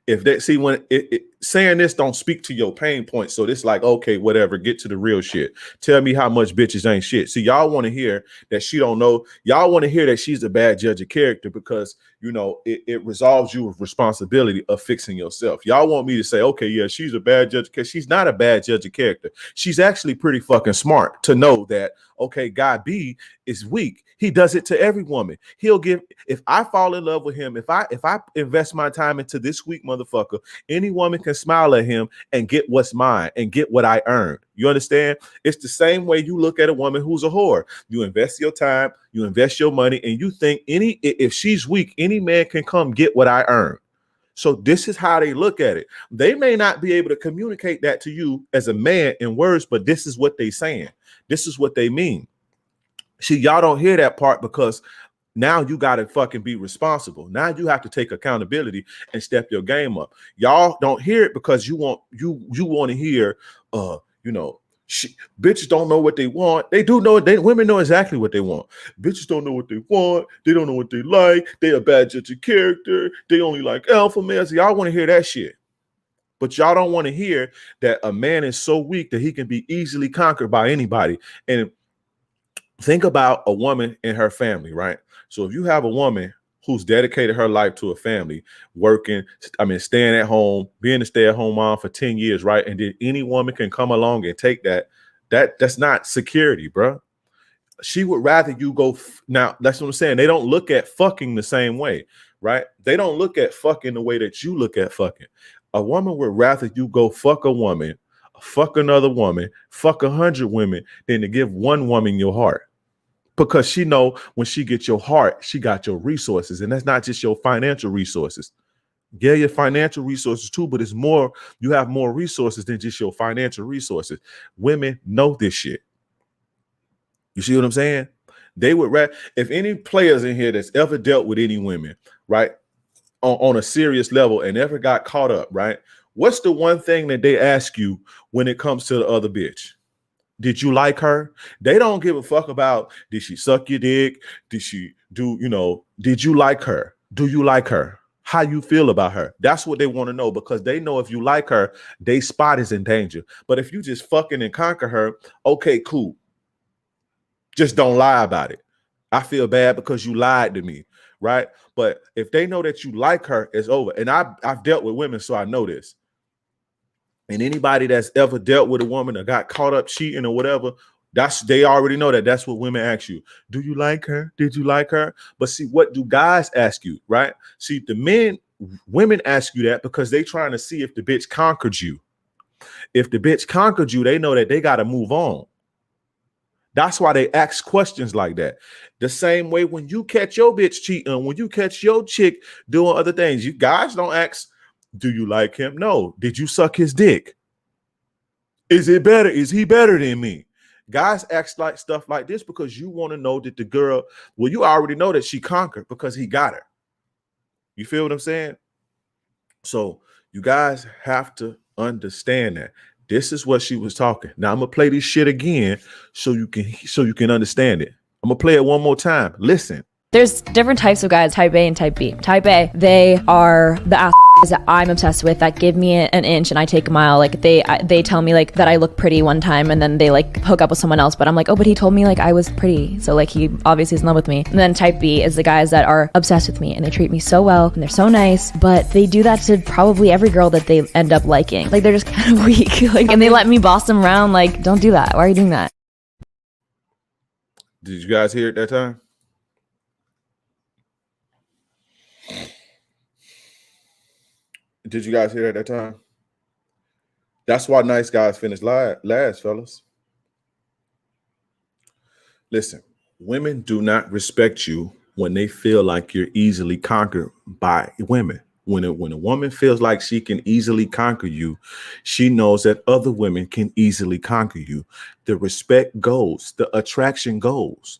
if they see when saying this don't speak to your pain points, so this like, okay, whatever, get to the real shit. Tell me how much bitches ain't shit. See, y'all want to hear that she don't know. Y'all want to hear that she's a bad judge of character because it resolves you with responsibility of fixing yourself. Y'all want me to say, okay, yeah, she's a bad judge because she's not a bad judge of character. She's actually pretty fucking smart to know that, okay, guy B is weak. He does it to every woman. He'll give, if I fall in love with him, if I invest my time into this weak motherfucker, any woman can smile at him and get what's mine and get what I earned. You understand? It's the same way you look at a woman who's a whore. You invest your time, you invest your money, and you think if she's weak, any man can come get what I earned. So this is how they look at it. They may not be able to communicate that to you as a man in words, but this is what they saying. This is what they mean. See, y'all don't hear that part because now you got to fucking be responsible. Now you have to take accountability and step your game up. Y'all don't hear it because you want to hear, bitches don't know what they want. They do know. Women know exactly what they want. Bitches don't know what they want. They don't know what they like. They a bad judge of character. They only like alpha males. Y'all want to hear that shit. But y'all don't want to hear that a man is so weak that he can be easily conquered by anybody. And think about a woman and her family, right? So if you have a woman who's dedicated her life to a family, staying at home, being a stay-at-home mom for 10 years, right? And then any woman can come along and take that's not security, bro. She would rather you go. Now, that's what I'm saying. They don't look at fucking the same way, right? They don't look at fucking the way that you look at fucking. A woman would rather you go fuck a woman, fuck another woman, fuck 100 women than to give one woman your heart. Because she know when she gets your heart, she got your resources. And that's not just your financial resources. Yeah, your financial resources too, but it's more, you have more resources than just your financial resources. Women know this shit. You see what I'm saying? They would rather, if any players in here that's ever dealt with any women, right, on a serious level and ever got caught up, right? What's the one thing that they ask you when it comes to the other bitch? Did you like her? They don't give a fuck about, did she suck your dick? Did she do, did you like her? Do you like her? How you feel about her? That's what they want to know, because they know if you like her, they spot is in danger. But if you just fucking and conquer her, okay, cool. Just don't lie about it. I feel bad because you lied to me, right? But if they know that you like her, it's over. And I've dealt with women, so I know this. And anybody that's ever dealt with a woman or got caught up cheating or whatever, they already know that that's what women ask you. Do you like her? Did you like her? But see, what do guys ask you, right? See, women ask you that because they trying to see if the bitch conquered you. If the bitch conquered you, they know that they got to move on. That's why they ask questions like that. The same way when you catch your bitch cheating, when you catch your chick doing other things, you guys don't ask, do you like him? No. Did you suck his dick? Is it better? Is he better than me? Guys ask like stuff like this because you want to know that the girl, well, you already know that she conquered because he got her. You feel what I'm saying? So you guys have to understand that. This is what she was talking. Now I'm gonna play this shit again so you can understand it. I'm gonna play it one more time. Listen. There's different types of guys, type A and type B. Type A, they are the ass that I'm obsessed with, that give me an inch and I take a mile. Like they tell me like that I look pretty one time and then they like hook up with someone else, but I'm like, oh, but he told me like I was pretty, so like he obviously is in love with me. And then type B is the guys that are obsessed with me and they treat me so well and they're so nice, but they do that to probably every girl that they end up liking. Like they're just kind of weak, like, and they let me boss them around. Like, don't do that. Why are you doing that? Did you guys hear it that time? Did you guys hear it at that time? That's why nice guys finish last, fellas. Listen, women do not respect you when they feel like you're easily conquered by women. When a woman feels like she can easily conquer you, she knows that other women can easily conquer you. The respect goes, the attraction goes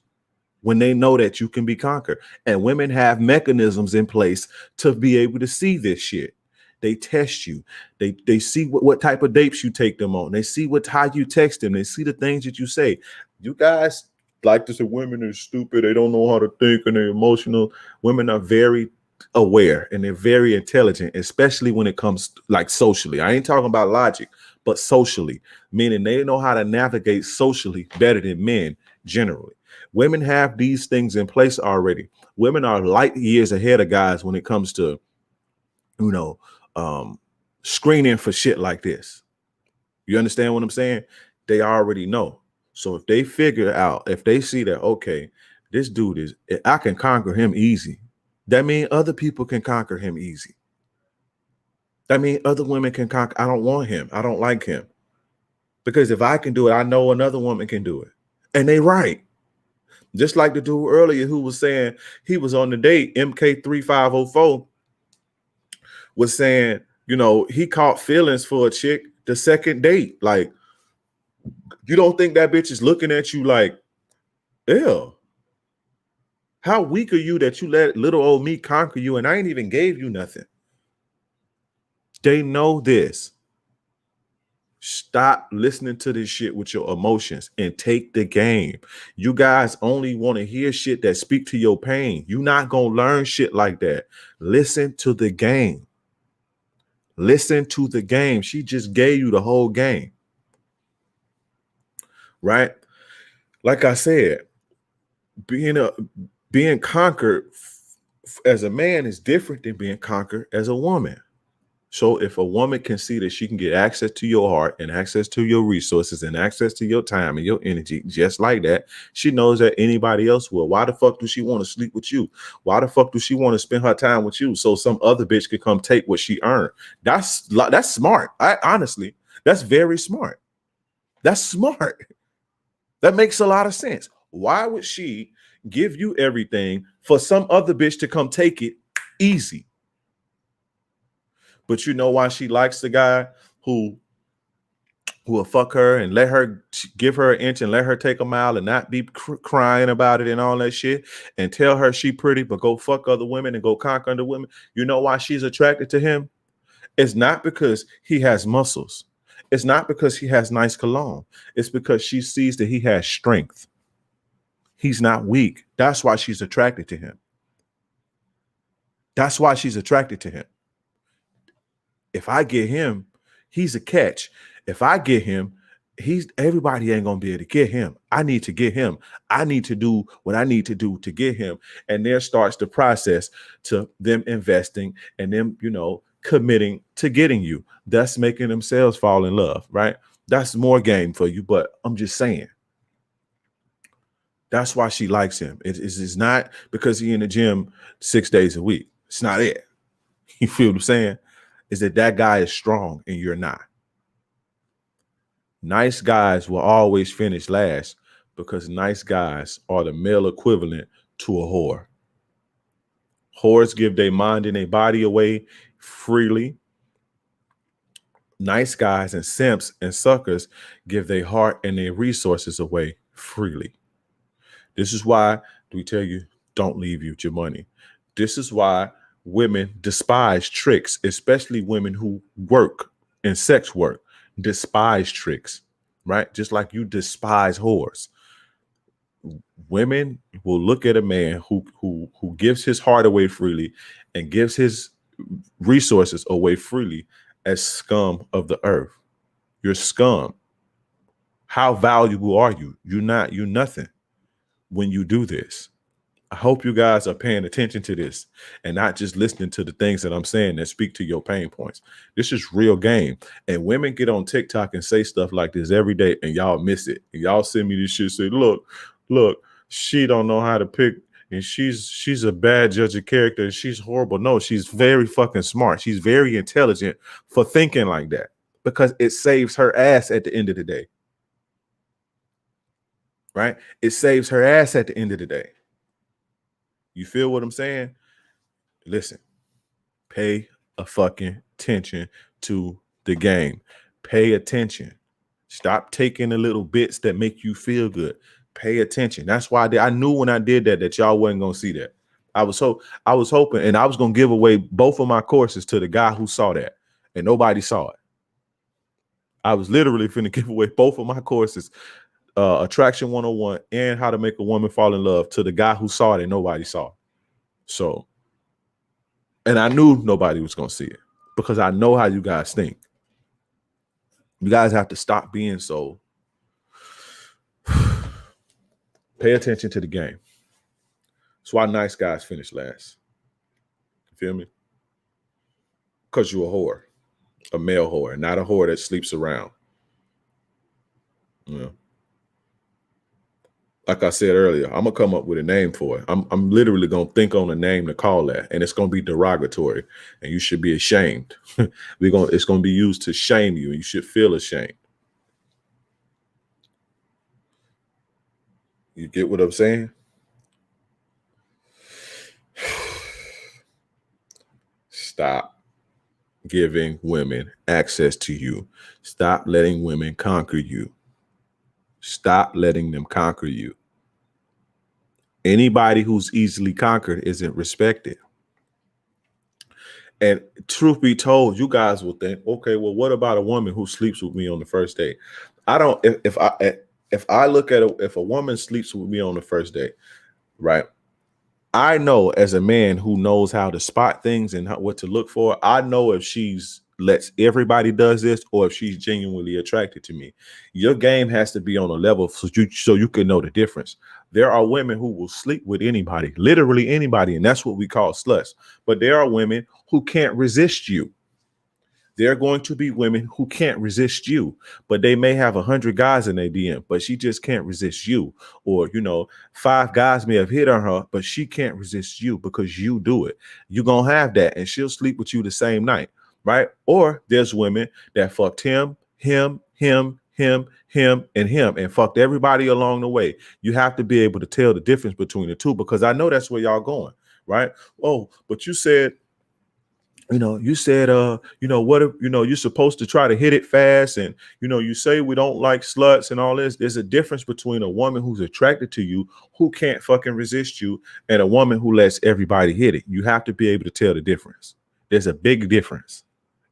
when they know that you can be conquered. And women have mechanisms in place to be able to see this shit. They test you. They see what type of dates you take them on. They see how you text them. They see the things that you say. You guys like to say women are stupid. They don't know how to think and they're emotional. Women are very aware and they're very intelligent, especially when it comes like socially. I ain't talking about logic, but socially, meaning they know how to navigate socially better than men generally. Women have these things in place already. Women are light years ahead of guys when it comes to, you know, screening for shit like this. You understand what I'm saying? They already know. So if they figure out, if they see that, okay, this dude is, I can conquer him easy. That means other people can conquer him easy. That means other women can conquer. I don't want him. I don't like him. Because if I can do it, I know another woman can do it. And they right. Just like the dude earlier who was saying he was on the date, MK3504 was saying, you know, he caught feelings for a chick the second date. Like, you don't think that bitch is looking at you like, ew. How weak are you that you let little old me conquer you and I ain't even gave you nothing? They know this. Stop listening to this shit with your emotions and take the game. You guys only want to hear shit that speak to your pain. You're not going to learn shit like that. Listen to the game. Listen to the game. She just gave you the whole game. Right? Like I said, being conquered as a man is different than being conquered as a woman. So if a woman can see that she can get access to your heart and access to your resources and access to your time and your energy just like that, she knows that anybody else will. Why the fuck do she want to sleep with you? Why the fuck do she want to spend her time with you so some other bitch could come take what she earned? That's smart. Honestly, that's very smart. That's smart. That makes a lot of sense. Why would she give you everything for some other bitch to come take it easy? But you know why she likes the guy who will fuck her and let her give her an inch and let her take a mile and not be crying about it and all that shit and tell her she pretty, but go fuck other women and go conquer other women. You know why she's attracted to him? It's not because he has muscles. It's not because he has nice cologne. It's because she sees that he has strength. He's not weak. That's why she's attracted to him. That's why she's attracted to him. If I get him, he's a catch. If I get him, everybody ain't gonna be able to get him. I need to get him. I need to do what I need to do to get him. And there starts the process to them investing and them, committing to getting you. That's making themselves fall in love, right? That's more game for you, but I'm just saying. That's why she likes him. It's not because he in the gym 6 days a week. It's not it. You feel what I'm saying? Is that guy is strong and you're not. Nice guys will always finish last because nice guys are the male equivalent to a whore. Whores give their mind and their body away freely. Nice guys and simps and suckers give their heart and their resources away freely. This is why we tell you, don't leave you with your money. This is why women despise tricks, especially women who work in sex work, despise tricks, right? Just like you despise whores. Women will look at a man who gives his heart away freely and gives his resources away freely as scum of the earth. You're scum. How valuable are you? You're nothing when you do this. I hope you guys are paying attention to this and not just listening to the things that I'm saying that speak to your pain points. This is real game. And women get on TikTok and say stuff like this every day and y'all miss it. And y'all send me this shit, say, look, she don't know how to pick and she's a bad judge of character and she's horrible. No, she's very fucking smart. She's very intelligent for thinking like that because it saves her ass at the end of the day. Right? It saves her ass at the end of the day. You feel what I'm saying? Listen, Pay a fucking attention to the game. Pay attention. Stop taking the little bits that make you feel good. Pay attention. That's why I knew when I did that y'all wasn't gonna see that. I was hoping, and I was gonna give away both of my courses to the guy who saw that, and nobody saw it. I was literally finna give away both of my courses, Attraction 101 and How to Make a Woman Fall in Love, to the guy who saw it and nobody saw it. So, and I knew nobody was gonna see it because I know how you guys think. You guys have to stop being so. Pay attention to the game. That's why nice guys finish last. You feel me? Because you're a whore, a male whore, not a whore that sleeps around. You know? Like I said earlier, I'm gonna come up with a name for it. I'm literally gonna think on a name to call that, and it's gonna be derogatory, and you should be ashamed. It's gonna be used to shame you, and you should feel ashamed. You get what I'm saying? Stop giving women access to you. Stop letting women conquer you. Stop letting them conquer you. Anybody who's easily conquered isn't respected. And truth be told, you guys will think, okay, well, what about a woman who sleeps with me on the first date? I don't. If I look at if a woman sleeps with me on the first date, right? I know as a man who knows how to spot things and what to look for. I know if she's lets everybody does this or if she's genuinely attracted to me. Your game has to be on a level so you can know the difference. There are women who will sleep with anybody, literally anybody, and that's what we call sluts. But there are women who can't resist you. There are going to be women who can't resist you, but they may have 100 guys in their DM, but she just can't resist you. Or, 5 guys may have hit on her, but she can't resist you because you do it. You're going to have that, and she'll sleep with you the same night, right? Or there's women that fucked him, and fucked everybody along the way. You have to be able to tell the difference between the two because I know that's where y'all going, right? Oh, but you said, what if, you're supposed to try to hit it fast. And, you say we don't like sluts and all this. There's a difference between a woman who's attracted to you, who can't fucking resist you, and a woman who lets everybody hit it. You have to be able to tell the difference. There's a big difference.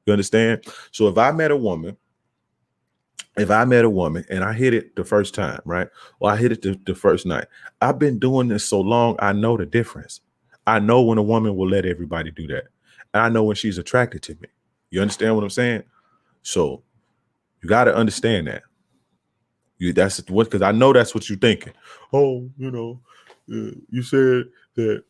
You understand? So if I met a woman and I hit it the first time, right? Or I hit it the first night. I've been doing this so long, I know the difference. I know when a woman will let everybody do that. And I know when she's attracted to me. You understand what I'm saying? So you got to understand that. That's what, because I know that's what you're thinking. Oh, you said that,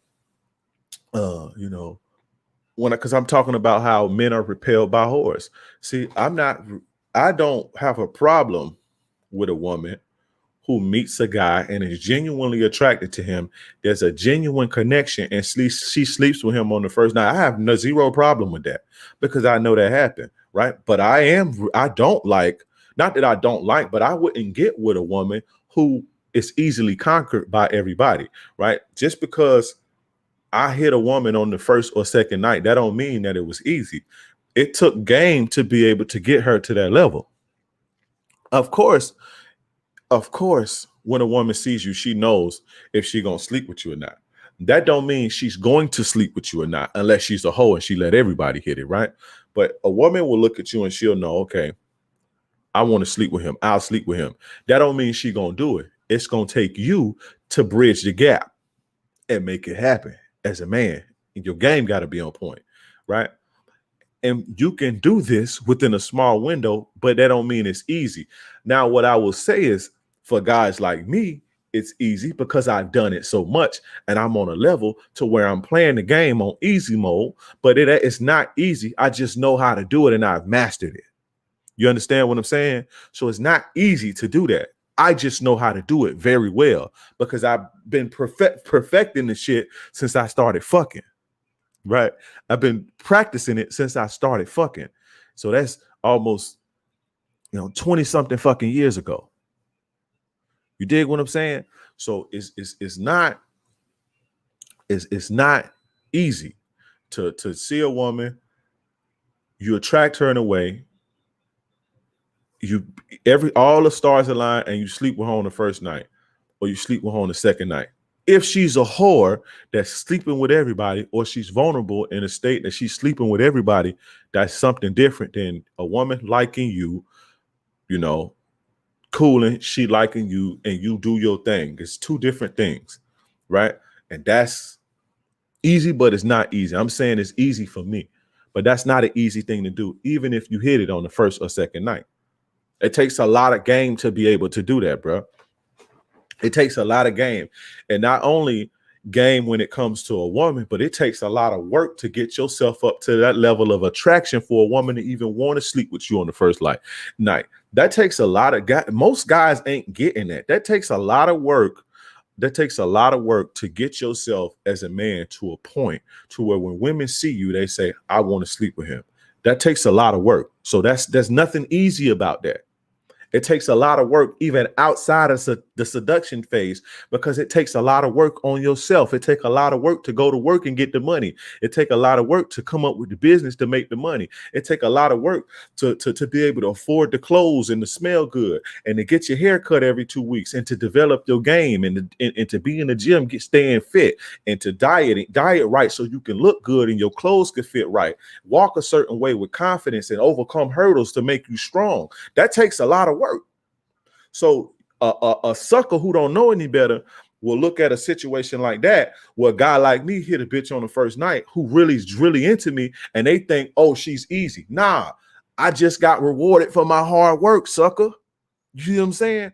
because I'm talking about how men are repelled by whores. See, I don't have a problem with a woman who meets a guy and is genuinely attracted to him. There's a genuine connection and she sleeps with him on the first night. I have zero problem with that because I know that happened, right? But not that I don't like, but I wouldn't get with a woman who is easily conquered by everybody, right? Just because I hit a woman on the first or second night, that don't mean that it was easy. It took game to be able to get her to that level. Of course, when a woman sees you, she knows if she's going to sleep with you or not. That don't mean she's going to sleep with you or not, unless she's a hoe and she let everybody hit it, right? But a woman will look at you and she'll know, okay, I want to sleep with him. I'll sleep with him. That don't mean she's going to do it. It's going to take you to bridge the gap and make it happen as a man. Your game got to be on point, right? And you can do this within a small window, but that don't mean it's easy. Now, what I will say is, for guys like me, it's easy because I've done it so much and I'm on a level to where I'm playing the game on easy mode, but it's not easy. I just know how to do it and I've mastered it. You understand what I'm saying? So it's not easy to do that. I just know how to do it very well because I've been perfecting the shit since I started fucking, right? I've been practicing it since I started fucking. So that's almost, 20 something fucking years ago. You dig what I'm saying? So it's not easy to see a woman, you attract her in a way, all the stars align, and you sleep with her on the first night, or you sleep with her on the second night. If she's a whore that's sleeping with everybody, or she's vulnerable in a state that she's sleeping with everybody, that's something different than a woman liking you, cooling, she liking you, and you do your thing. It's two different things, right? And that's easy, but it's not easy. I'm saying it's easy for me, but that's not an easy thing to do, even if you hit it on the first or second night. It takes a lot of game to be able to do that, bro. It takes a lot of game, and not only game when it comes to a woman, but it takes a lot of work to get yourself up to that level of attraction for a woman to even want to sleep with you on the first night. That takes a lot of guys. Most guys ain't getting that. That takes a lot of work. That takes a lot of work to get yourself as a man to a point to where when women see you, they say, I want to sleep with him. That takes a lot of work. So there's nothing easy about that. It takes a lot of work even outside of the seduction phase, because it takes a lot of work on yourself. It takes a lot of work to go to work and get the money. It takes a lot of work to come up with the business to make the money. It takes a lot of work to be able to afford the clothes and to smell good and to get your hair cut every 2 weeks and to develop your game and to be in the gym, staying fit, and to diet right so you can look good and your clothes can fit right. Walk a certain way with confidence and overcome hurdles to make you strong. That takes a lot of work. So a sucker who don't know any better will look at a situation like that where a guy like me hit a bitch on the first night who really is really into me, and they think, oh, she's easy. Nah, I just got rewarded for my hard work, sucker. You see what I'm saying?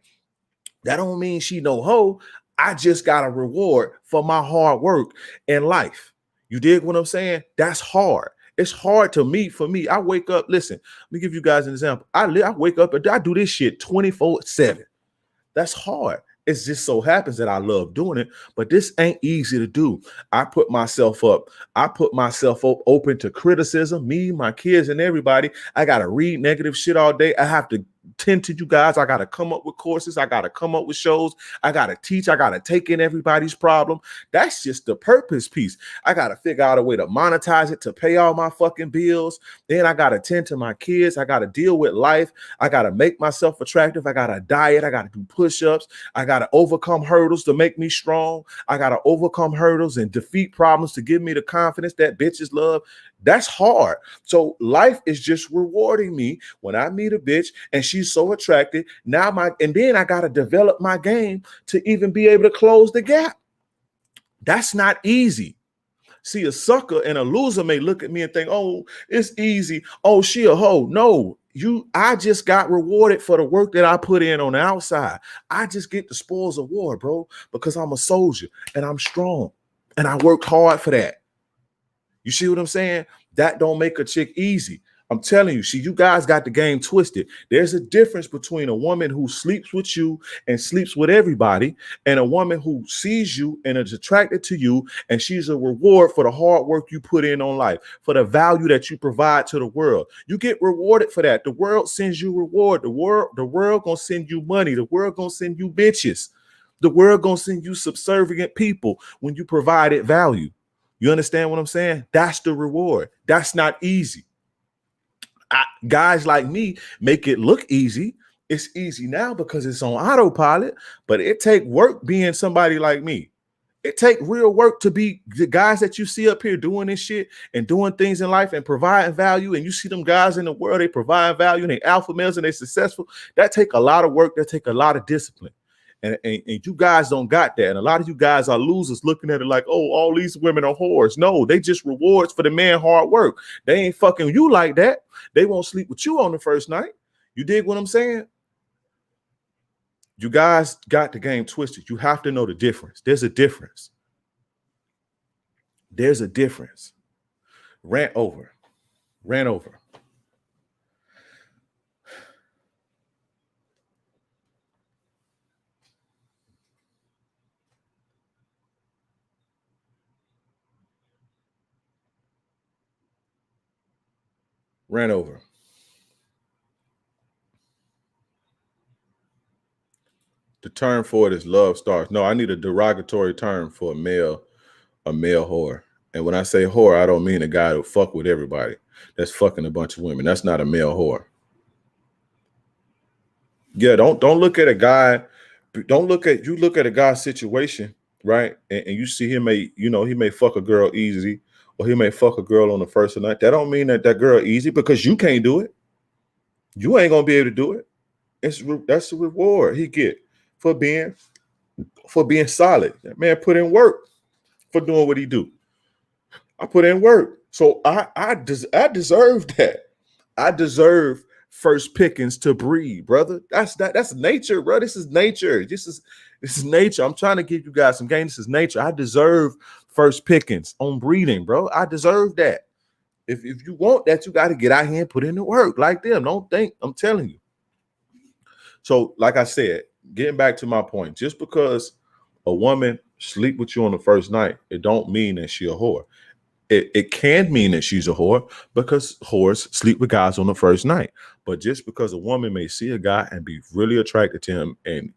That don't mean she no hoe. I just got a reward for my hard work in life. You dig what I'm saying? That's hard. It's hard for me. I wake up. Listen, let me give you guys an example. I wake up and I do this shit 24/7. That's hard. It just so happens that I love doing it, but this ain't easy to do. I put myself up open to criticism, me, my kids, and everybody. I got to read negative shit all day. I have to tend to you guys. I got to come up with courses. I got to come up with shows. I got to teach. I got to take in everybody's problem. That's just the purpose piece. I got to figure out a way to monetize it to pay all my fucking bills. Then I got to tend to my kids. I got to deal with life. I got to make myself attractive. I got to diet. I got to do push-ups. I got to overcome hurdles to make me strong. I got to overcome hurdles and defeat problems to give me the confidence that bitches love. That's hard. So life is just rewarding me when I meet a bitch and she's so attractive. And then I got to develop my game to even be able to close the gap. That's not easy. See, a sucker and a loser may look at me and think, oh, it's easy. Oh, she a hoe. No, I just got rewarded for the work that I put in on the outside. I just get the spoils of war, bro, because I'm a soldier and I'm strong and I worked hard for that. You see what I'm saying? That don't make a chick easy. I'm telling you, see, you guys got the game twisted. There's a difference between a woman who sleeps with you and sleeps with everybody and a woman who sees you and is attracted to you, and she's a reward for the hard work you put in on life, for the value that you provide to the world. You get rewarded for that. The world sends you reward. The world gonna send you money. The world gonna send you bitches. The world gonna send you subservient people when you provided value. You understand what I'm saying? That's the reward. That's not easy. Guys like me make it look easy. It's easy now because it's on autopilot, but it take work being somebody like me. It take real work to be the guys that you see up here doing this shit and doing things in life and providing value. And you see them guys in the world, they provide value and they alpha males and they successful. That take a lot of work. That take a lot of discipline. And you guys don't got that. And a lot of you guys are losers looking at it like, oh, all these women are whores. No, they just rewards for the man hard work. They ain't fucking you like that. They won't sleep with you on the first night. You dig what I'm saying? You guys got the game twisted. You have to know the difference. There's a difference. There's a difference. Ran over. Ran over. The term for it is love stars. No, I need a derogatory term for a male whore. And when I say whore, I don't mean a guy who fuck with everybody. That's fucking a bunch of women. That's not a male whore. Yeah, don't look at a guy. Don't look at you look at a guy's situation, right? And you see he may fuck a girl easy, or he may fuck a girl on the first night. That don't mean that girl easy, because you can't do it. You ain't gonna be able to do it. That's the reward he get for being solid. That man put in work for doing what he do. I put in work, so I deserve that. I deserve first pickings to breed, brother. That's nature, bro. This is nature. This is nature. I'm trying to give you guys some game. This is nature. I deserve first pickings on breeding, bro. I deserve that. If you want that, you got to get out here and put in the work like them. Don't think I'm telling you. So, like I said, getting back to my point, just because a woman sleep with you on the first night, it don't mean that she a whore. It can mean that she's a whore, because whores sleep with guys on the first night. But just because a woman may see a guy and be really attracted to him, and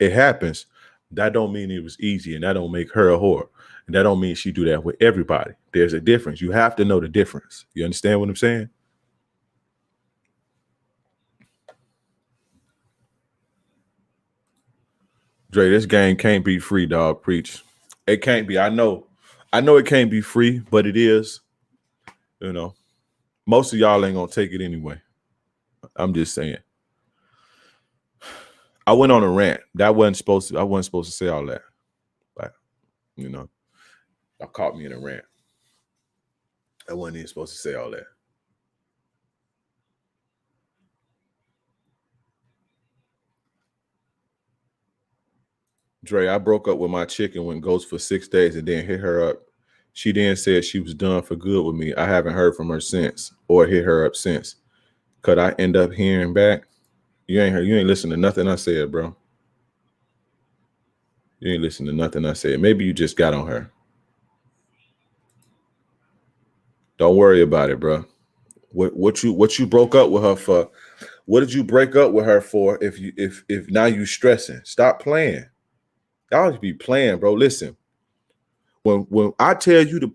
it happens, that don't mean it was easy, and that don't make her a whore. And that don't mean she do that with everybody. There's a difference. You have to know the difference. You understand what I'm saying? Dre, this game can't be free, dog. Preach. It can't be. I know it can't be free, but it is. You know, most of y'all ain't gonna take it anyway. I'm just saying. I went on a rant. I wasn't supposed to say all that. But y'all caught me in a rant. I wasn't even supposed to say all that. Dre, I broke up with my chick and went ghost for 6 days and then hit her up. She then said she was done for good with me. I haven't heard from her since, or hit her up since. Could I end up hearing back? You ain't listened to nothing I said, bro. You ain't listened to nothing I said. Maybe you just got on her. Don't worry about it, bro. What you broke up with her for? What did you break up with her for? If now you stressing, stop playing. Y'all be playing, bro. Listen, when I tell you to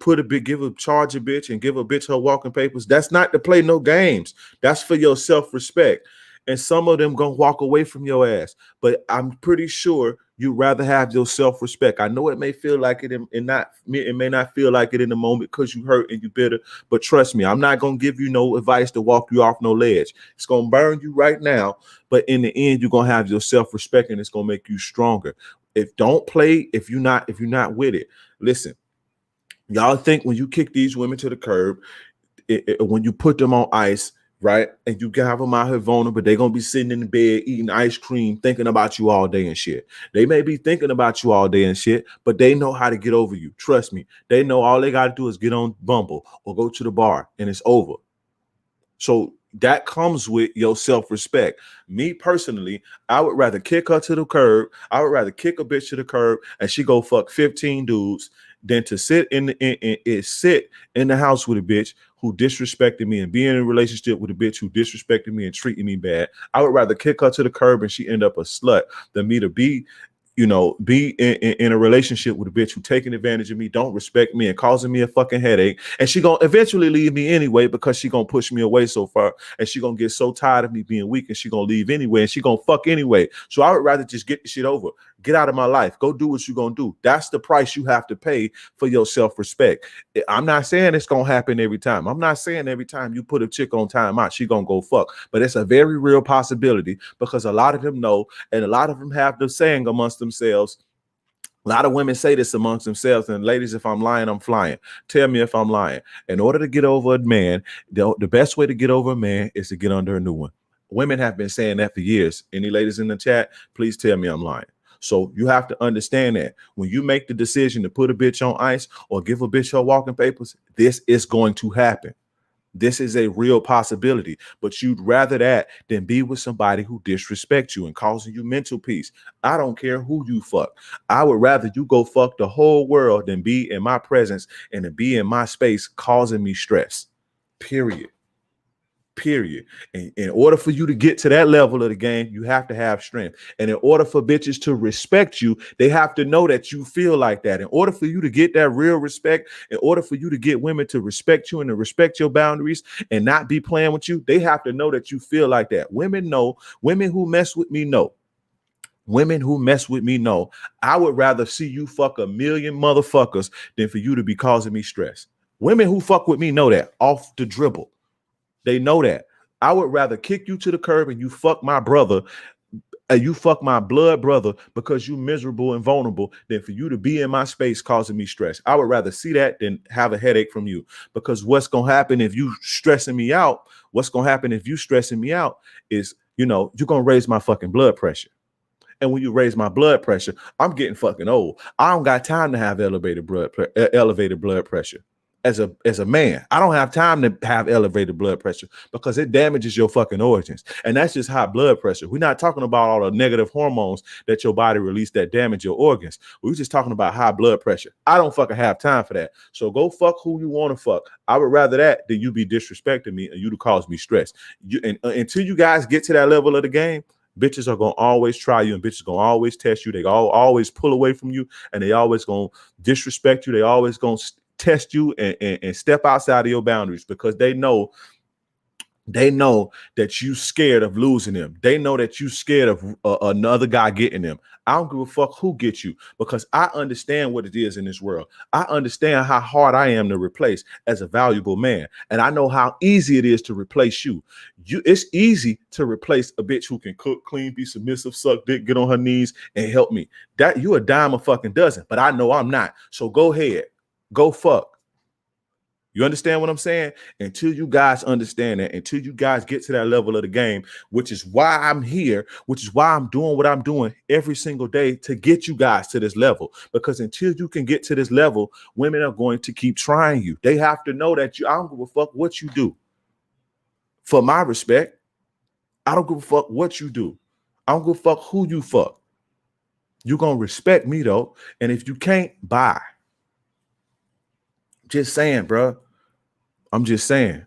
charge a bitch and give a bitch her walking papers, that's not to play no games. That's for your self-respect. And some of them gonna walk away from your ass, but I'm pretty sure you'd rather have your self-respect. I know it may feel like it and it may not feel like it in the moment because you hurt and you bitter, but trust me, I'm not gonna give you no advice to walk you off no ledge. It's gonna burn you right now, but in the end, you're gonna have your self-respect and it's gonna make you stronger. If you're not with it. Listen, y'all think when you kick these women to the curb, when you put them on ice, right, and you have them out here vulnerable, they're gonna be sitting in the bed eating ice cream, thinking about you all day and shit. They may be thinking about you all day and shit, but they know how to get over you. Trust me, they know all they got to do is get on Bumble or go to the bar, and it's over. So that comes with your self-respect. Me personally, I would rather kick her to the curb. I would rather kick a bitch to the curb and she go fuck 15 dudes than to sit in the house with a bitch who disrespected me and be in a relationship with a bitch who disrespected me and treating me bad. I would rather kick her to the curb and she end up a slut than me to be in a relationship with a bitch who taking advantage of me, don't respect me, and causing me a fucking headache. And she gonna eventually leave me anyway because she gonna push me away so far, and she gonna get so tired of me being weak, and she gonna leave anyway, and she gonna fuck anyway. So I would rather just get the shit over. Get out of my life. Go do what you gonna do. That's the price you have to pay for your self-respect. I'm not saying it's gonna happen every time. I'm not saying every time you put a chick on timeout, she gonna go fuck. But it's a very real possibility because a lot of them know, and a lot of them have the saying amongst themselves. A lot of women say this amongst themselves, and ladies, if I'm lying, I'm flying. Tell me if I'm lying. In order to get over a man, the best way to get over a man is to get under a new one. Women have been saying that for years. Any ladies in the chat, please tell me I'm lying. So you have to understand that when you make the decision to put a bitch on ice or give a bitch her walking papers, this is going to happen. This is a real possibility, but you'd rather that than be with somebody who disrespects you and causing you mental peace. I don't care who you fuck. I would rather you go fuck the whole world than be in my presence and to be in my space causing me stress. Period. period. And in order for you to get to that level of the game, you have to have strength. And in order for bitches to respect you, they have to know that you feel like that. In order for you to get that real respect, in order for you to get women to respect you and to respect your boundaries and not be playing with you, they have to know that you feel like that. Women know, women who mess with me know. Women who mess with me know I would rather see you fuck a million motherfuckers than for you to be causing me stress. Women who fuck with me know that off the dribble. They know that. I would rather kick you to the curb and you fuck my brother and you fuck my blood brother because you miserable and vulnerable than for you to be in my space causing me stress. I would rather see that than have a headache from you, because what's going to happen if you stressing me out, is, you're going to raise my fucking blood pressure. And when you raise my blood pressure, I'm getting fucking old. I don't got time to have elevated blood pressure. As a man, I don't have time to have elevated blood pressure because it damages your fucking organs. And that's just high blood pressure. We're not talking about all the negative hormones that your body release that damage your organs. We're just talking about high blood pressure. I don't fucking have time for that. So go fuck who you want to fuck. I would rather that than you be disrespecting me and you to cause me stress. Until you guys get to that level of the game, bitches are going to always try you and bitches going to always test you. They always pull away from you and they always going to disrespect you. They always going to test you and step outside of your boundaries because they know that you scared of losing them. They know that you scared of another guy getting them. I don't give a fuck who gets you because I understand what it is in this world. I understand how hard I am to replace as a valuable man. And I know how easy it is to replace you. It's easy to replace a bitch who can cook, clean, be submissive, suck dick, get on her knees and help me. That you a dime a fucking dozen, but I know I'm not. So go ahead. Go fuck. You understand what I'm saying? Until you guys understand that, until you guys get to that level of the game, which is why I'm here, which is why I'm doing what I'm doing every single day to get you guys to this level. Because until you can get to this level, women are going to keep trying you. They have to know that I don't give a fuck what you do. For my respect, I don't give a fuck what you do. I don't give a fuck who you fuck. You're going to respect me though. And if you can't, bye. Just saying, bro. I'm just saying.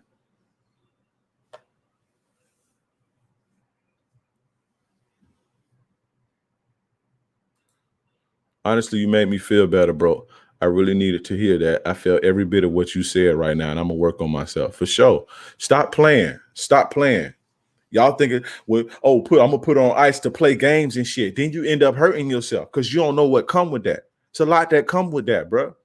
Honestly, you made me feel better, bro. I really needed to hear that. I felt every bit of what you said right now, and I'm gonna work on myself for sure. Stop playing. Stop playing. Y'all thinking, well, I'm gonna put on ice to play games and shit. Then you end up hurting yourself because you don't know what come with that. It's a lot that come with that, bro.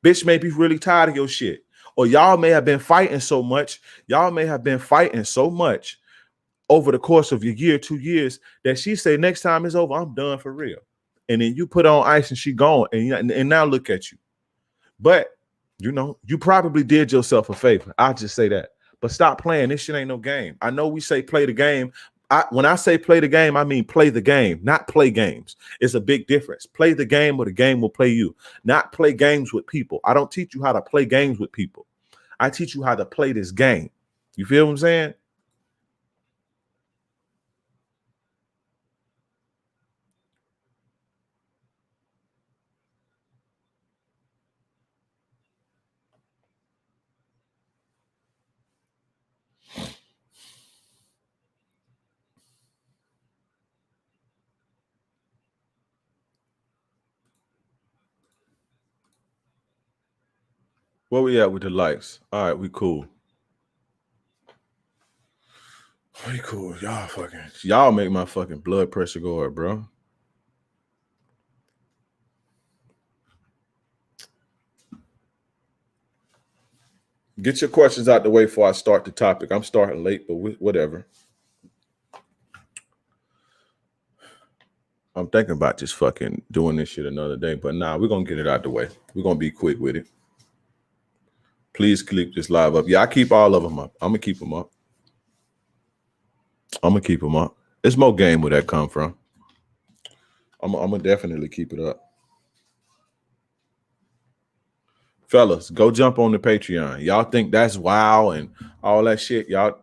Bitch may be really tired of your shit. Or y'all may have been fighting so much. Y'all may have been fighting so much over the course of a year, 2 years, that she say next time it's over, I'm done for real. And then you put on ice and she gone. And now look at you. But, you probably did yourself a favor. I'll just say that. But stop playing. This shit ain't no game. I know we say play the game. When I say play the game, I mean play the game, not play games. It's a big difference. Play the game or the game will play you, not play games with people. I don't teach you how to play games with people. I teach you how to play this game. You feel what I'm saying? Where we at with the likes? All right, we cool. We cool. Y'all make my fucking blood pressure go up, bro. Get your questions out the way before I start the topic. I'm starting late, but whatever. I'm thinking about just fucking doing this shit another day, but nah, we're going to get it out the way. We're going to be quick with it. Please keep this live up. Yeah, I keep all of them up. I'm going to keep them up. It's more game where that come from. I'm going to definitely keep it up. Fellas, go jump on the Patreon. Y'all think that's wow and all that shit. Y'all,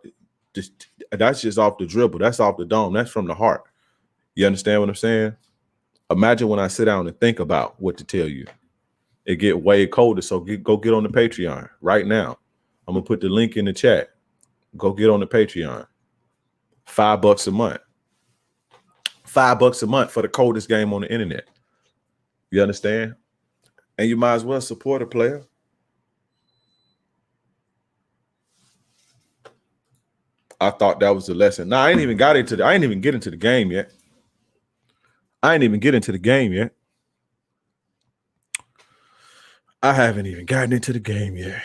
that's just off the dribble. That's off the dome. That's from the heart. You understand what I'm saying? Imagine when I sit down and think about what to tell you. It get way colder, so go get on the Patreon right now. I'm going to put the link in the chat. go get on the Patreon. $5 a month. $5 a month for the coldest game on the internet. You understand? And you might as well support a player. I thought that was the lesson. Now I ain't even get into the game yet. I haven't even gotten into the game yet.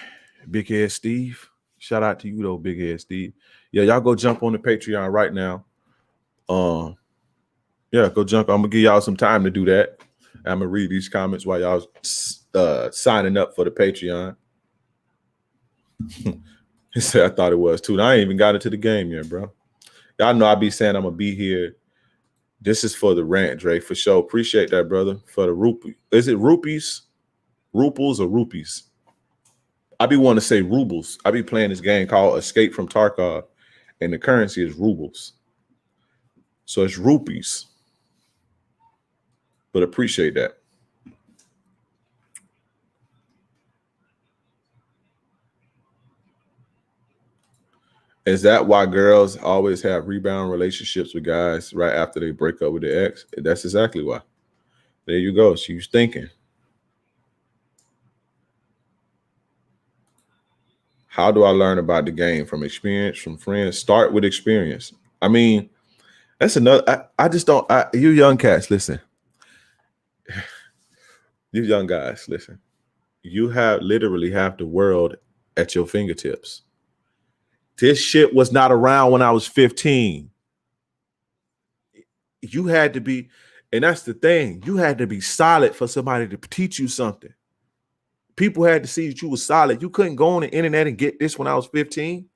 Big Head Steve. Shout out to you though, Big Head Steve. Yeah, y'all go jump on the Patreon right now. Yeah, go jump. I'm gonna give y'all some time to do that. I'm gonna read these comments while y'all signing up for the Patreon. He said I thought it was too. I ain't even got into the game yet, bro. Y'all know I be saying I'm gonna be here. This is for the rant, Dre, for sure. Appreciate that, brother. For the rupee. Is it rupees? Ruples or rupees? I be wanting to say rubles. I be playing this game called Escape from Tarkov, and the currency is rubles. So it's rupees. But appreciate that. Is that why girls always have rebound relationships with guys right after they break up with their ex? That's exactly why. There you go. She was thinking. How do I learn about the game? From experience, from friends? Start with experience. I mean, that's another. I just don't. You young cats, listen. You young guys, listen. You literally have the world at your fingertips. This shit was not around when I was 15. You had to be, and that's the thing. You had to be solid for somebody to teach you something. People had to see that you were solid. You couldn't go on the internet and get this when I was 15.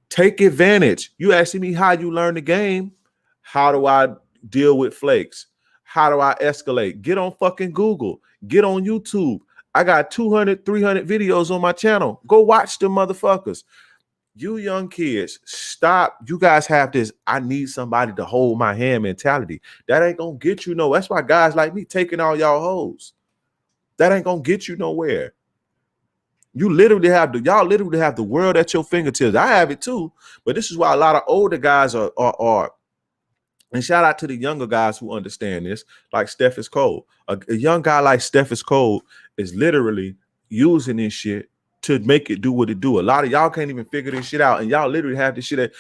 Take advantage. You asking me how you learn the game. How do I deal with flakes? How do I escalate? Get on fucking Google. Get on YouTube. I got 200, 300 videos on my channel. Go watch them motherfuckers. You young kids, stop. You guys have this, I need somebody to hold my hand mentality. That ain't gonna get you nowhere. That's why guys like me taking all y'all hoes. That ain't gonna get you nowhere. Y'all literally have the world at your fingertips. I have it too, but this is why a lot of older guys are. And shout out to the younger guys who understand this, like Stephens Cole. A young guy like Stephens Cole is literally using this shit to make it do what it do. A lot of y'all can't even figure this shit out, and y'all literally have this shit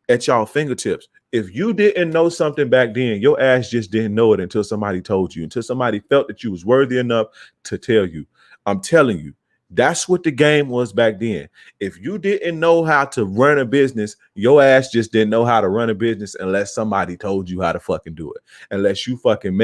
at y'all fingertips. If you didn't know something back then, your ass just didn't know it until somebody told you, until somebody felt that you was worthy enough to tell you. I'm telling you, that's what the game was back then. If you didn't know how to run a business, your ass just didn't know how to run a business unless somebody told you how to fucking do it. Unless you fucking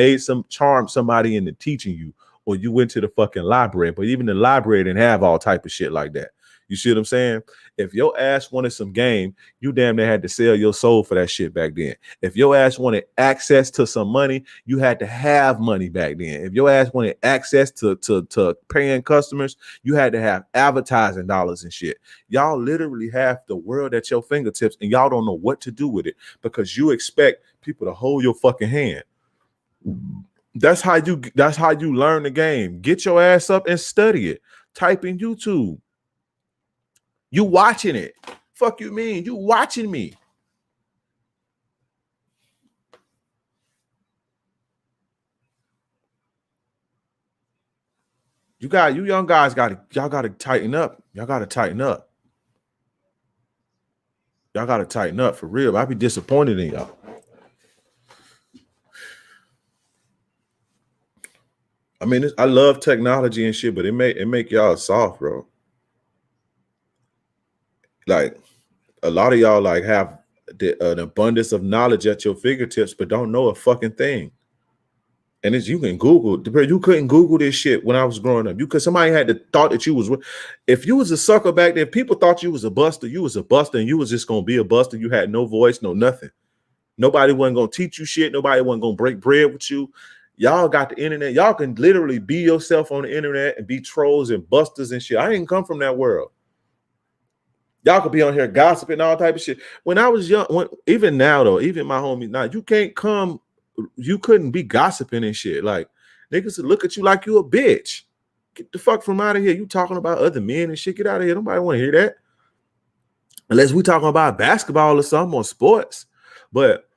charm somebody into teaching you, or you went to the fucking library. But even the library didn't have all type of shit like that. You see what I'm saying? If your ass wanted some game, you damn near had to sell your soul for that shit back then. If your ass wanted access to some money, you had to have money back then. If your ass wanted access to paying customers, you had to have advertising dollars and shit. Y'all literally have the world at your fingertips, and y'all don't know what to do with it because you expect people to hold your fucking hand. That's how you learn the game. Get your ass up and study it. Type in YouTube. You watching it. Fuck you mean? You watching me. You young guys y'all gotta tighten up. Y'all gotta tighten up. Y'all gotta tighten up for real. I'd be disappointed in y'all. I mean, I love technology and shit, but it make y'all soft, bro. Like a lot of y'all like have an abundance of knowledge at your fingertips, but don't know a fucking thing. And you can Google. You couldn't Google this shit when I was growing up. Somebody had to thought that you was. If you was a sucker back then, people thought you was a buster. You was a buster, and you was just gonna be a buster. You had no voice, no nothing. Nobody wasn't gonna teach you shit. Nobody wasn't gonna break bread with you. Y'all got the internet. Y'all can literally be yourself on the internet and be trolls and busters and shit. I didn't come from that world. Y'all could be on here gossiping, all type of shit. When I was young, even now though, even my homies now, you couldn't be gossiping and shit. Like niggas would look at you like you a bitch. Get the fuck from out of here. You talking about other men and shit. Get out of here. Nobody want to hear that. unless we talking about basketball or something or sports. But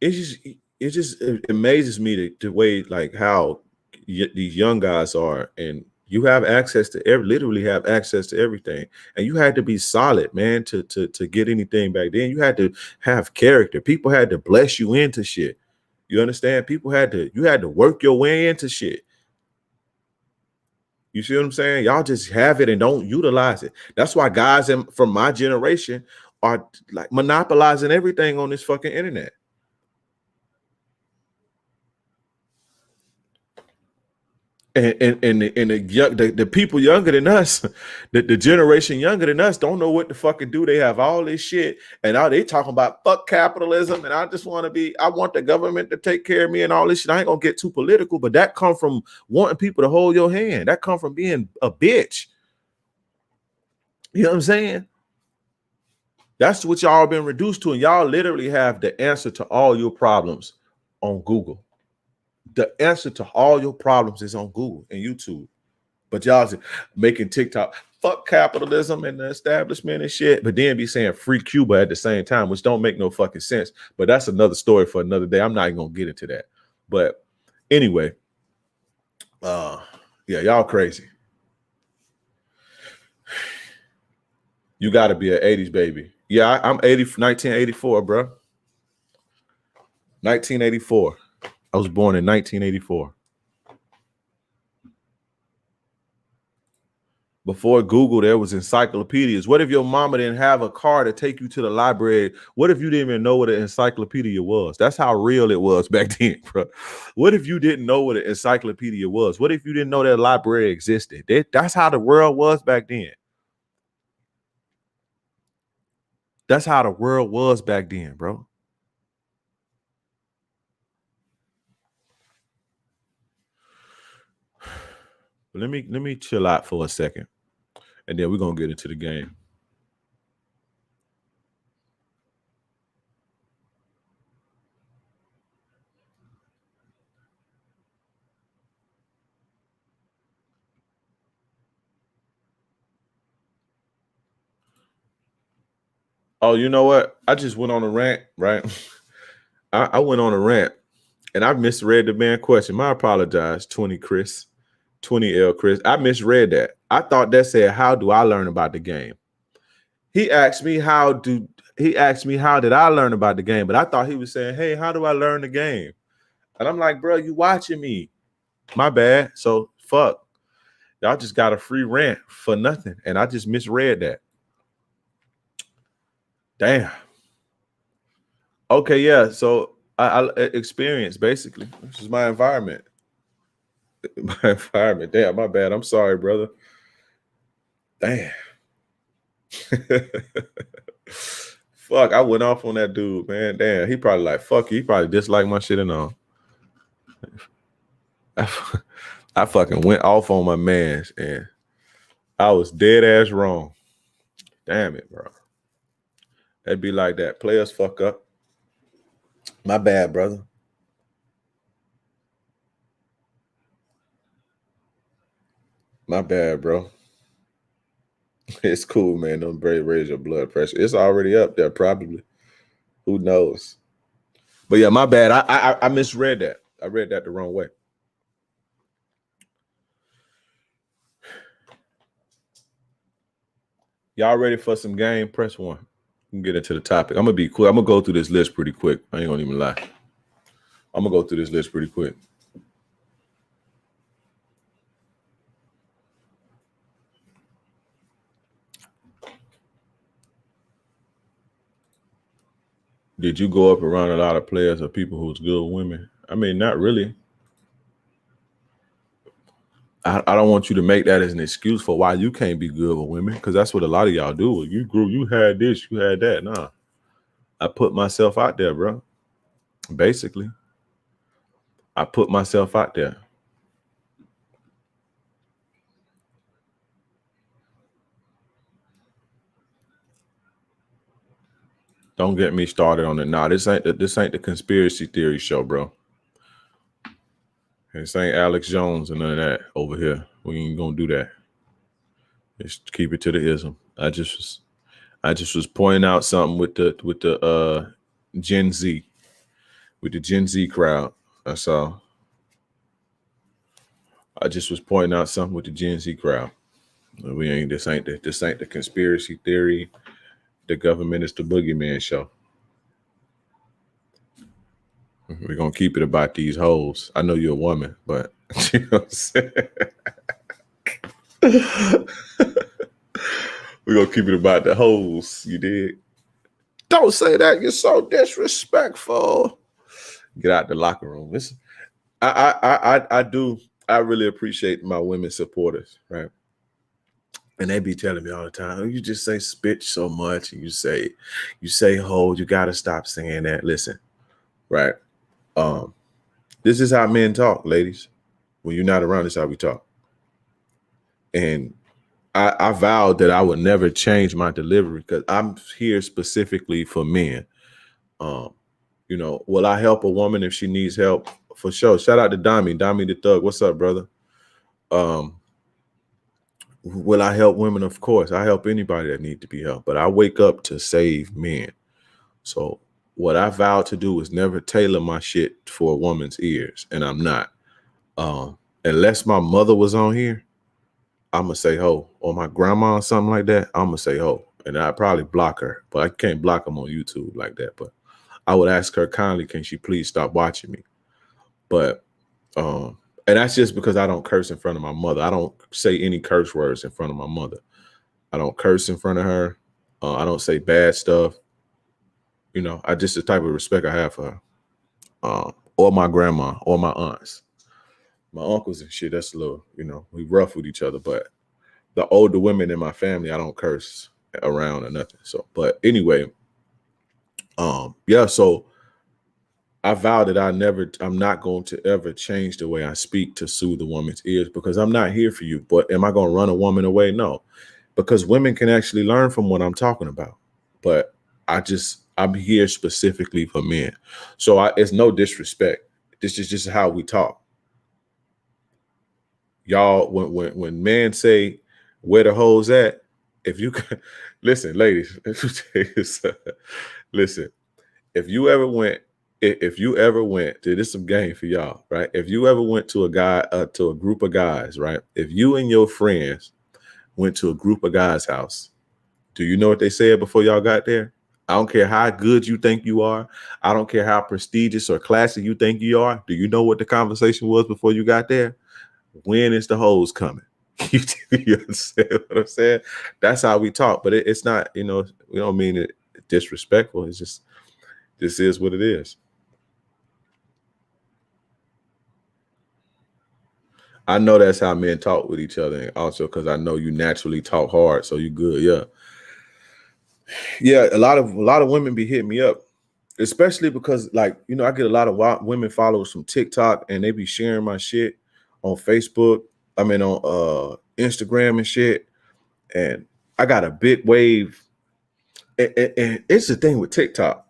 it just amazes me the way like how these young guys are, and you have access to literally have access to everything, and you had to be solid, man, to get anything back then. You had to have character. People had to bless you into shit. You understand? You had to work your way into shit. You see what I'm saying? Y'all just have it and don't utilize it. That's why guys from my generation are like monopolizing everything on this fucking internet. And the people younger than us, the generation younger than us, don't know what to fucking do. They have all this shit, and now they talking about fuck capitalism, and I want the government to take care of me and all this shit. I ain't gonna get too political, but that come from wanting people to hold your hand. That come from being a bitch. You know what I'm saying? That's what y'all been reduced to, and y'all literally have the answer to all your problems on Google. The answer to all your problems is on Google and YouTube. But y'all making TikTok, fuck capitalism and the establishment and shit, but then be saying free Cuba at the same time, which don't make no fucking sense. But that's another story for another day. I'm not even gonna get into that. But anyway, yeah, y'all crazy. You got to be an 80s baby. Yeah, I'm 1984, bro. 1984. I was born in 1984. Before Google, there was encyclopedias. What if your mama didn't have a car to take you to the library? What if you didn't even know what an encyclopedia was? That's how real it was back then, bro. What if you didn't know what an encyclopedia was? What if you didn't know that a library existed? That's how the world was back then. That's how the world was back then, bro. Let me chill out for a second, and then we're gonna get into the game. Oh, you know what? I just went on a rant, right? I went on a rant, and I misread the man question. I apologize, 20 Chris. 20L Chris. I misread that. I thought that said, how do I learn about the game? He asked me how did I learn about the game? But I thought he was saying, hey, how do I learn the game? And I'm like, bro, you watching me. My bad. So fuck. Y'all just got a free rant for nothing. And I just misread that. Damn. Okay, yeah. So I experience basically. This is my environment. My environment. Damn, my bad. I'm sorry, brother. Damn. Fuck, I went off on that dude, man. Damn, he probably like, fuck you. He probably disliked my shit and all. I fucking went off on my mans, and I was dead ass wrong. Damn it, bro. That'd be like that. Players fuck up. My bad, brother. My bad, bro. It's cool, man. Don't raise your blood pressure. It's already up there, probably. Who knows? But yeah, my bad. I misread that. I read that the wrong way. Y'all ready for some game? Press 1. We can get into the topic. I'm gonna be quick. I'm gonna go through this list pretty quick. I ain't gonna even lie. I'm gonna go through this list pretty quick. Did you go up around a lot of players or people who's good with women? I mean, not really. I don't want you to make that as an excuse for why you can't be good with women, because that's what a lot of y'all do. You grew, you had this, you had that. Nah, I put myself out there, bro. Basically, I put myself out there. Don't get me started on it. Nah, this ain't the conspiracy theory show, bro. This ain't Alex Jones and none of that over here. We ain't gonna do that. Just keep it to the ism. I just was pointing out something with the Gen Z, with the Gen Z crowd. That's all. I just was pointing out something with the Gen Z crowd. This ain't the conspiracy theory. The government is the boogeyman show. We're gonna keep it about these hoes. I know you're a woman, but you know what I'm saying? We're gonna keep it about the hoes, you did. Don't say that, you're so disrespectful. Get out the locker room. Listen, I really appreciate my women supporters, right? And they be telling me all the time, oh, you just say bitch so much, and you say hoe, you gotta stop saying that. Listen, right? This is how men talk, ladies. When you're not around, this is how we talk. And I vowed that I would never change my delivery because I'm here specifically for men. You know, will I help a woman if she needs help? For sure. Shout out to Dami the Thug. What's up, brother? Will I help women? Of course. I help anybody that needs to be helped, but I wake up to save men. So what I vowed to do is never tailor my shit for a woman's ears, and I'm not. Unless my mother was on here, I'm gonna say ho, or my grandma or something like that, I'm gonna say ho, and I'd probably block her, but I can't block them on YouTube like that. But I would ask her kindly, can she please stop watching me? But and that's just because I don't curse in front of my mother. I don't say any curse words in front of my mother. I don't curse in front of her. I don't say bad stuff. You know, I just the type of respect I have for her, or my grandma, or my aunts. My uncles and shit, that's a little, you know, we rough with each other, but the older women in my family, I don't curse around or nothing. So, but anyway, yeah, so I vow that I'm not going to ever change the way I speak to soothe a woman's ears because I'm not here for you. But am I going to run a woman away? No, because women can actually learn from what I'm talking about. But I'm here specifically for men. So it's no disrespect. This is just how we talk. Y'all, when men say where the hoes at, if you listen, ladies, listen, if you ever went to this some game for y'all, right? If you ever went to a group of guys, right? If you and your friends went to a group of guys' house, do you know what they said before y'all got there? I don't care how good you think you are. I don't care how prestigious or classy you think you are. Do you know what the conversation was before you got there? When is the hoes coming? You understand what I'm saying? That's how we talk, but it's not, you know, we don't mean it disrespectful. It's just, this is what it is. I know that's how men talk with each other, and also because I know you naturally talk hard, so you good. Yeah. A lot of women be hitting me up, especially because, like, you know, I get a lot of women followers from TikTok, and they be sharing my shit on Facebook. I mean, on Instagram and shit. And I got a big wave. And it's the thing with TikTok.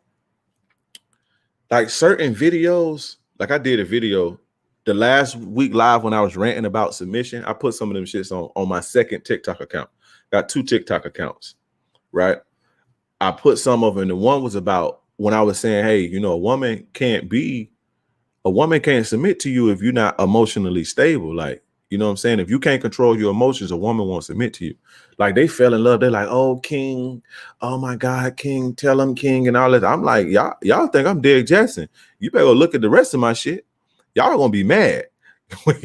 Like certain videos, like I did a video the last week live when I was ranting about submission. I put some of them shits on my second TikTok account. Got 2 TikTok accounts, right? I put some of them. The one was about when I was saying, hey, you know, a woman can't submit to you if you're not emotionally stable. Like, you know what I'm saying? If you can't control your emotions, a woman won't submit to you. Like, they fell in love. They're like, oh, King. Oh, my God, King. Tell him, King, and all that. I'm like, y'all think I'm Derek Jackson. You better go look at the rest of my shit. Y'all are going to be mad when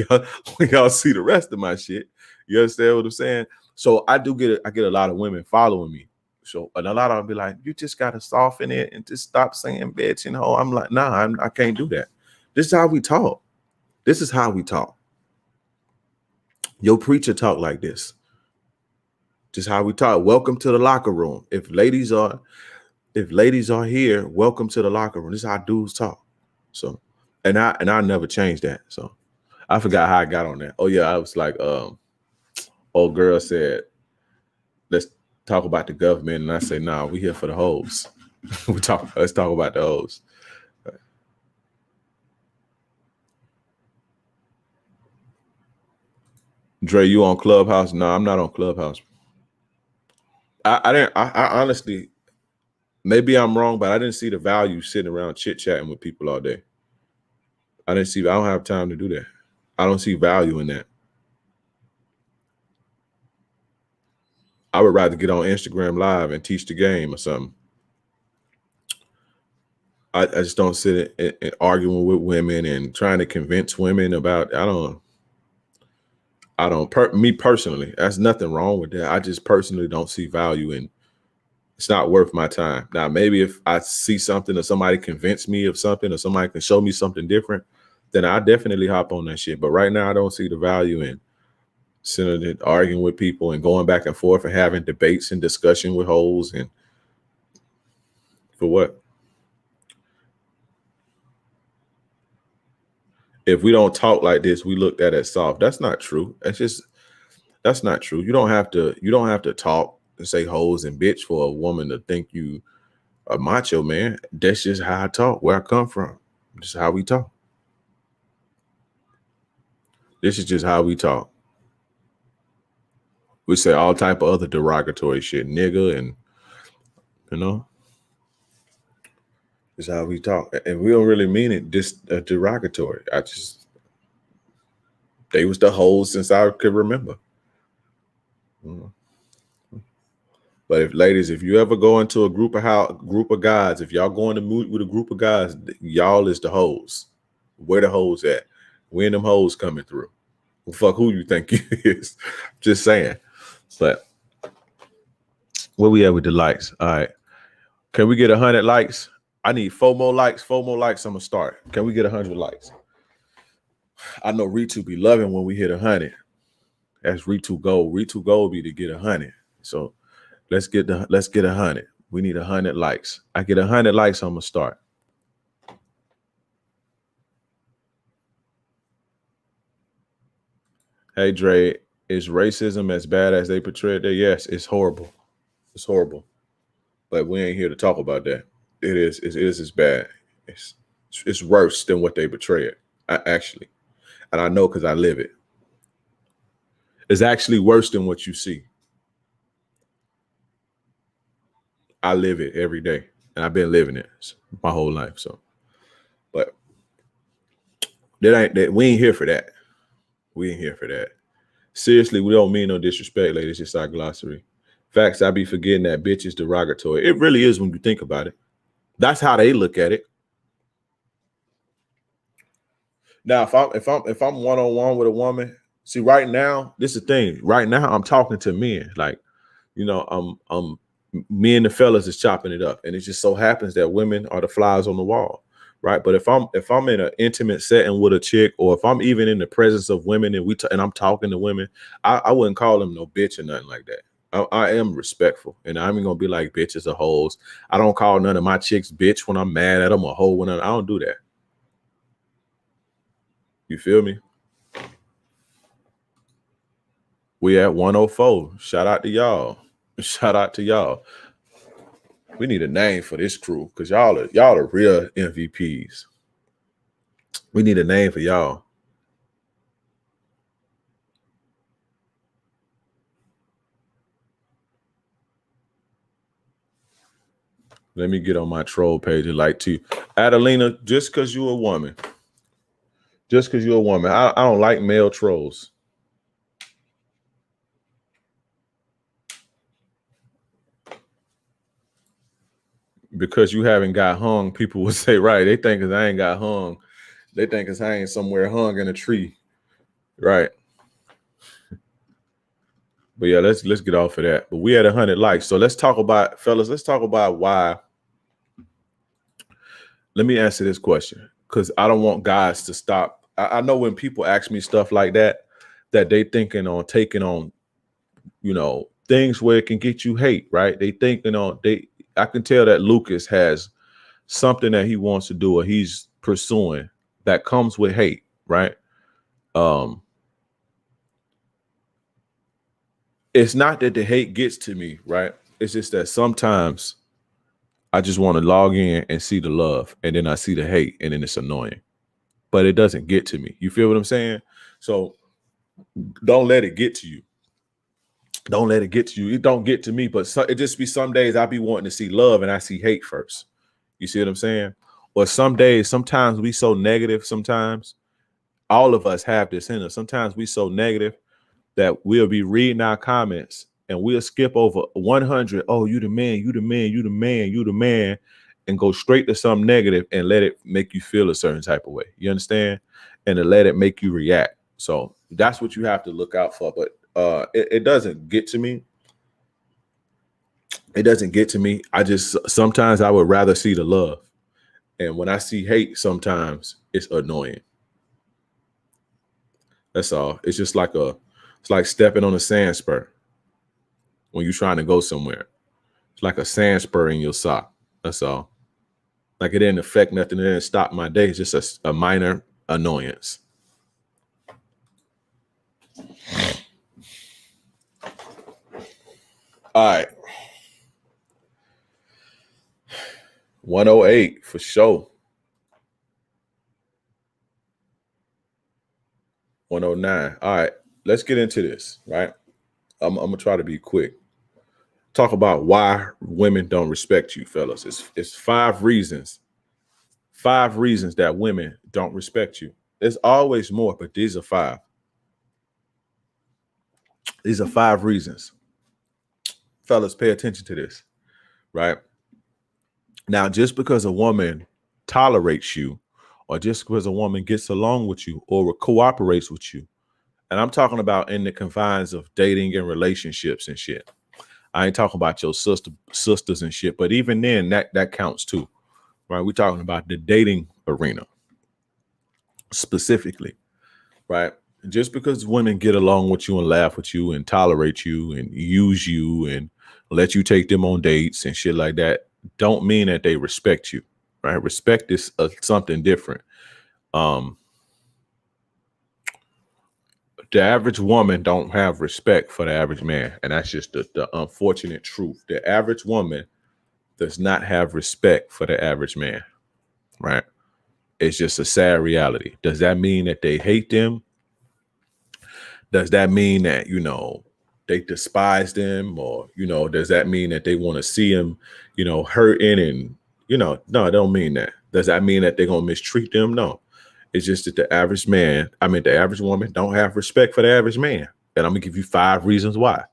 y'all see the rest of my shit. You understand what I'm saying? So I get a lot of women following me. So, and a lot of them be like, you just got to soften it and just stop saying bitch and hoe. I'm like, nah, I can't do that. This is how we talk. This is how we talk. Your preacher talk like this. Just how we talk. Welcome to the locker room. If ladies are here, welcome to the locker room. This is how dudes talk. So, and I never changed that. So I forgot how I got on that. Oh yeah, I was like, old girl said, let's talk about the government. And I say, nah, we here for the hoes. Let's talk about the hoes. Dre, you on Clubhouse? No, I'm not on Clubhouse. I didn't. I honestly, maybe I'm wrong, but I didn't see the value sitting around chit chatting with people all day. I don't have time to do that. I don't see value in that. I would rather get on Instagram Live and teach the game or something. I just don't sit and arguing with women and trying to convince women about. Me personally, that's nothing wrong with that. I just personally don't see value in. It's not worth my time. Now, maybe if I see something or somebody convince me of something or somebody can show me something different, then I definitely hop on that shit. But right now, I don't see the value in sitting and arguing with people and going back and forth and having debates and discussion with hoes. And for what? If we don't talk like this, we looked at as soft. That's not true. That's not true. You don't have to talk and say hoes and bitch for a woman to think you a macho man. That's just how I talk, where I come from. This is how we talk. This is just how we talk. We say all type of other derogatory shit, nigga, and this is how we talk. And we don't really mean it derogatory. They was the hoes since I could remember. But if you ever go into a group of guys, if y'all go in the mood with a group of guys, y'all is the hoes. Where the hoes at? When them hoes coming through? Well, fuck who you think you is. Just saying. But where we at with the likes? All right. Can we get 100 likes? I need 4 more likes. 4 more likes. I'm gonna start. Can we get 100 likes? I know Ritu be loving when we hit 100. That's Ritu goal. Ritu goal be to get 100. So let's get 100. We need 100 likes. I get 100 likes, I'm gonna start. Hey Dre, is racism as bad as they portray it there? Yes, it's horrible. It's horrible. But we ain't here to talk about that. It is as bad. It's worse than what they portray it. Actually. And I know because I live it. It's actually worse than what you see. I live it every day. And I've been living it my whole life. So, but we ain't here for that. We ain't here for that. Seriously, we don't mean no disrespect, ladies. It's our glossary. Facts, I be forgetting that bitch is derogatory. It really is when you think about it. That's how they look at it. Now, if I'm one-on-one with a woman, see, right now, this is the thing. Right now, I'm talking to men. Like, I'm me and the fellas is chopping it up, and it just so happens that women are the flies on the wall, right? But if I'm in an intimate setting with a chick, or if I'm even in the presence of women and I'm talking to women, I wouldn't call them no bitch or nothing like that. I am respectful, and I'm gonna be like bitches or hoes. I don't call none of my chicks bitch when I'm mad at them or hoe when I don't do that. You feel me? We at 104. Shout out to y'all. Shout out to y'all. We need a name for this crew because y'all are real MVPs. We need a name for y'all. Let me get on my troll page and like to Adelina, just because you're a woman. Just because you're a woman. I don't like male trolls. Because you haven't got hung, people would say, right, they think because I ain't got hung. They think because I ain't somewhere hung in a tree. Right. But yeah, let's get off of that. But we had 100 likes. So let's talk about, fellas, let's talk about why. Let me answer this question because I don't want guys to stop. I know when people ask me stuff like that they thinking on taking on, things where it can get you hate, right? They thinking on, I can tell that Lucas has something that he wants to do or he's pursuing that comes with hate, right? It's not that the hate gets to me, right? It's just that sometimes I just want to log in and see the love, and then I see the hate, and then it's annoying. But it doesn't get to me. You feel what I'm saying? So don't let it get to you. Don't let it get to you. It don't get to me, but it just be some days I be wanting to see love and I see hate first. You see what I'm saying? Or some days, sometimes we so negative. Sometimes all of us have this in us. Sometimes we so negative that we'll be reading our comments and we'll skip over 100. Oh, you the man, you the man, you the man, you the man, and go straight to something negative and let it make you feel a certain type of way. You understand? And to let it make you react. So that's what you have to look out for. But it doesn't get to me. It doesn't get to me. Sometimes I would rather see the love. And when I see hate, sometimes it's annoying. That's all. It's just like it's like stepping on a sand spur when you're trying to go somewhere. It's like a sand spur in your sock. That's all. Like it didn't affect nothing. It didn't stop my day. It's just a minor annoyance. All right. 108 for sure. 109. All right. Let's get into this, right? I'm going to try to be quick. Talk about why women don't respect you, fellas. It's 5 reasons. 5 reasons that women don't respect you. There's always more, but these are 5. These are 5 reasons. Fellas, pay attention to this, right? Now, just because a woman tolerates you, or just because a woman gets along with you or cooperates with you, and I'm talking about in the confines of dating and relationships and shit. I ain't talking about your sisters and shit, but even then, that counts too, right? We're talking about the dating arena specifically, right? Just because women get along with you and laugh with you and tolerate you and use you and let you take them on dates and shit like that, don't mean that they respect you, right? Respect is something different. The average woman don't have respect for the average man, and that's just the unfortunate truth. The average woman does not have respect for the average man, right? It's just a sad reality. Does that mean that they hate them? Does that mean that, they despise them? Or, does that mean that they want to see them, hurting and, no, it don't mean that. Does that mean that they're going to mistreat them? No. It's just that the average woman don't have respect for the average man. And I'm going to give you 5 reasons why.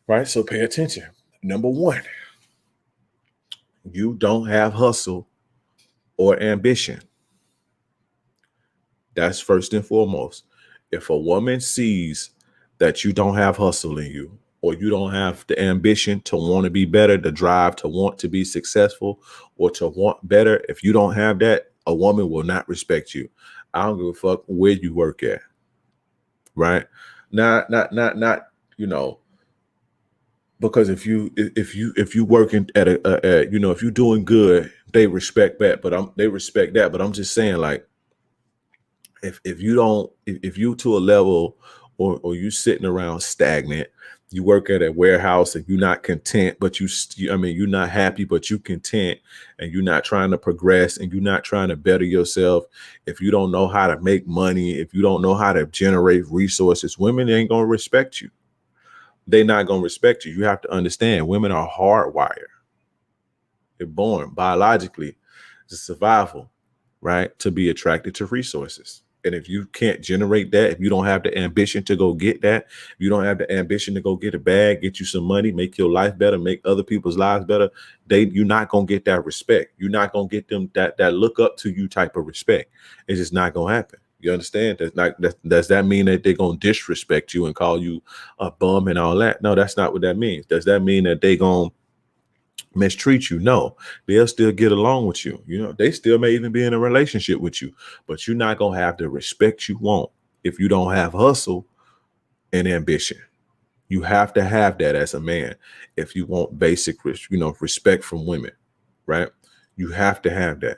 Right? So pay attention. Number 1, you don't have hustle or ambition. That's first and foremost. If a woman sees that you don't have hustle in you, or you don't have the ambition to want to be better, the drive to want to be successful or to want better, if you don't have that, a woman will not respect you. I don't give a fuck where you work at. Right? Not, because if you working at if you're doing good, they respect that, but I'm just saying, like, if you to a level or you sitting around stagnant, you work at a warehouse and you're not content, but you're not happy, but you content, and you're not trying to progress and you're not trying to better yourself. If you don't know how to make money, if you don't know how to generate resources, women ain't going to respect you. They're not going to respect you. You have to understand, women are hardwired. They're born biologically, it's survival, right? To be attracted to resources. And if you can't generate that, if you don't have the ambition to go get that, if you don't have the ambition to go get a bag, get you some money, make your life better, make other people's lives better, you're not going to get that respect. You're not going to get them that look up to you type of respect. It's just not going to happen. You understand? Does that mean that they're going to disrespect you and call you a bum and all that? No, that's not what that means. Does that mean that they're going to mistreat you? No, they'll still get along with you. They still may even be in a relationship with you, but you're not going to have the respect you want if you don't have hustle and ambition. You have to have that as a man if you want basic, respect from women, right? You have to have that.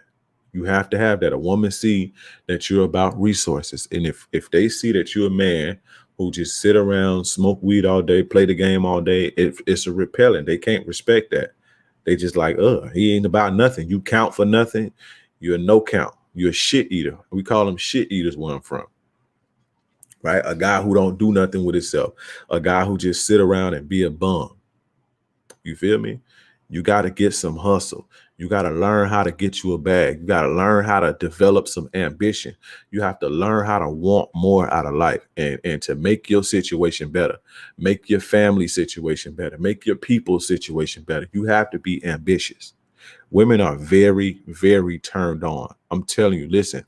You have to have that. A woman see that you're about resources. And if they see that you're a man who just sit around, smoke weed all day, play the game all day, it's a repellent. They can't respect that. They just like, he ain't about nothing. You count for nothing. You're a no count. You're a shit eater. We call them shit eaters where I'm from. right? A guy who don't do nothing with himself, a guy who just sit around and be a bum. You feel me? You got to get some hustle. You got to learn how to get you a bag. You got to learn how to develop some ambition. You have to learn how to want more out of life and to make your situation better, make your family situation better, make your people's situation better. You have to be ambitious. Women are very, very turned on. I'm telling you, listen,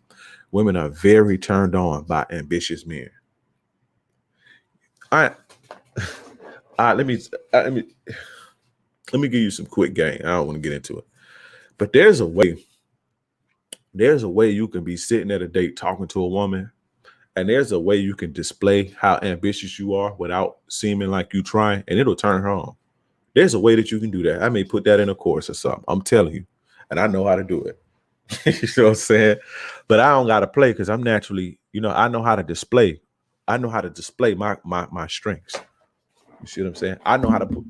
women are very turned on by ambitious men. All right. Let me give you some quick game. I don't want to get into it. But there's a way you can be sitting at a date talking to a woman, and there's a way you can display how ambitious you are without seeming like you trying, and it'll turn her on. There's a way that you can do that. I may put that in a course or something. I'm telling you, and I know how to do it. You know what I'm saying? But I don't got to play because I'm naturally, I know how to display. I know how to display my strengths. You see what I'm saying? I know how to put,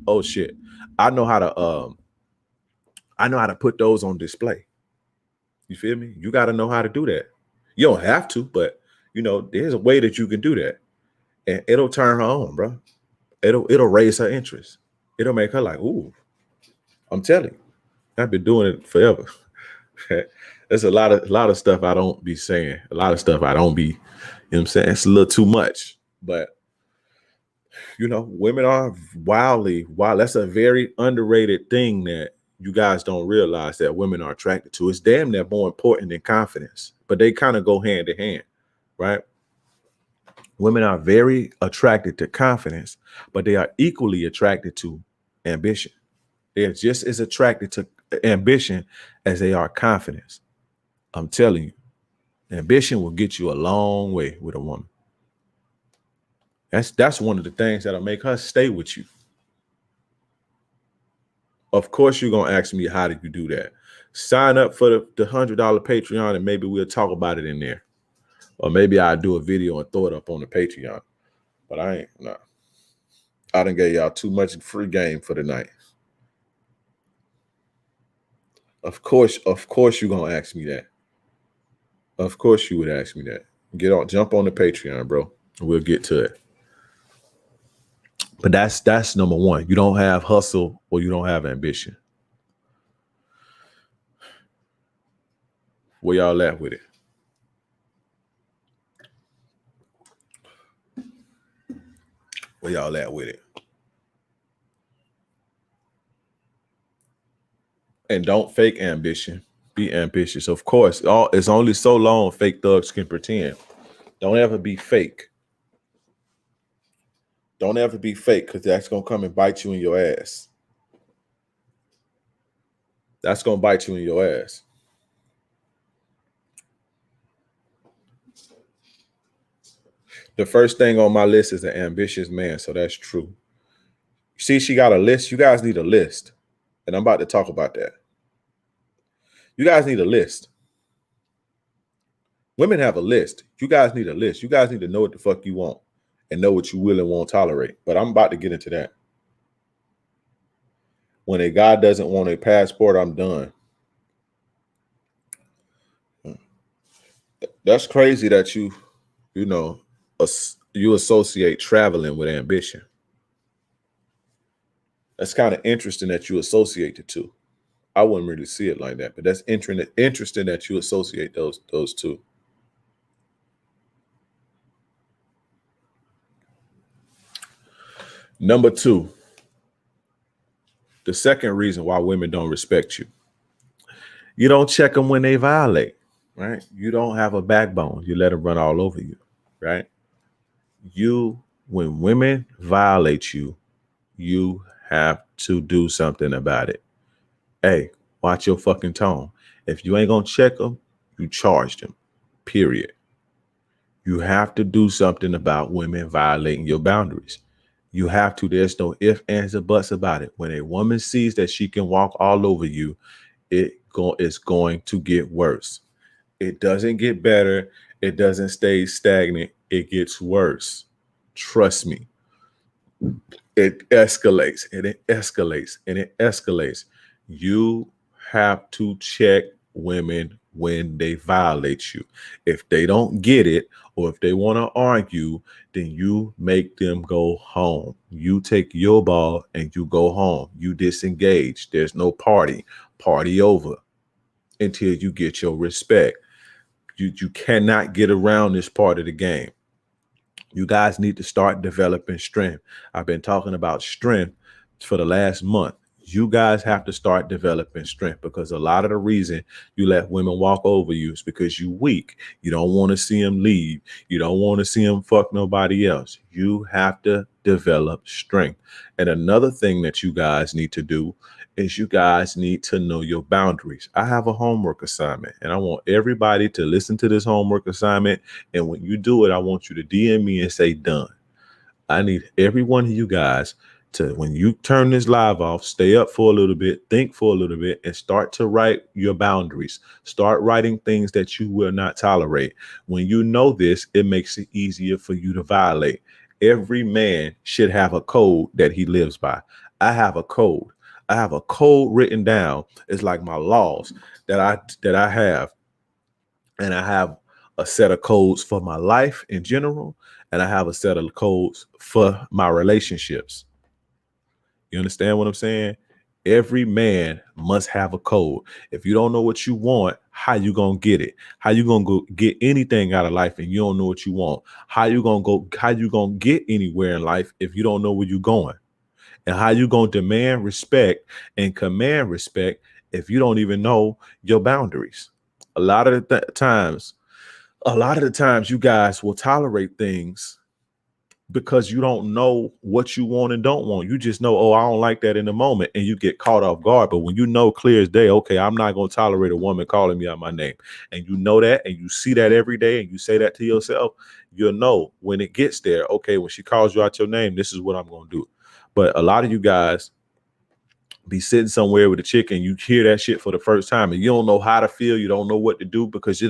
I know how to put those on display. You feel me? You got to know how to do that. You don't have to, but there's a way that you can do that. And it'll turn her on, bro. It'll raise her interest. It'll make her like, ooh, I'm telling you, I've been doing it forever. There's a lot of stuff I don't be saying. A lot of stuff I don't be, you know what I'm saying? It's a little too much. But women are wildly. That's a very underrated thing that you guys don't realize that women are attracted to. It's damn near more important than confidence, but they kind of go hand in hand, right? Women are very attracted to confidence, but they are equally attracted to ambition. They're just as attracted to ambition as they are confidence. I'm telling you, ambition will get you a long way with a woman. That's one of the things that'll make her stay with you. Of course, you're gonna ask me, how did you do that? Sign up for the $100 Patreon, and maybe we'll talk about it in there. Or maybe I'll do a video and throw it up on the Patreon. But I ain't. Nah. I done gave y'all too much free game for the night. Of course you're gonna ask me that. Of course you would ask me that. Jump on the Patreon, bro. We'll get to it. But that's number one. You don't have hustle or you don't have ambition. Where y'all at with it? Where y'all at with it? And don't fake ambition. Be ambitious. Of course, it's only so long fake thugs can pretend. Don't ever be fake. Don't ever be fake, because that's going to come and bite you in your ass. That's going to bite you in your ass. The first thing on my list is an ambitious man, so that's true. See, she got a list. You guys need a list, and I'm about to talk about that. You guys need a list. Women have a list. You guys need a list. You guys need to know what the fuck you want and know what you will and won't tolerate. But I'm about to get into that. When a guy doesn't want a passport, I'm done. That's crazy that you associate traveling with ambition. That's kind of interesting that you associate the two. I wouldn't really see it like that, but that's interesting that you associate those two. Number two, the second reason why women don't respect you. You don't check them when they violate, right? You don't have a backbone. You let them run all over you, right? When women violate you, you have to do something about it. Hey, watch your fucking tone. If you ain't gonna check them, you charge them, period. You have to do something about women violating your boundaries. You have to. There's no ifs, ands, or buts about it. When a woman sees that she can walk all over you, it's going to get worse. It doesn't get better. It doesn't stay stagnant. It gets worse. Trust me. It escalates and it escalates and it escalates. You have to check women when they violate you. If they don't get it, or if they want to argue, then you make them go home. You take your ball and you go home. You disengage. There's no party. Party over until you get your respect. You cannot get around this part of the game. You guys need to start developing strength. I've been talking about strength for the last month. You guys have to start developing strength, because a lot of the reason you let women walk over you is because you weak. You don't want to see them leave. You don't want to see them fuck nobody else. You have to develop strength. And another thing that you guys need to do is you guys need to know your boundaries. I have a homework assignment, and I want everybody to listen to this homework assignment. And when you do it, I want you to DM me and say done. I need every one of you guys to, when you turn this live off, stay up for a little bit, think for a little bit, and start to write your boundaries. Start writing things that you will not tolerate. When you know this, it makes it easier for you to violate. Every man should have a code that he lives by. I have a code. I have a code written down. It's like my laws that I have. And I have a set of codes for my life in general, and I have a set of codes for my relationships. You understand what I'm saying? Every man must have a code. If you don't know what you want, how you gonna get it? How you gonna go get anything out of life and you don't know what you want? How you gonna get anywhere in life if you don't know where you're going? And how you gonna demand respect and command respect if you don't even know your boundaries? A lot of the times you guys will tolerate things because you don't know what you want and don't want. You just know, oh, I don't like that in the moment, and you get caught off guard. But when you know clear as day, okay, I'm not going to tolerate a woman calling me out my name, and you know that, and you see that every day, and you say that to yourself, you'll know when it gets there, okay, when she calls you out your name, this is what I'm going to do. But a lot of you guys be sitting somewhere with a chick and you hear that shit for the first time and you don't know how to feel. You don't know what to do because you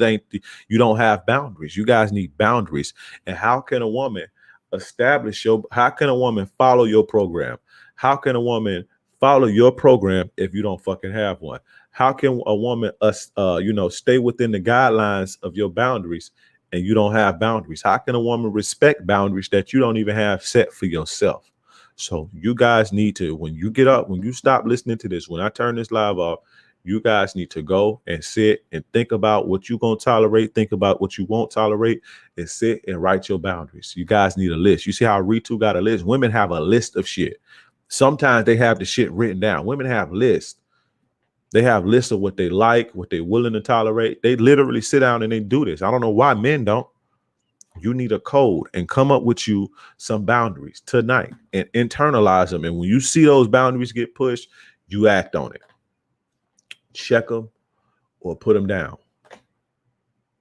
don't have boundaries. You guys need boundaries. And how can a woman how can a woman follow your program? How can a woman follow your program if you don't fucking have one? How can a woman stay within the guidelines of your boundaries and you don't have boundaries? How can a woman respect boundaries that you don't even have set for yourself? So you guys need to, when you get up, when you stop listening to this, when I turn this live off, you guys need to go and sit and think about what you're going to tolerate. Think about what you won't tolerate and sit and write your boundaries. You guys need a list. You see how Ritu got a list? Women have a list of shit. Sometimes they have the shit written down. Women have lists. They have lists of what they like, what they're willing to tolerate. They literally sit down and they do this. I don't know why men don't. You need a code and come up with you some boundaries tonight and internalize them. And when you see those boundaries get pushed, you act on it. Check them or put them down.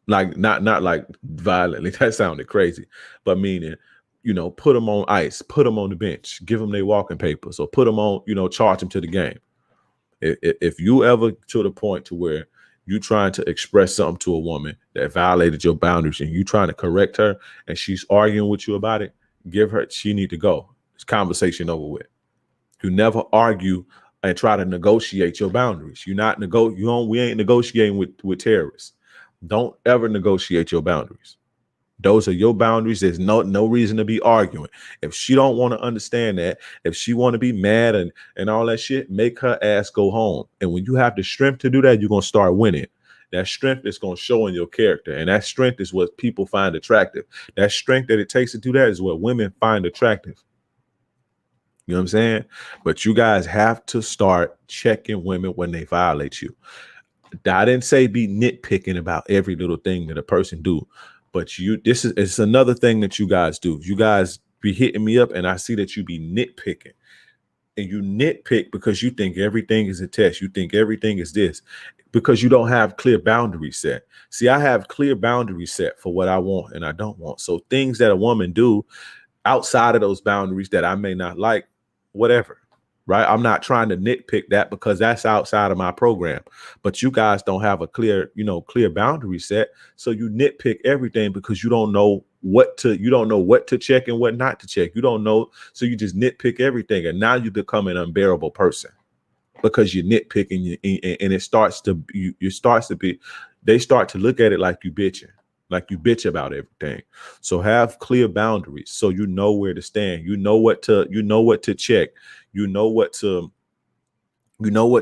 Like not like violently. That sounded crazy, but meaning, put them on ice, put them on the bench, give them their walking papers, or put them on, charge them to the game. If you ever to the point to where you trying to express something to a woman that violated your boundaries and you trying to correct her and she's arguing with you about it, she need to go. This conversation over with. You never argue and try to negotiate your boundaries. We ain't negotiating with terrorists. Don't ever negotiate your boundaries. Those are your boundaries. There's no reason to be arguing. If she don't want to understand that, if she want to be mad and all that shit, make her ass go home. And when you have the strength to do that, you're going to start winning. That strength is going to show in your character. And that strength is what people find attractive. That strength that it takes to do that is what women find attractive. You know what I'm saying? But you guys have to start checking women when they violate you. I didn't say be nitpicking about every little thing that a person do, but it's another thing that you guys do. You guys be hitting me up and I see that you be nitpicking. And you nitpick because you think everything is a test. You think everything is this because you don't have clear boundaries set. See, I have clear boundaries set for what I want and I don't want. So things that a woman do outside of those boundaries that I may not like, whatever, right? I'm not trying to nitpick that because that's outside of my program. But you guys don't have a clear boundary set. So you nitpick everything because you don't know what to check and what not to check. You don't know. So you just nitpick everything. And now you become an unbearable person because you're nitpicking and it starts to be they start to look at it like you bitching, like you bitch about everything. So have clear boundaries so you know where to stand. You know what to check. You know what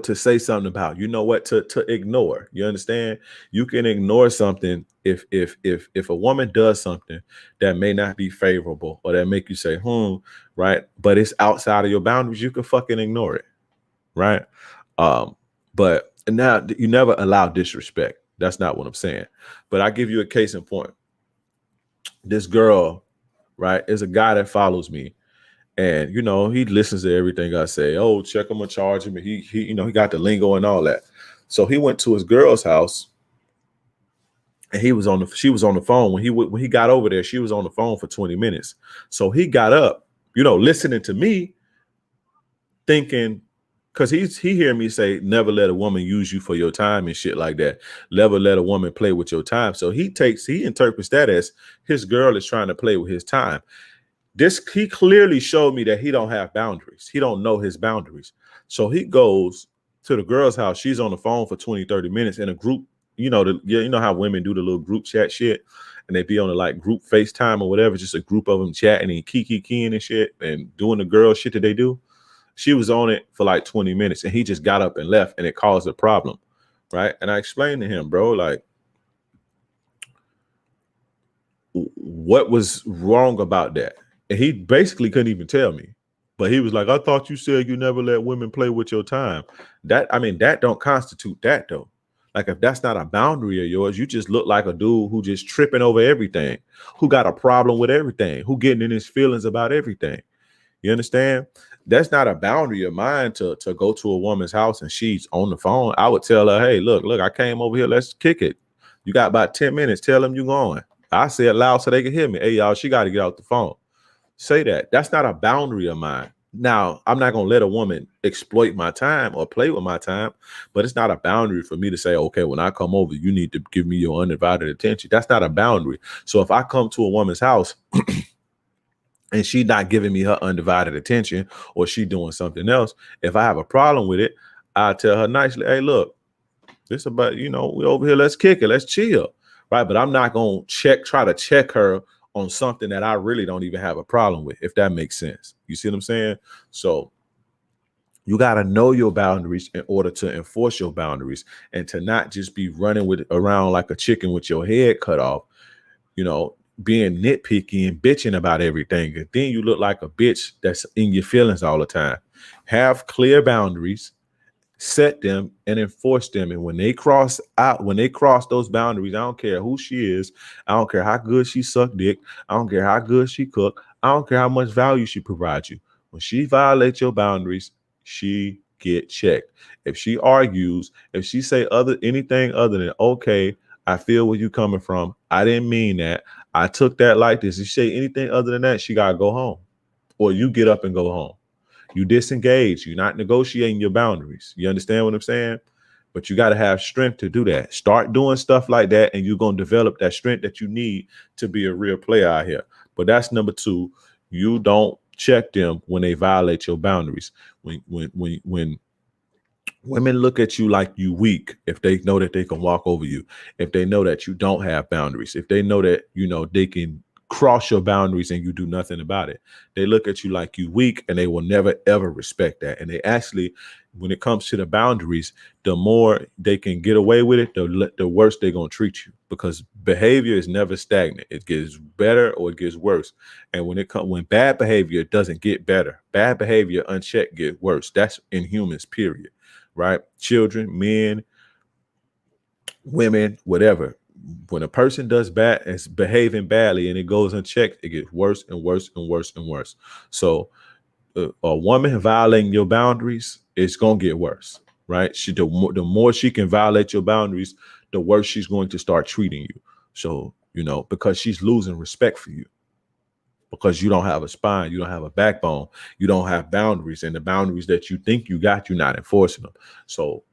to say something about. You know what to ignore. You understand? You can ignore something if a woman does something that may not be favorable or that make you say, right? But it's outside of your boundaries, you can fucking ignore it, right? But now you never allow disrespect. That's not what I'm saying. But I give you a case in point. This girl, right, is a guy that follows me. And he listens to everything I say. Oh, check him or charge him. And he he got the lingo and all that. So he went to his girl's house, and she was on the phone when he got over there. She was on the phone for 20 minutes. So he got up, listening to me, thinking, because he hear me say, never let a woman use you for your time and shit like that. Never let a woman play with your time. So he interprets that as his girl is trying to play with his time. He clearly showed me that he don't have boundaries. He don't know his boundaries. So he goes to the girl's house. She's on the phone for 20, 30 minutes in a group. You know how women do the little group chat shit, and they be on the like group FaceTime or whatever, just a group of them chatting and keying and shit and doing the girl shit that they do. She was on it for like 20 minutes and he just got up and left, and it caused a problem. Right. And I explained to him, bro, like, what was wrong about that? And he basically couldn't even tell me. But he was like, I thought you said you never let women play with your time. That don't constitute that though. Like, if that's not a boundary of yours, you just look like a dude who just tripping over everything, who got a problem with everything, who getting in his feelings about everything. You understand? That's not a boundary of mine to go to a woman's house and she's on the phone. I would tell her, hey, look, I came over here. Let's kick it. You got about 10 minutes. Tell them you're going. I say it loud so they can hear me. Hey, y'all, she got to get out the phone. Say that. That's not a boundary of mine. Now, I'm not going to let a woman exploit my time or play with my time, but it's not a boundary for me to say, okay, when I come over, you need to give me your undivided attention. That's not a boundary. So if I come to a woman's house and she not giving me her undivided attention, or she doing something else, if I have a problem with it, I tell her nicely, hey, look, this about, we over here, let's kick it, let's chill, right? But I'm not going to try to check her on something that I really don't even have a problem with, if that makes sense. You see what I'm saying? So you got to know your boundaries in order to enforce your boundaries, and to not just be running around like a chicken with your head cut off, being nitpicky and bitching about everything. And then you look like a bitch that's in your feelings all the time. Have clear boundaries, set them and enforce them. And when they cross those boundaries, I don't care who she is. I don't care how good she suck dick. I don't care how good she cook. I don't care how much value she provides you. When she violates your boundaries, she get checked. If she argues, if she say anything other than, okay, I feel where you coming from, I didn't mean that, I took that like this, if she say anything other than that, she got to go home, or you get up and go home. You disengage. You're not negotiating your boundaries. You understand what I'm saying? But you got to have strength to do that. Start doing stuff like that, and you're going to develop that strength that you need to be a real player out here. But that's number two. You don't check them when they violate your boundaries. When women look at you like you weak, if they know that they can walk over you, if they know that you don't have boundaries, if they know that, they can cross your boundaries and you do nothing about it, they look at you like you weak, and they will never, ever respect that. And they actually, when it comes to the boundaries, the more they can get away with it, the worse they're going to treat you, because behavior is never stagnant. It gets better or it gets worse. And when bad behavior doesn't get better, bad behavior unchecked get worse. That's in humans, period. Right? Children, men, women, whatever. When a person does bad, is behaving badly, and it goes unchecked, it gets worse and worse and worse and worse. So a woman violating your boundaries, it's going to get worse, right? The more she can violate your boundaries, the worse she's going to start treating you. So, because she's losing respect for you, because you don't have a spine, you don't have a backbone, you don't have boundaries, and the boundaries that you think you got, you're not enforcing them. So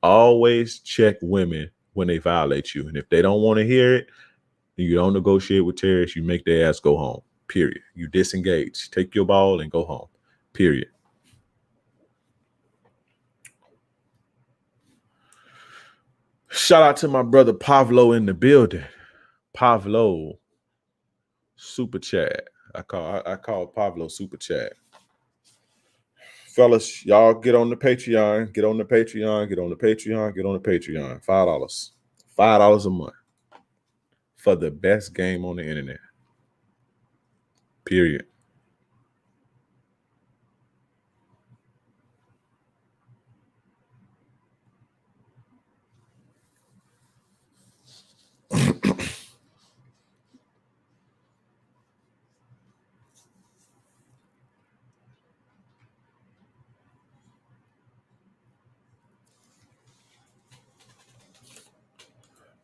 always check women when they violate you. And if they don't want to hear it, then you don't negotiate with terrorists. You make their ass go home, period. You disengage, take your ball and go home, period. Shout out to my brother Pavlo in the building. Pavlo, super chat. I call Pavlo super chat. Fellas, y'all get on the Patreon. Get on the Patreon. Get on the Patreon. Get on the Patreon. $5. $5 a month for the best game on the internet. Period.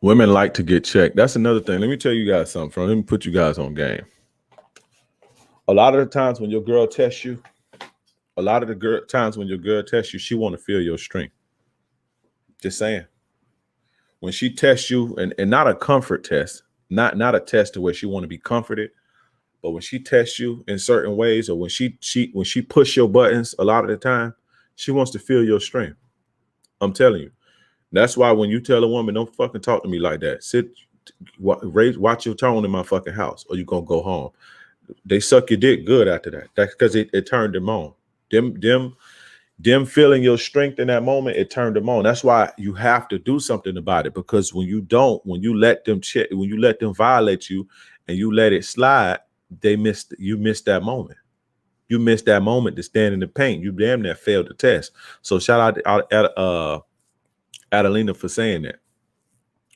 Women like to get checked. That's another thing. Let me tell you guys something. Let me put you guys on game. A lot of the times when your girl tests you, she want to feel your strength. Just saying. When she tests you, and not a comfort test, not a test to where she want to be comforted, but when she tests you in certain ways, or when she push your buttons, a lot of the time, she wants to feel your strength. I'm telling you. That's why when you tell a woman, don't fucking talk to me like that. Watch your tone in my fucking house, or you gonna go home. They suck your dick good after that. That's because it turned them on. Them feeling your strength in that moment, it turned them on. That's why you have to do something about it. Because when you let them violate you and you let it slide, you miss that moment. You missed that moment to stand in the paint. You damn near failed the test. So shout out at Adelina for saying that.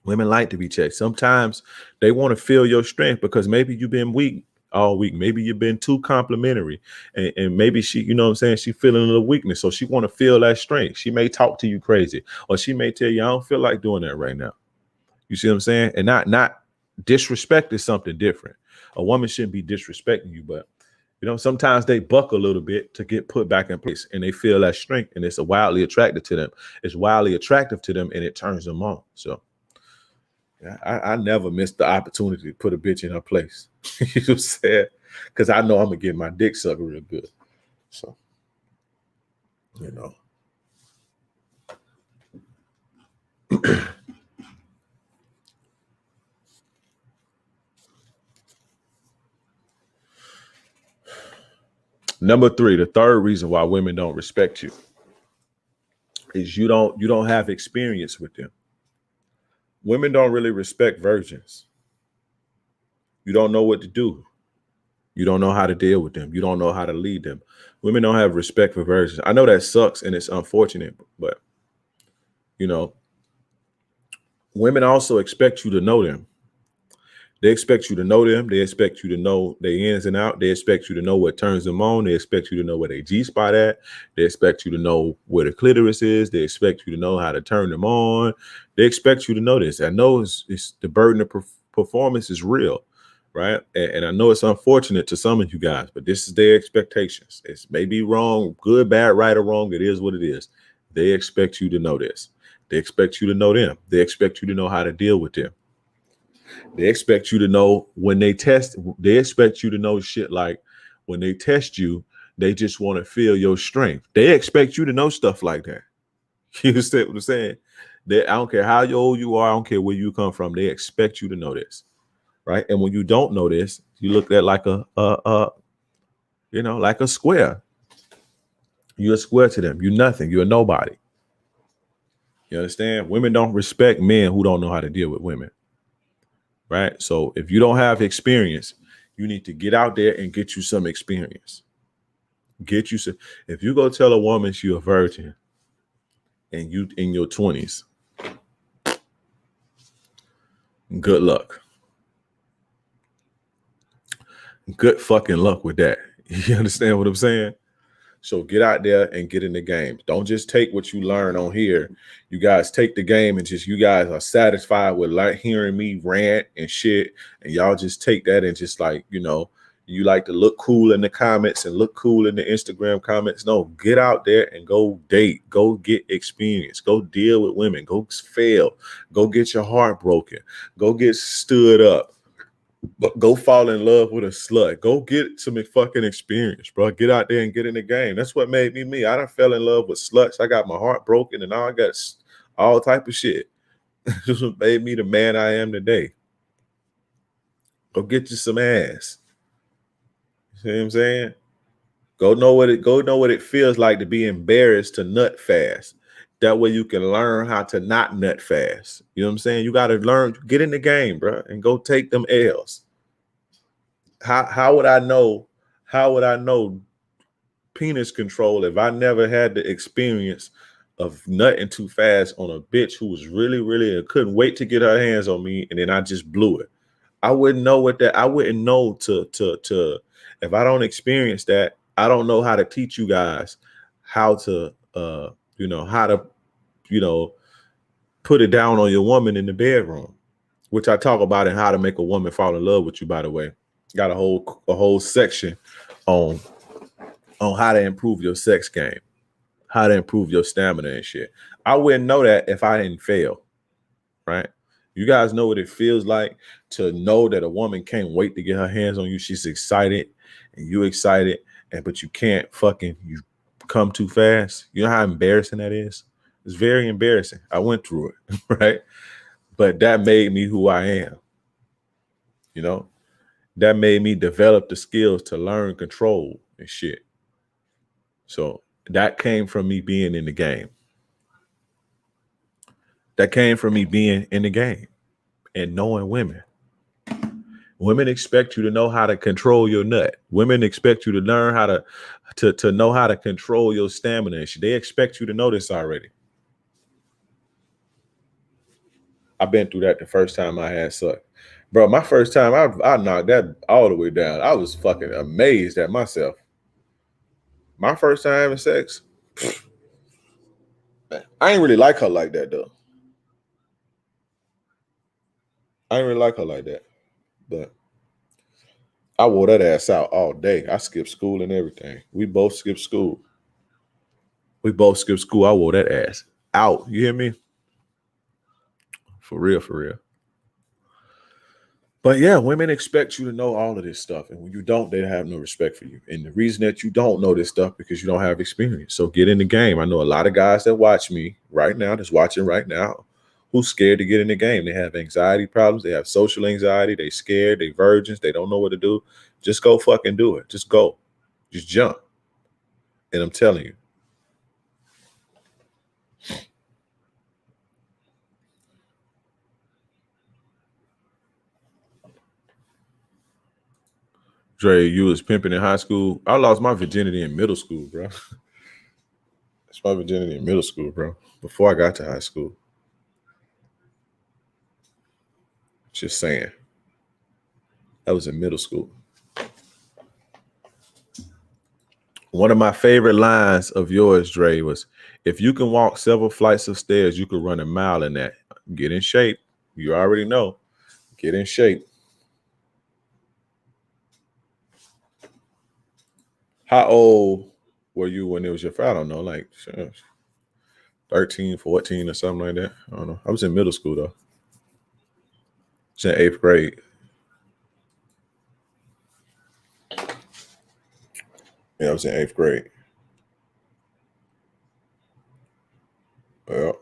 Women like to be checked. Sometimes they want to feel your strength because maybe you've been weak all week. Maybe you've been too complimentary, and maybe she, you know what I'm saying, she feeling a little weakness. So she want to feel that strength. She may talk to you crazy, or she may tell you, I don't feel like doing that right now. You see what I'm saying? And not disrespect is something different. A woman shouldn't be disrespecting you, but sometimes they buck a little bit to get put back in place, and they feel that strength, and it's wildly attractive to them. It's wildly attractive to them, and it turns them on. So yeah, I never missed the opportunity to put a bitch in her place. You know what I'm saying? Because I know I'm gonna get my dick sucked real good. So, Number 3, the third reason why women don't respect you is you don't have experience with them. Women don't really respect virgins. You don't know what to do. You don't know how to deal with them. You don't know how to lead them. Women don't have respect for virgins. I know that sucks and it's unfortunate, but women also expect you to know them. They expect you to know them. They expect you to know their ins and out. They expect you to know what turns them on. They expect you to know where they G-spot at. They expect you to know where the clitoris is. They expect you to know how to turn them on. They expect you to know this. I know it's the burden of performance is real, right? And I know it's unfortunate to some of you guys, but this is their expectations. It's maybe wrong, good, bad, right, or wrong. It is what it is. They expect you to know this. They expect you to know them. They expect you to know how to deal with them. They expect you to know when they test. They expect you to know shit like when they test you, they just want to feel your strength. They expect you to know stuff like that. You understand what I'm saying? I don't care how old you are. I don't care where you come from. They expect you to know this, right? And when you don't know this, you look at like like a square. You're a square to them. You're nothing. You're a nobody. You understand? Women don't respect men who don't know how to deal with women. Right. So if you don't have experience, you need to get out there and get you some experience. If you go tell a woman she's a virgin and you in your 20s, good luck. Good fucking luck with that. You understand what I'm saying? So get out there and get in the game. Don't just take what you learn on here. You guys take the game and you guys are satisfied with like hearing me rant and shit. And y'all just take that and just like, you like to look cool in the comments and look cool in the Instagram comments. No, get out there and go date. Go get experience. Go deal with women. Go fail. Go get your heart broken. Go get stood up. But go fall in love with a slut. Go get some fucking experience, bro. Get out there and get in the game. That's what made me me. I done fell in love with sluts. I got my heart broken and I got all type of shit. This is what made me the man I am today. Go get you some ass. You see what I'm saying? Go know what it feels like to be embarrassed to nut fast. That way you can learn how to not nut fast. You know what I'm saying? You got to learn, get in the game, bro, and go take them L's. How would I know? How would I know penis control if I never had the experience of nutting too fast on a bitch who was really couldn't wait to get her hands on me, and then I just blew it? I wouldn't know what that. I wouldn't know to if I don't experience that. I don't know how to teach you guys how to how to put it down on your woman in the bedroom, which I talk about in How to Make a Woman Fall in Love with You, by the way. Got a whole section on how to improve your sex game, how to improve your stamina and shit. I wouldn't know that if I didn't fail, right? You guys know what it feels like to know that a woman can't wait to get her hands on you. She's excited and you excited, but you can't you come too fast. You know how embarrassing that is? It's very embarrassing. I went through it, right? But that made me who I am. That made me develop the skills to learn control and shit. So that came from me being in the game. That came from me being in the game and knowing women. Women expect you to know how to control your nut. Women expect you to learn how to know how to control your stamina and shit. They expect you to know this already. I've been through that the first time I had sex. Bro, my first time, I knocked that all the way down. I was fucking amazed at myself. My first time having sex, I ain't really like her like that, though. I ain't really like her like that. But I wore that ass out all day. I skipped school and everything. We both skipped school. I wore that ass out. You hear me? For real. But yeah, women expect you to know all of this stuff. And when you don't, they have no respect for you. And the reason that you don't know this stuff because you don't have experience. So get in the game. I know a lot of guys that watch me right now, that's watching right now, who's scared to get in the game. They have anxiety problems. They have social anxiety. They scared. They virgins. They don't know what to do. Just go fucking do it. Just go. Just jump. And I'm telling you. Dre, you was pimping in high school. I lost my virginity in middle school, bro. That's my virginity in middle school, bro. Before I got to high school. Just saying. That was in middle school. One of my favorite lines of yours, Dre, was, if you can walk several flights of stairs, you could run a mile in that. Get in shape. You already know. Get in shape. How old were you when it was your, I don't know, like 13, 14 or something like that? I don't know. I was in middle school, though. I was in 8th grade. Yeah, I was in 8th grade. Well,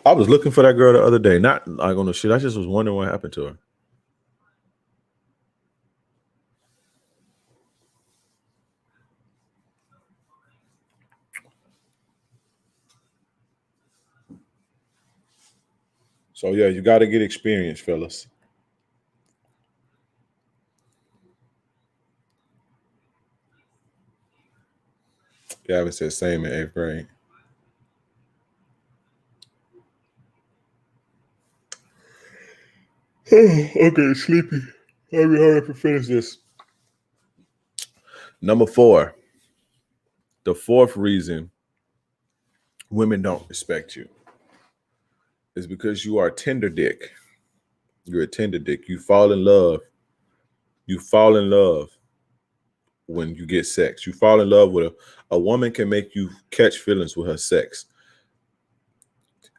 I was looking for that girl the other day. Not like on the shit. I just was wondering what happened to her. So yeah, you got to get experience, fellas. Gavin said same in 8th grade. Okay, sleepy. Let me hurry up and finish this. Number 4. The fourth reason women don't respect you is because you are a tender dick. You're a tender dick. You fall in love. You fall in love when you get sex. You fall in love with a woman can make you catch feelings with her sex.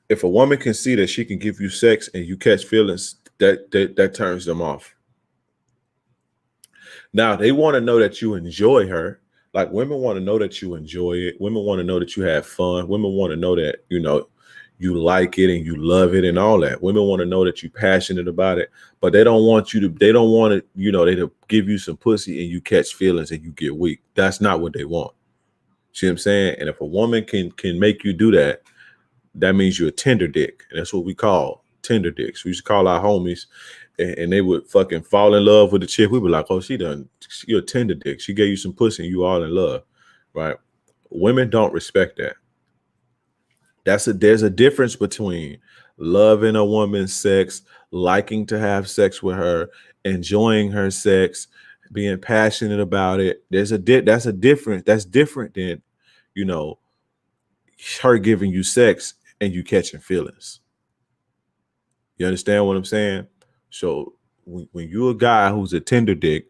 If a woman can see that she can give you sex and you catch feelings, that turns them off. Now they want to know that you enjoy her. Like women want to know that you enjoy it. Women want to know that you have fun. Women want to know that, you like it and you love it and all that. Women want to know that you're passionate about it, but they don't want to, they to give you some pussy and you catch feelings and you get weak. That's not what they want. See what I'm saying? And if a woman can make you do that, that means you're a tender dick. And that's what we call tender dicks. We used to call our homies and they would fucking fall in love with the chick. We were like, oh, you're a tender dick. She gave you some pussy and you all in love, right? Women don't respect that. There's a difference between loving a woman's sex, liking to have sex with her, enjoying her sex, being passionate about it. That's different than, her giving you sex and you catching feelings. You understand what I'm saying? So when you're a guy who's a tender dick,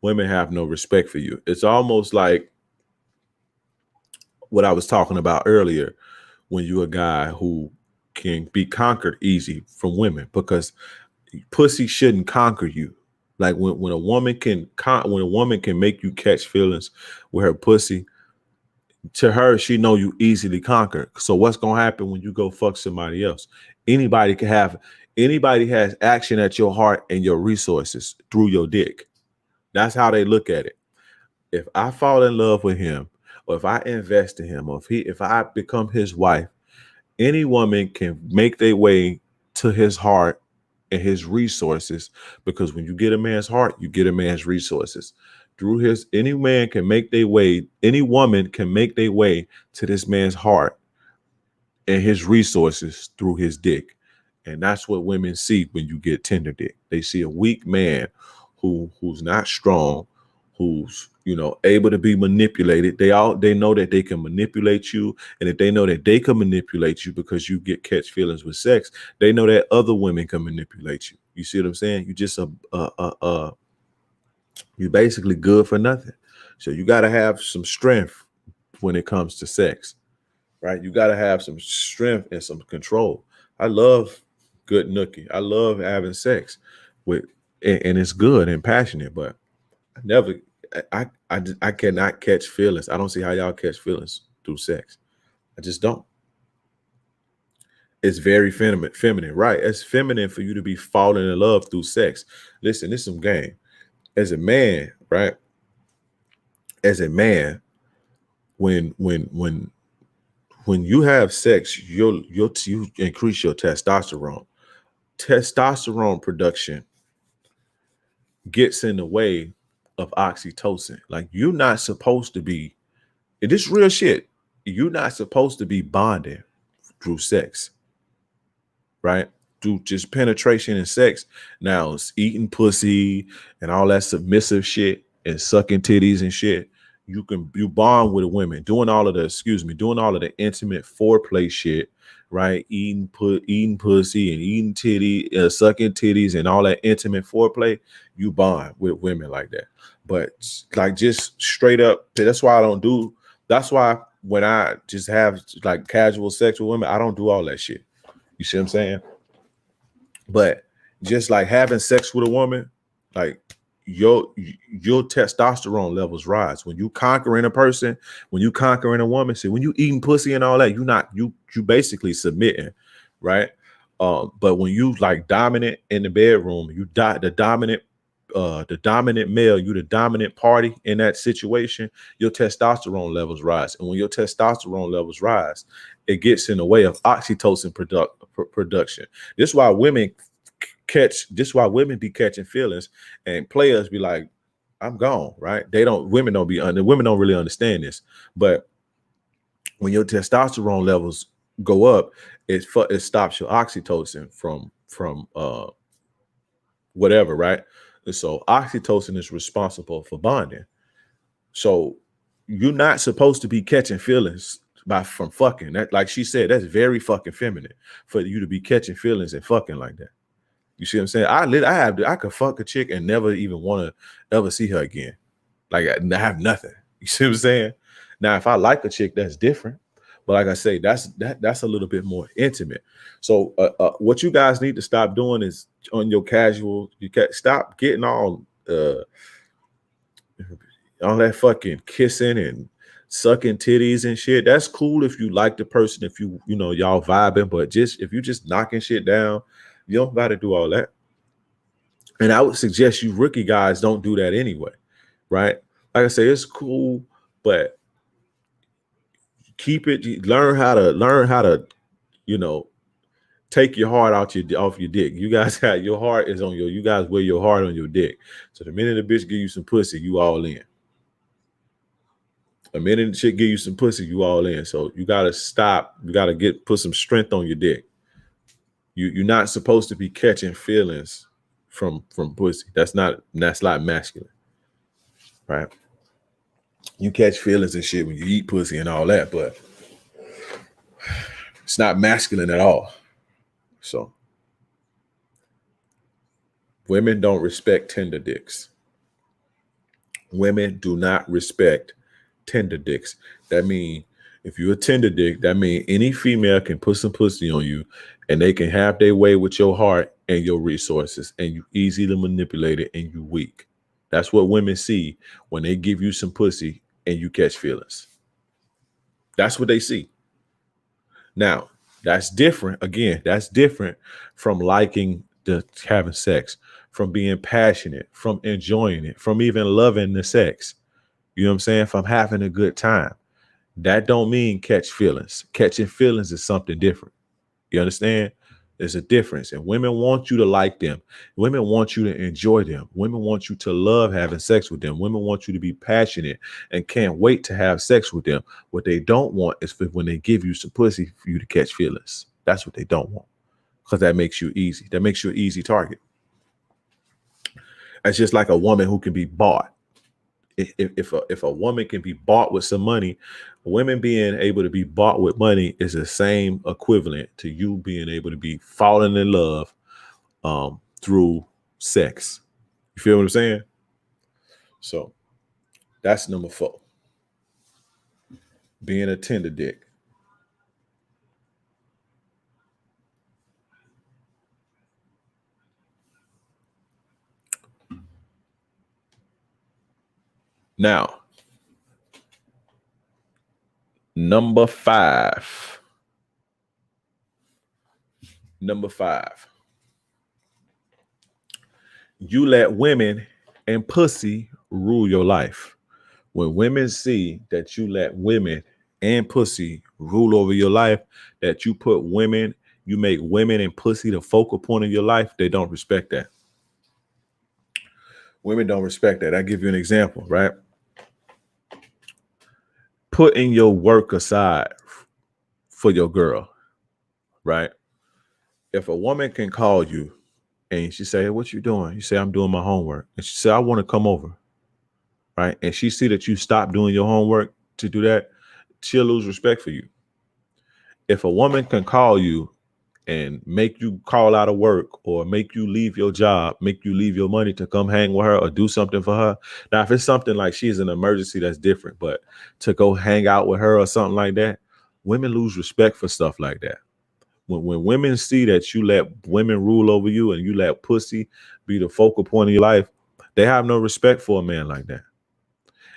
women have no respect for you. It's almost like what I was talking about earlier, when you're a guy who can be conquered easy from women, because pussy shouldn't conquer you. Like when a woman can make you catch feelings with her pussy, to her, she know you easily conquer. So what's gonna happen when you go fuck somebody else? Anybody has action at your heart and your resources through your dick. That's how they look at it. If I fall in love with him, or if I invest in him, or if I become his wife, any woman can make their way to his heart and his resources, because when you get a man's heart, you get a man's resources. Any woman can make their way to this man's heart and his resources through his dick. And that's what women see when you get tender dick. They see a weak man who's not strong, who's able to be manipulated. They know that they can manipulate you, and if they know that they can manipulate you because you catch feelings with sex, they know that other women can manipulate you. You see what I'm saying? You just you're basically good for nothing. So you got to have some strength when it comes to sex, right? You got to have some strength and some control. I love good nookie. I love having sex and it's good and passionate, but I cannot catch feelings. I don't see how y'all catch feelings through sex. I just don't. It's very feminine, right? It's feminine for you to be falling in love through sex. Listen, this is some game. As a man, right? As a man, when you have sex, you increase your testosterone. Testosterone production gets in the way of oxytocin. Like, you're not supposed to be, and this real shit, you're not supposed to be bonding through sex, right? Through just penetration and sex. Now it's eating pussy and all that submissive shit and sucking titties and shit. You bond with women, doing all of the intimate foreplay shit, right? Eating pussy and eating sucking titties and all that intimate foreplay. You bond with women like that. But like, just straight up, that's why when I just have like casual sex with women, I don't do all that shit. You see what I'm saying? But just like having sex with a woman, like your testosterone levels rise when you conquering a person, when you conquering a woman. See, when you eating pussy and all that, you basically submitting, right? But when you like dominant in the bedroom, the dominant male, you the dominant party in that situation, your testosterone levels rise. And when your testosterone levels rise, it gets in the way of oxytocin production. This is why women be catching feelings and players be like, I'm gone, right? Women don't really understand this. But when your testosterone levels go up, it stops your oxytocin from whatever, right? And so oxytocin is responsible for bonding. So you're not supposed to be catching feelings from fucking. That, like she said, that's very fucking feminine for you to be catching feelings and fucking like that. You see what I'm saying? I could fuck a chick and never even want to ever see her again. Like, I have nothing. You see what I'm saying? Now, if I like a chick, that's different. But like I say, that's a little bit more intimate. So what you guys need to stop doing is on your casual, stop getting all that fucking kissing and sucking titties and shit. That's cool if you like the person, if you know y'all vibing, but just if you just knocking shit down, you don't got to do all that. And I would suggest you rookie guys don't do that anyway, right? Like I say, it's cool, but keep it. Learn how to, you know, take your heart off your dick. You guys got your heart is on you guys wear your heart on your dick. So the minute the bitch give you some pussy, you all in. The minute the chick give you some pussy, you all in. So you gotta stop. You gotta put some strength on your dick. You're not supposed to be catching feelings from pussy. That's not masculine, right? You catch feelings and shit when you eat pussy and all that, but it's not masculine at all. So women don't respect tender dicks. Women do not respect tender dicks. That means if you're a tender dick, that means any female can put some pussy on you and they can have their way with your heart and your resources, and you easy to manipulate it and you weak. That's what women see when they give you some pussy and you catch feelings. That's what they see. Now, that's different. Again, that's different from liking having sex, from being passionate, from enjoying it, from even loving the sex. You know what I'm saying? From having a good time. That don't mean catch feelings. Catching feelings is something different. You understand? There's a difference. And women want you to like them. Women want you to enjoy them. Women want you to love having sex with them. Women want you to be passionate and can't wait to have sex with them. What they don't want is when they give you some pussy for you to catch feelings. That's what they don't want, because that makes you easy. That makes you an easy target. It's just like a woman who can be bought. If a woman can be bought with some money, women being able to be bought with money is the same equivalent to you being able to be falling in love through sex. You feel what I'm saying? So that's number 4. Being a tender dick. Now, number 5. You let women and pussy rule your life. When women see that you let women and pussy rule over your life, that you make women and pussy the focal point of your life, they don't respect that. Women don't respect that. I'll give you an example, right? Putting your work aside for your girl, right? If a woman can call you and she say, hey, what you doing? You say, I'm doing my homework. And she say, I want to come over, right? And she see that you stop doing your homework to do that, she'll lose respect for you. If a woman can call you and make you call out of work or make you leave your job, make you leave your money to come hang with her or do something for her. Now, if it's something like she's an emergency, that's different. But to go hang out with her or something like that, women lose respect for stuff like that. When women see that you let women rule over you and you let pussy be the focal point of your life, they have no respect for a man like that.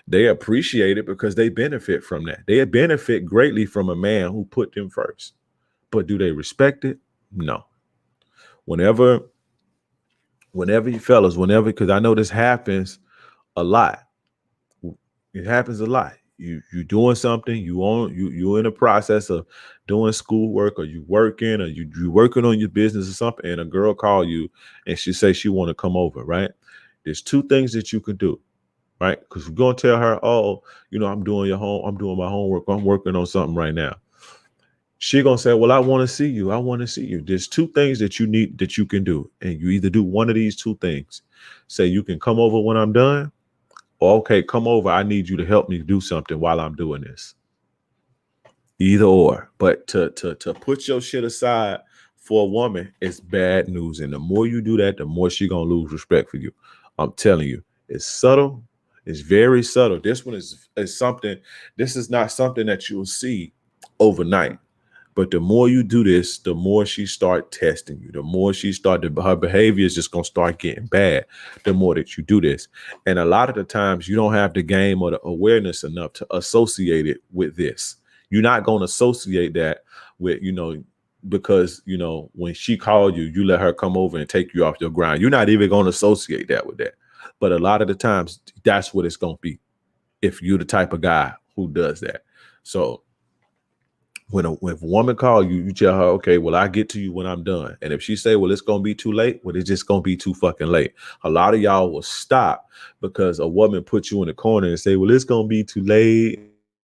They appreciate it because they benefit from that. They benefit greatly from a man who put them first. But do they respect it? No. Whenever you fellas, because I know this happens a lot. It happens a lot. You doing something, you're in the process of doing schoolwork, or you working, or you working on your business or something, and a girl call you and she says she want to come over, right? There's 2 things that you can do, right? Because we're gonna tell her, oh, I'm doing my homework, I'm working on something right now. She gonna say, well, I want to see you. There's 2 things that you can do. And you either do one of these 2 things. Say, you can come over when I'm done, or okay, come over, I need you to help me do something while I'm doing this. Either or. But to put your shit aside for a woman is bad news. And the more you do that, the more she gonna lose respect for you. I'm telling you, it's subtle. It's very subtle. This one is something. This is not something that you'll see overnight. But the more you do this, the more she start testing you. The more she her behavior is just gonna start getting bad. The more that you do this, and a lot of the times you don't have the game or the awareness enough to associate it with this. You're not gonna associate that with because when she called you, you let her come over and take you off your grind. You're not even gonna associate that with that. But a lot of the times, that's what it's gonna be if you're the type of guy who does that. So when a woman call you, you tell her, okay, well, I get to you when I'm done. And if she say, well, it's going to be too late, well, it's just going to be too fucking late. A lot of y'all will stop because a woman put you in the corner and say, well, it's going to be too late.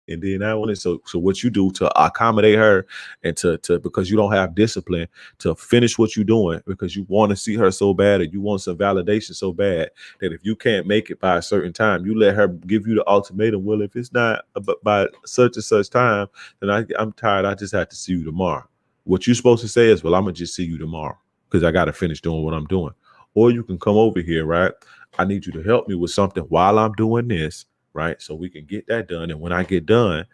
And then I want it. So what you do to accommodate her and to because you don't have discipline to finish what you're doing because you want to see her so bad or you want some validation so bad that if you can't make it by a certain time, you let her give you the ultimatum. Well, if it's not by such and such time, then I'm tired. I just have to see you tomorrow. What you're supposed to say is, well, I'm going to just see you tomorrow because I got to finish doing what I'm doing. Or you can come over here, right? I need you to help me with something while I'm doing this. Right. So we can get that done. And when I get done,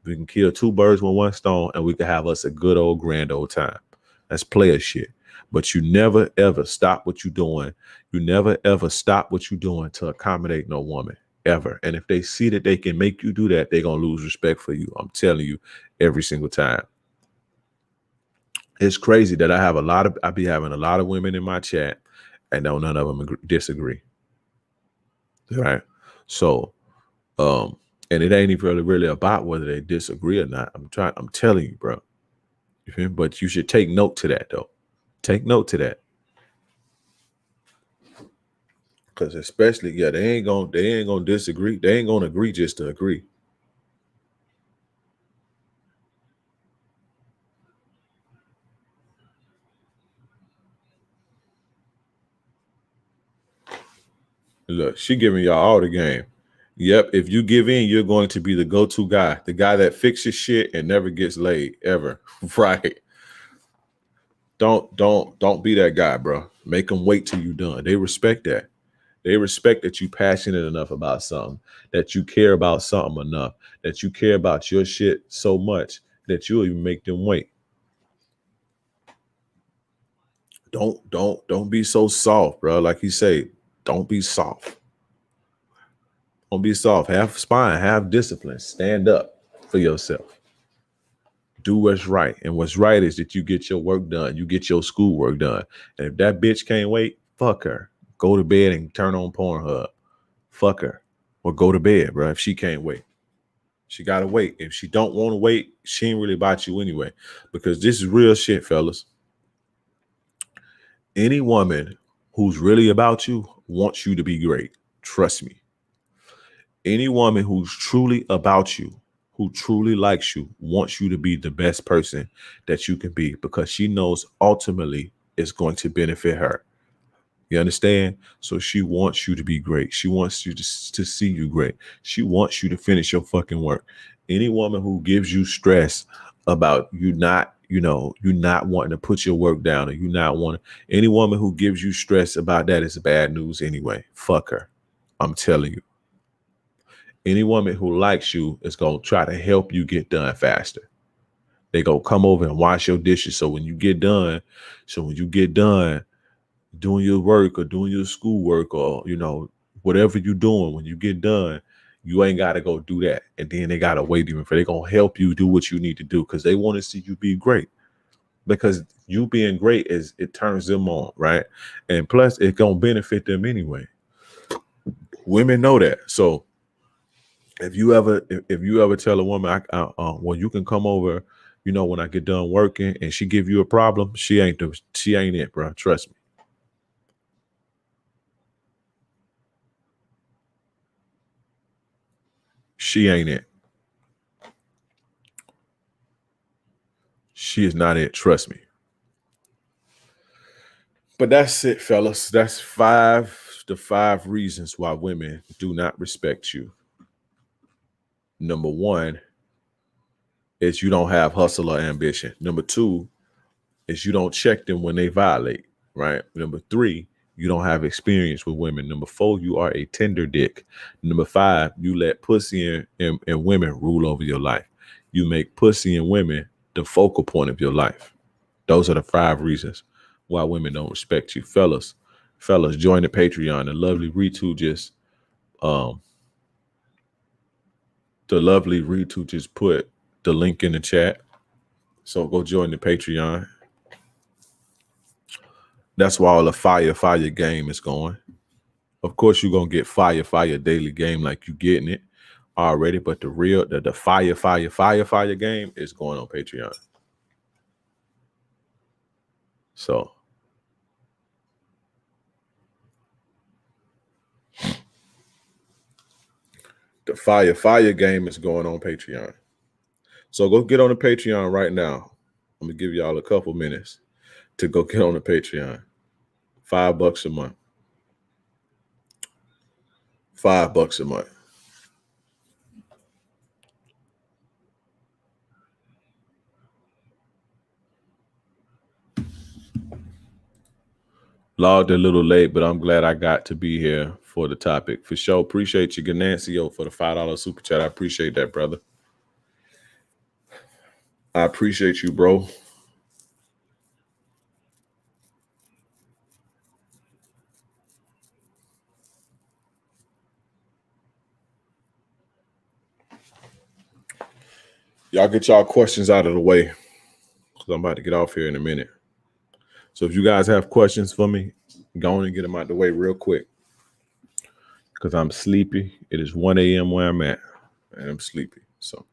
we can kill two birds with one stone and we can have us a good old grand old time. That's player shit. But you never, ever stop what you're doing. You never, ever stop what you're doing to accommodate no woman ever. And if they see that they can make you do that, they're going to lose respect for you. I'm telling you every single time. It's crazy that I be having a lot of women in my chat and none of them disagree. Right. So, and it ain't even really about whether they disagree or not. I'm telling you, bro. You feel me? But you should take note to that, though. Take note to that. Because especially, they ain't gonna disagree. They ain't gonna agree just to agree. Look, she giving y'all all the game. Yep, if you give in, you're going to be the go-to guy, the guy that fixes shit and never gets laid ever. Right? Don't be that guy, bro. Make them wait till you're done. They respect that. They respect that you passionate enough about something, that you care about something enough, that you care about your shit so much that you'll even make them wait. Don't be so soft, bro. Like he say, don't be soft. Don't be soft. Have spine, have discipline. Stand up for yourself. Do what's right. And what's right is that you get your work done. You get your schoolwork done. And if that bitch can't wait, fuck her. Go to bed and turn on Pornhub. Fuck her. Or go to bed, bro, if she can't wait. She got to wait. If she don't want to wait, she ain't really about you anyway. Because this is real shit, fellas. Any woman who's really about you wants you to be great. Trust me. Any woman who's truly about you, who truly likes you, wants you to be the best person that you can be because she knows ultimately it's going to benefit her. You understand? So she wants you to be great. She wants you to see you great. She wants you to finish your fucking work. Any woman who gives you stress about you not, you're not wanting to put your work down or you not wanting, any woman who gives you stress about that is bad news anyway. Fuck her. I'm telling you. Any woman who likes you is going to try to help you get done faster. They go come over and wash your dishes. So when you get done doing your work or doing your schoolwork or, whatever you're doing, when you get done, you ain't got to go do that. And then they got to wait even for, they're going to help you do what you need to do because they want to see you be great. Because you being great it turns them on, right? And plus it's going to benefit them anyway. Women know that. So if you ever tell a woman, well, you can come over, when I get done working, and she give you a problem, she ain't it, bro. Trust me. She ain't it. She is not it. Trust me. But that's it, fellas. That's the 5 reasons why women do not respect you. Number 1 is you don't have hustle or ambition. Number 2 is you don't check them when they violate, right? Number 3, you don't have experience with women. Number 4, you are a tender dick. Number 5, you let pussy and women rule over your life. You make pussy and women the focal point of your life. Those are the 5 reasons why women don't respect you. Fellas, join the Patreon. The lovely Ritu just put the link in the chat. So go join the Patreon. That's why all the fire game is going. Of course, you're gonna get fire daily game like you getting it already, but the real the fire game is going on Patreon. So the fire game is going on Patreon. So go get on the Patreon right now. I'm gonna give y'all a couple minutes to go get on the Patreon. $5 a month. $5 a month. Logged a little late, but I'm glad I got to be here for the topic. For sure. Appreciate you, Ganancio, for the $5 super chat. I appreciate that, brother. I appreciate you, bro. Y'all get y'all questions out of the way, because I'm about to get off here in a minute. So if you guys have questions for me, go on and get them out the way real quick, because I'm sleepy. It is 1 a.m. where I'm at, and I'm sleepy. So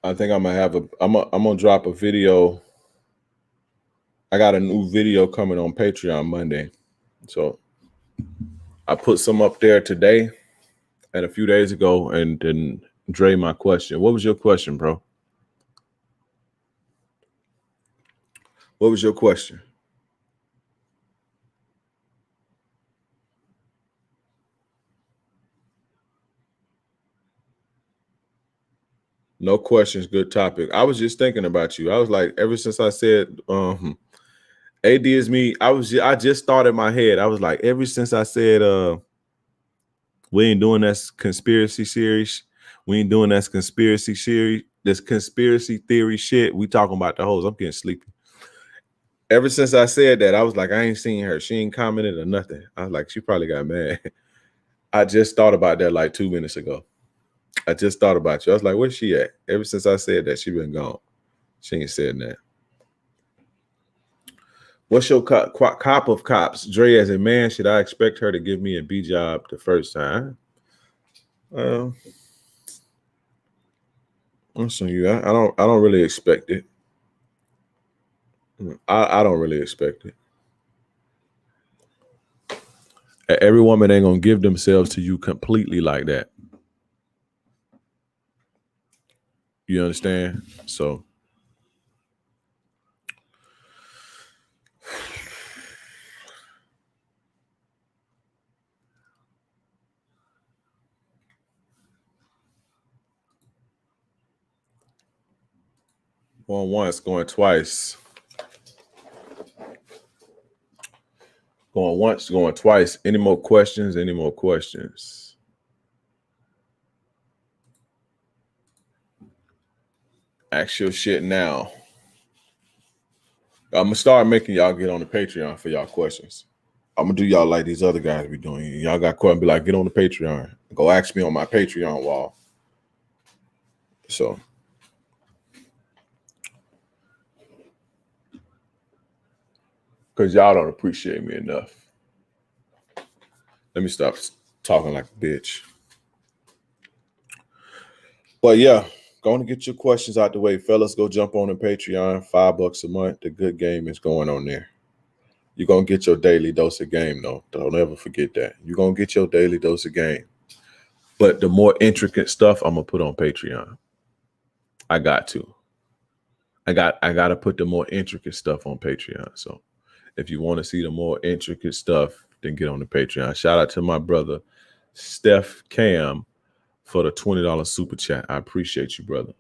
I think I'm gonna drop a video. I got a new video coming on Patreon Monday. So I put some up there today and a few days ago, and then Dre, my question. What was your question, bro? What was your question? No questions, good topic. I was just thinking about you. I was like, ever since I said AD is me, I just thought in my head. I was like, ever since I said we ain't doing that conspiracy series, this conspiracy theory shit. We talking about the hoes. I'm getting sleepy. Ever since I said that, I was like, I ain't seen her. She ain't commented or nothing. I was like, she probably got mad. I just thought about that like 2 minutes ago. I just thought about you. I was like, where's she at? Ever since I said that, she been gone. She ain't said that. What's your cop of cops? Dre, as a man, should I expect her to give me a B job the first time? Listen, you. I don't really expect it. I don't really expect it. Every woman ain't gonna give themselves to you completely like that. You understand? So going once, going twice. Going once, going twice. Any more questions? Any more questions? Ask your shit now. I'm gonna start making y'all get on the Patreon for y'all questions. I'm gonna do y'all like these other guys be doing. Y'all got questions, be like, get on the Patreon. Go ask me on my Patreon wall. So because y'all don't appreciate me enough. Let me stop talking like a bitch. But yeah, go on and get your questions out the way. Fellas, go jump on the Patreon. $5 a month. The good game is going on there. You're going to get your daily dose of game, though. Don't ever forget that. You're going to get your daily dose of game. But the more intricate stuff, I'm going to put on Patreon. I got to. I gotta put the more intricate stuff on Patreon. So if you want to see the more intricate stuff, then get on the Patreon. Shout out to my brother Steph Cam for the $20 super chat. I appreciate you, brother.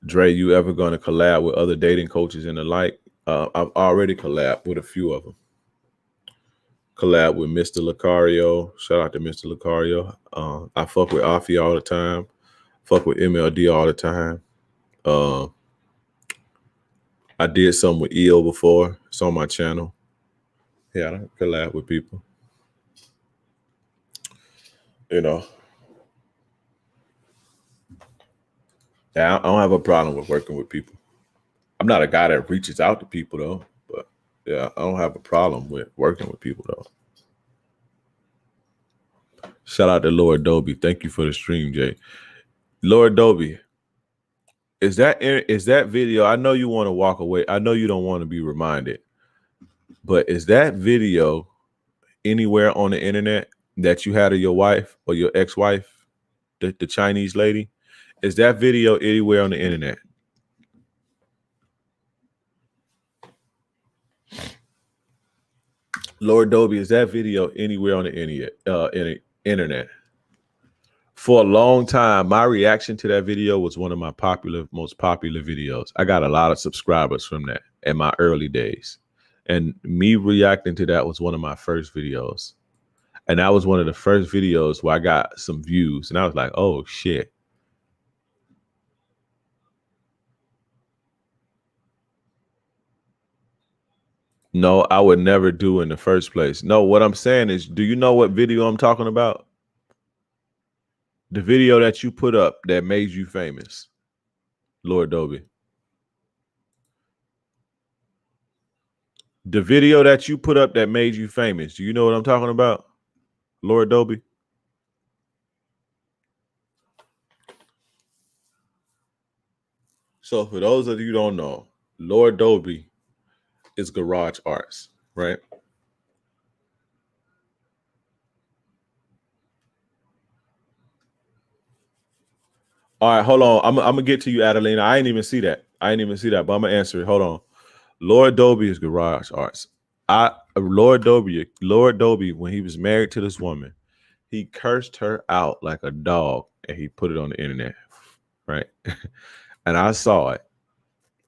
Dre, you ever gonna collab with other dating coaches and the like? I've already collabed with a few of them. Collab with Mr. Lucario. Shout out to Mr. Lucario. I fuck with Afi all the time. Fuck with MLD all the time. I did something with EO before. It's on my channel. Yeah, I collab with people. You know. Yeah, I don't have a problem with working with people. I'm not a guy that reaches out to people though, but yeah, I don't have a problem with working with people though. Shout out to Lord Dobie. Thank you for the stream, Jay. Lord Dobie, is that video? I know you want to walk away. I know you don't want to be reminded, but is that video anywhere on the internet that you had of your wife or your ex-wife, the Chinese lady? Is that video anywhere on the internet? Lord Dobie, is that video anywhere on the internet? For a long time, my reaction to that video was one of my most popular videos. I got a lot of subscribers from that in my early days. And me reacting to that was one of my first videos. And that was one of the first videos where I got some views. And I was like, oh, shit. No, I would never do in the first place. No, what I'm saying is, do you know what video I'm talking about? The video that you put up that made you famous, Lord Dobie. The video that you put up that made you famous. Do you know what I'm talking about, Lord Dobie? So for those of you who don't know, Lord Dobie is Garage Arts, right? All right, hold on. I'm gonna get to you, Adelina. I ain't even see that, but I'm gonna answer it. Hold on. Lord Dobie is Garage Arts. Lord Dobie, when he was married to this woman, he cursed her out like a dog and he put it on the internet, right? And I saw it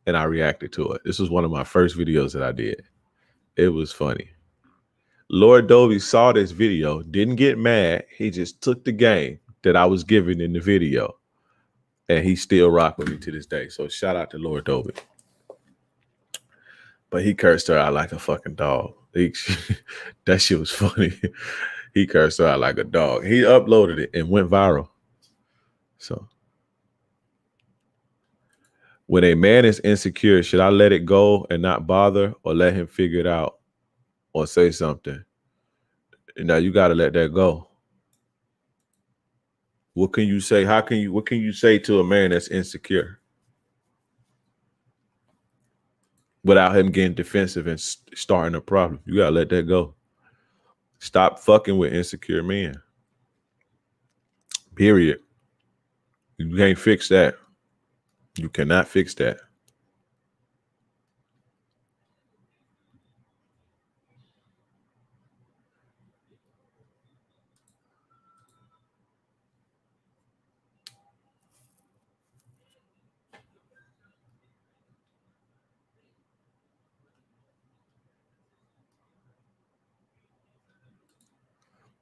and I reacted to it. This was one of my first videos that I did. It was funny. Lord Dobie saw this video, didn't get mad. He just took the game that I was giving in the video. And he still rock with me to this day. So shout out to Lord Dobie. But he cursed her out like a fucking dog. That shit was funny. He cursed her out like a dog. He uploaded it and went viral. So when a man is insecure, should I let it go and not bother, or let him figure it out or say something? Now you got to let that go. What can you say? What can you say to a man that's insecure without him getting defensive and starting a problem? You got to let that go. Stop fucking with insecure men. Period. You can't fix that. You cannot fix that.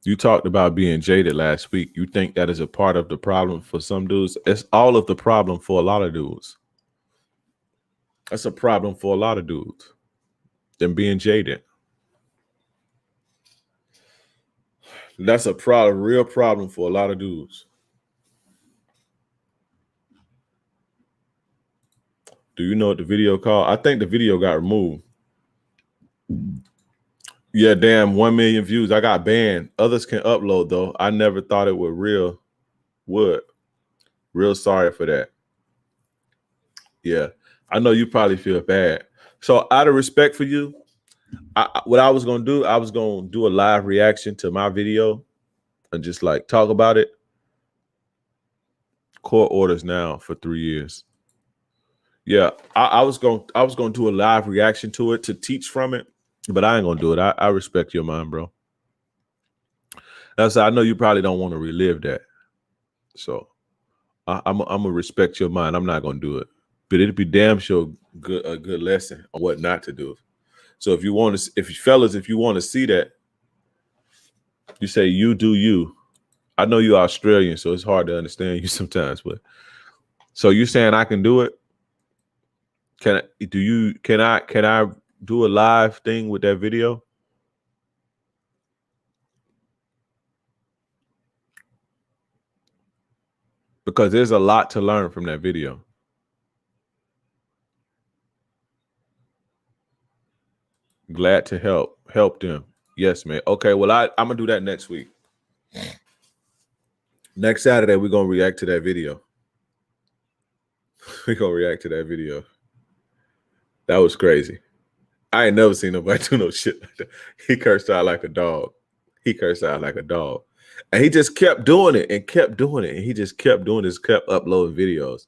You talked about being jaded last week. You think that is a part of the problem for some dudes? It's all of the problem for a lot of dudes. That's a problem for a lot of dudes. Them being jaded. That's a problem, real problem for a lot of dudes. Do you know what the video called? I think the video got removed. Yeah, damn, 1 million views. I got banned. Others can upload though. I never thought it would. Real sorry for that. Yeah, I know you probably feel bad. So out of respect for you, what I was gonna do, I was gonna do a live reaction to my video and just like talk about it. court orders now for 3 years. Yeah, I was gonna do a live reaction to it to teach from it, but I ain't gonna do it. I respect your mind, bro. That's I know you probably don't want to relive that, so I'm gonna respect your mind. I'm not gonna do it, but it'd be damn sure a good lesson on what not to do. So if you want to, if you want to see that, you say you do you. I know you're Australian, so it's hard to understand you sometimes, but so you're saying I can do it? Can I do a live thing with that video? Because there's a lot to learn from that video. Glad to help them. Yes, man. Okay, well, I'm gonna do that next week. Next Saturday, we're gonna react to that video. We're gonna react to that video. That was crazy. I ain't never seen nobody do no shit like that. He cursed out like a dog. And he just kept doing it and kept doing it. And he just kept doing this, kept uploading videos.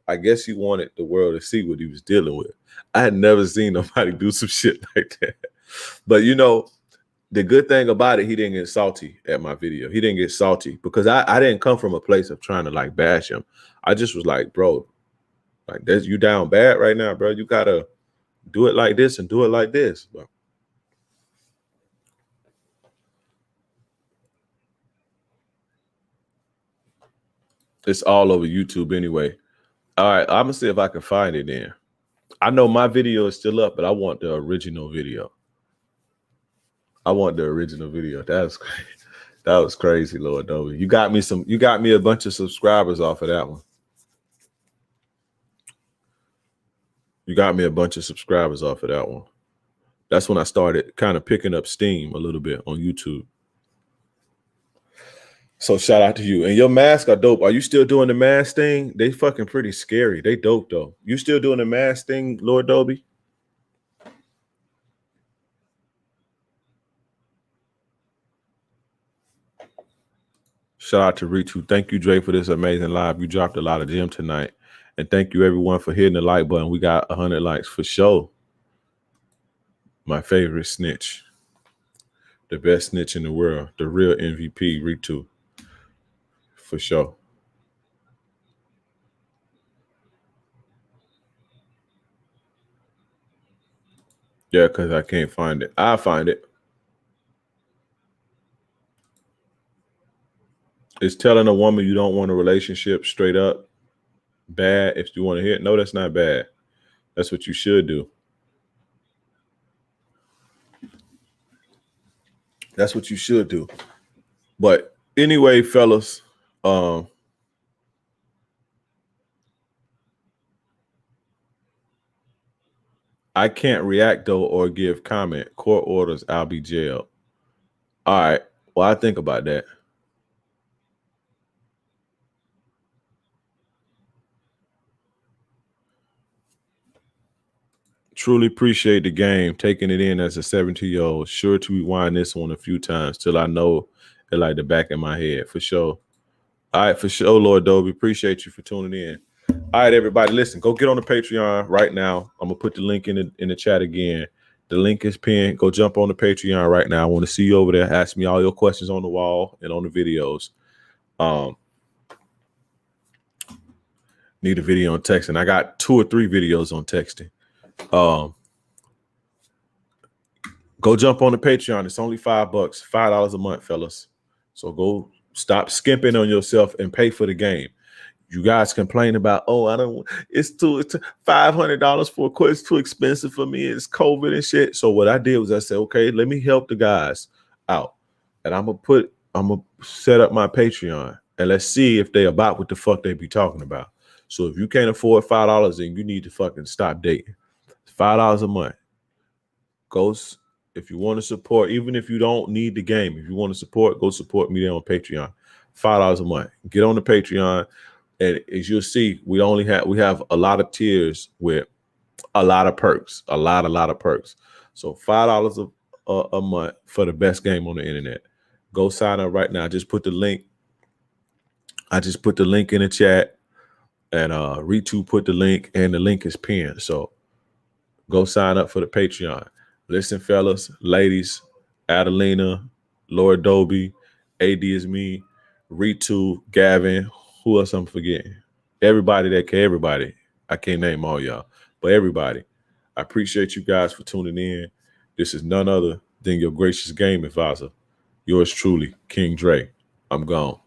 I guess he wanted the world to see what he was dealing with. I had never seen nobody do some shit like that. But you know, the good thing about it, he didn't get salty at my video. He didn't get salty because I didn't come from a place of trying to like bash him. I just was like, bro, like you down bad right now, bro. You gotta do it like this and do it like this. Bro. It's all over YouTube anyway. All right, I'm gonna see if I can find it then. I know my video is still up, but I want the original video. That was crazy, Lord Dobie. You got me a bunch of subscribers off of that one. That's when I started kind of picking up steam a little bit on YouTube. So shout out to you. And your masks are dope. Are you still doing the mask thing? They fucking pretty scary. They dope though. You still doing the mask thing, Lord Dobie? Shout out to Ritu. Thank you, Dre, for this amazing live. You dropped a lot of gems tonight. And thank you everyone for hitting the like button. We got 100 likes for sure. My favorite snitch. The best snitch in the world. The real MVP, Ritu. For sure. Yeah, because I can't find it. I'll find it. It's telling a woman you don't want a relationship straight up bad if you want to hear it. No, that's not bad. That's what you should do. That's what you should do. But anyway, fellas, I can't react though or give comment. Court orders, I'll be jailed. All right. Well, I think about that. Truly appreciate the game, taking it in as a 17-year-old. Sure to rewind this one a few times till I know it like the back of my head, for sure. All right, for sure, Lord Dobie. Appreciate you for tuning in. All right, everybody, listen, go get on the Patreon right now. I'm going to put the link in the chat again. The link is pinned. Go jump on the Patreon right now. I want to see you over there. Ask me all your questions on the wall and on the videos. Need a video on texting. I got 2 or 3 videos on texting. Go jump on the Patreon. It's only $5, $5 a month, fellas. So go stop skimping on yourself and pay for the game. You guys complain about, oh, it's $500 for a course. It's too expensive for me. It's COVID and shit. So what I did was I said, okay, let me help the guys out. And I'm gonna set up my Patreon and let's see if they about what the fuck they be talking about. So if you can't afford $5, then you need to fucking stop dating. It's $5 a month. Ghost, if you want to support, even if you don't need the game, if you want to support, go support me there on Patreon. $5 a month. Get on the Patreon. And as you'll see, we have a lot of tiers with a lot of perks, a lot of perks. So $5 a month for the best game on the internet. Go sign up right now. I just put the link in the chat. And Ritu put the link, and the link is pinned. So go sign up for the Patreon. Listen, fellas, ladies, Adelina, Lord Dobie, AD is me, Ritu, Gavin, who else I'm forgetting? Everybody that can, everybody. I can't name all y'all, but everybody. I appreciate you guys for tuning in. This is none other than your gracious game advisor. Yours truly, King Dre. I'm gone.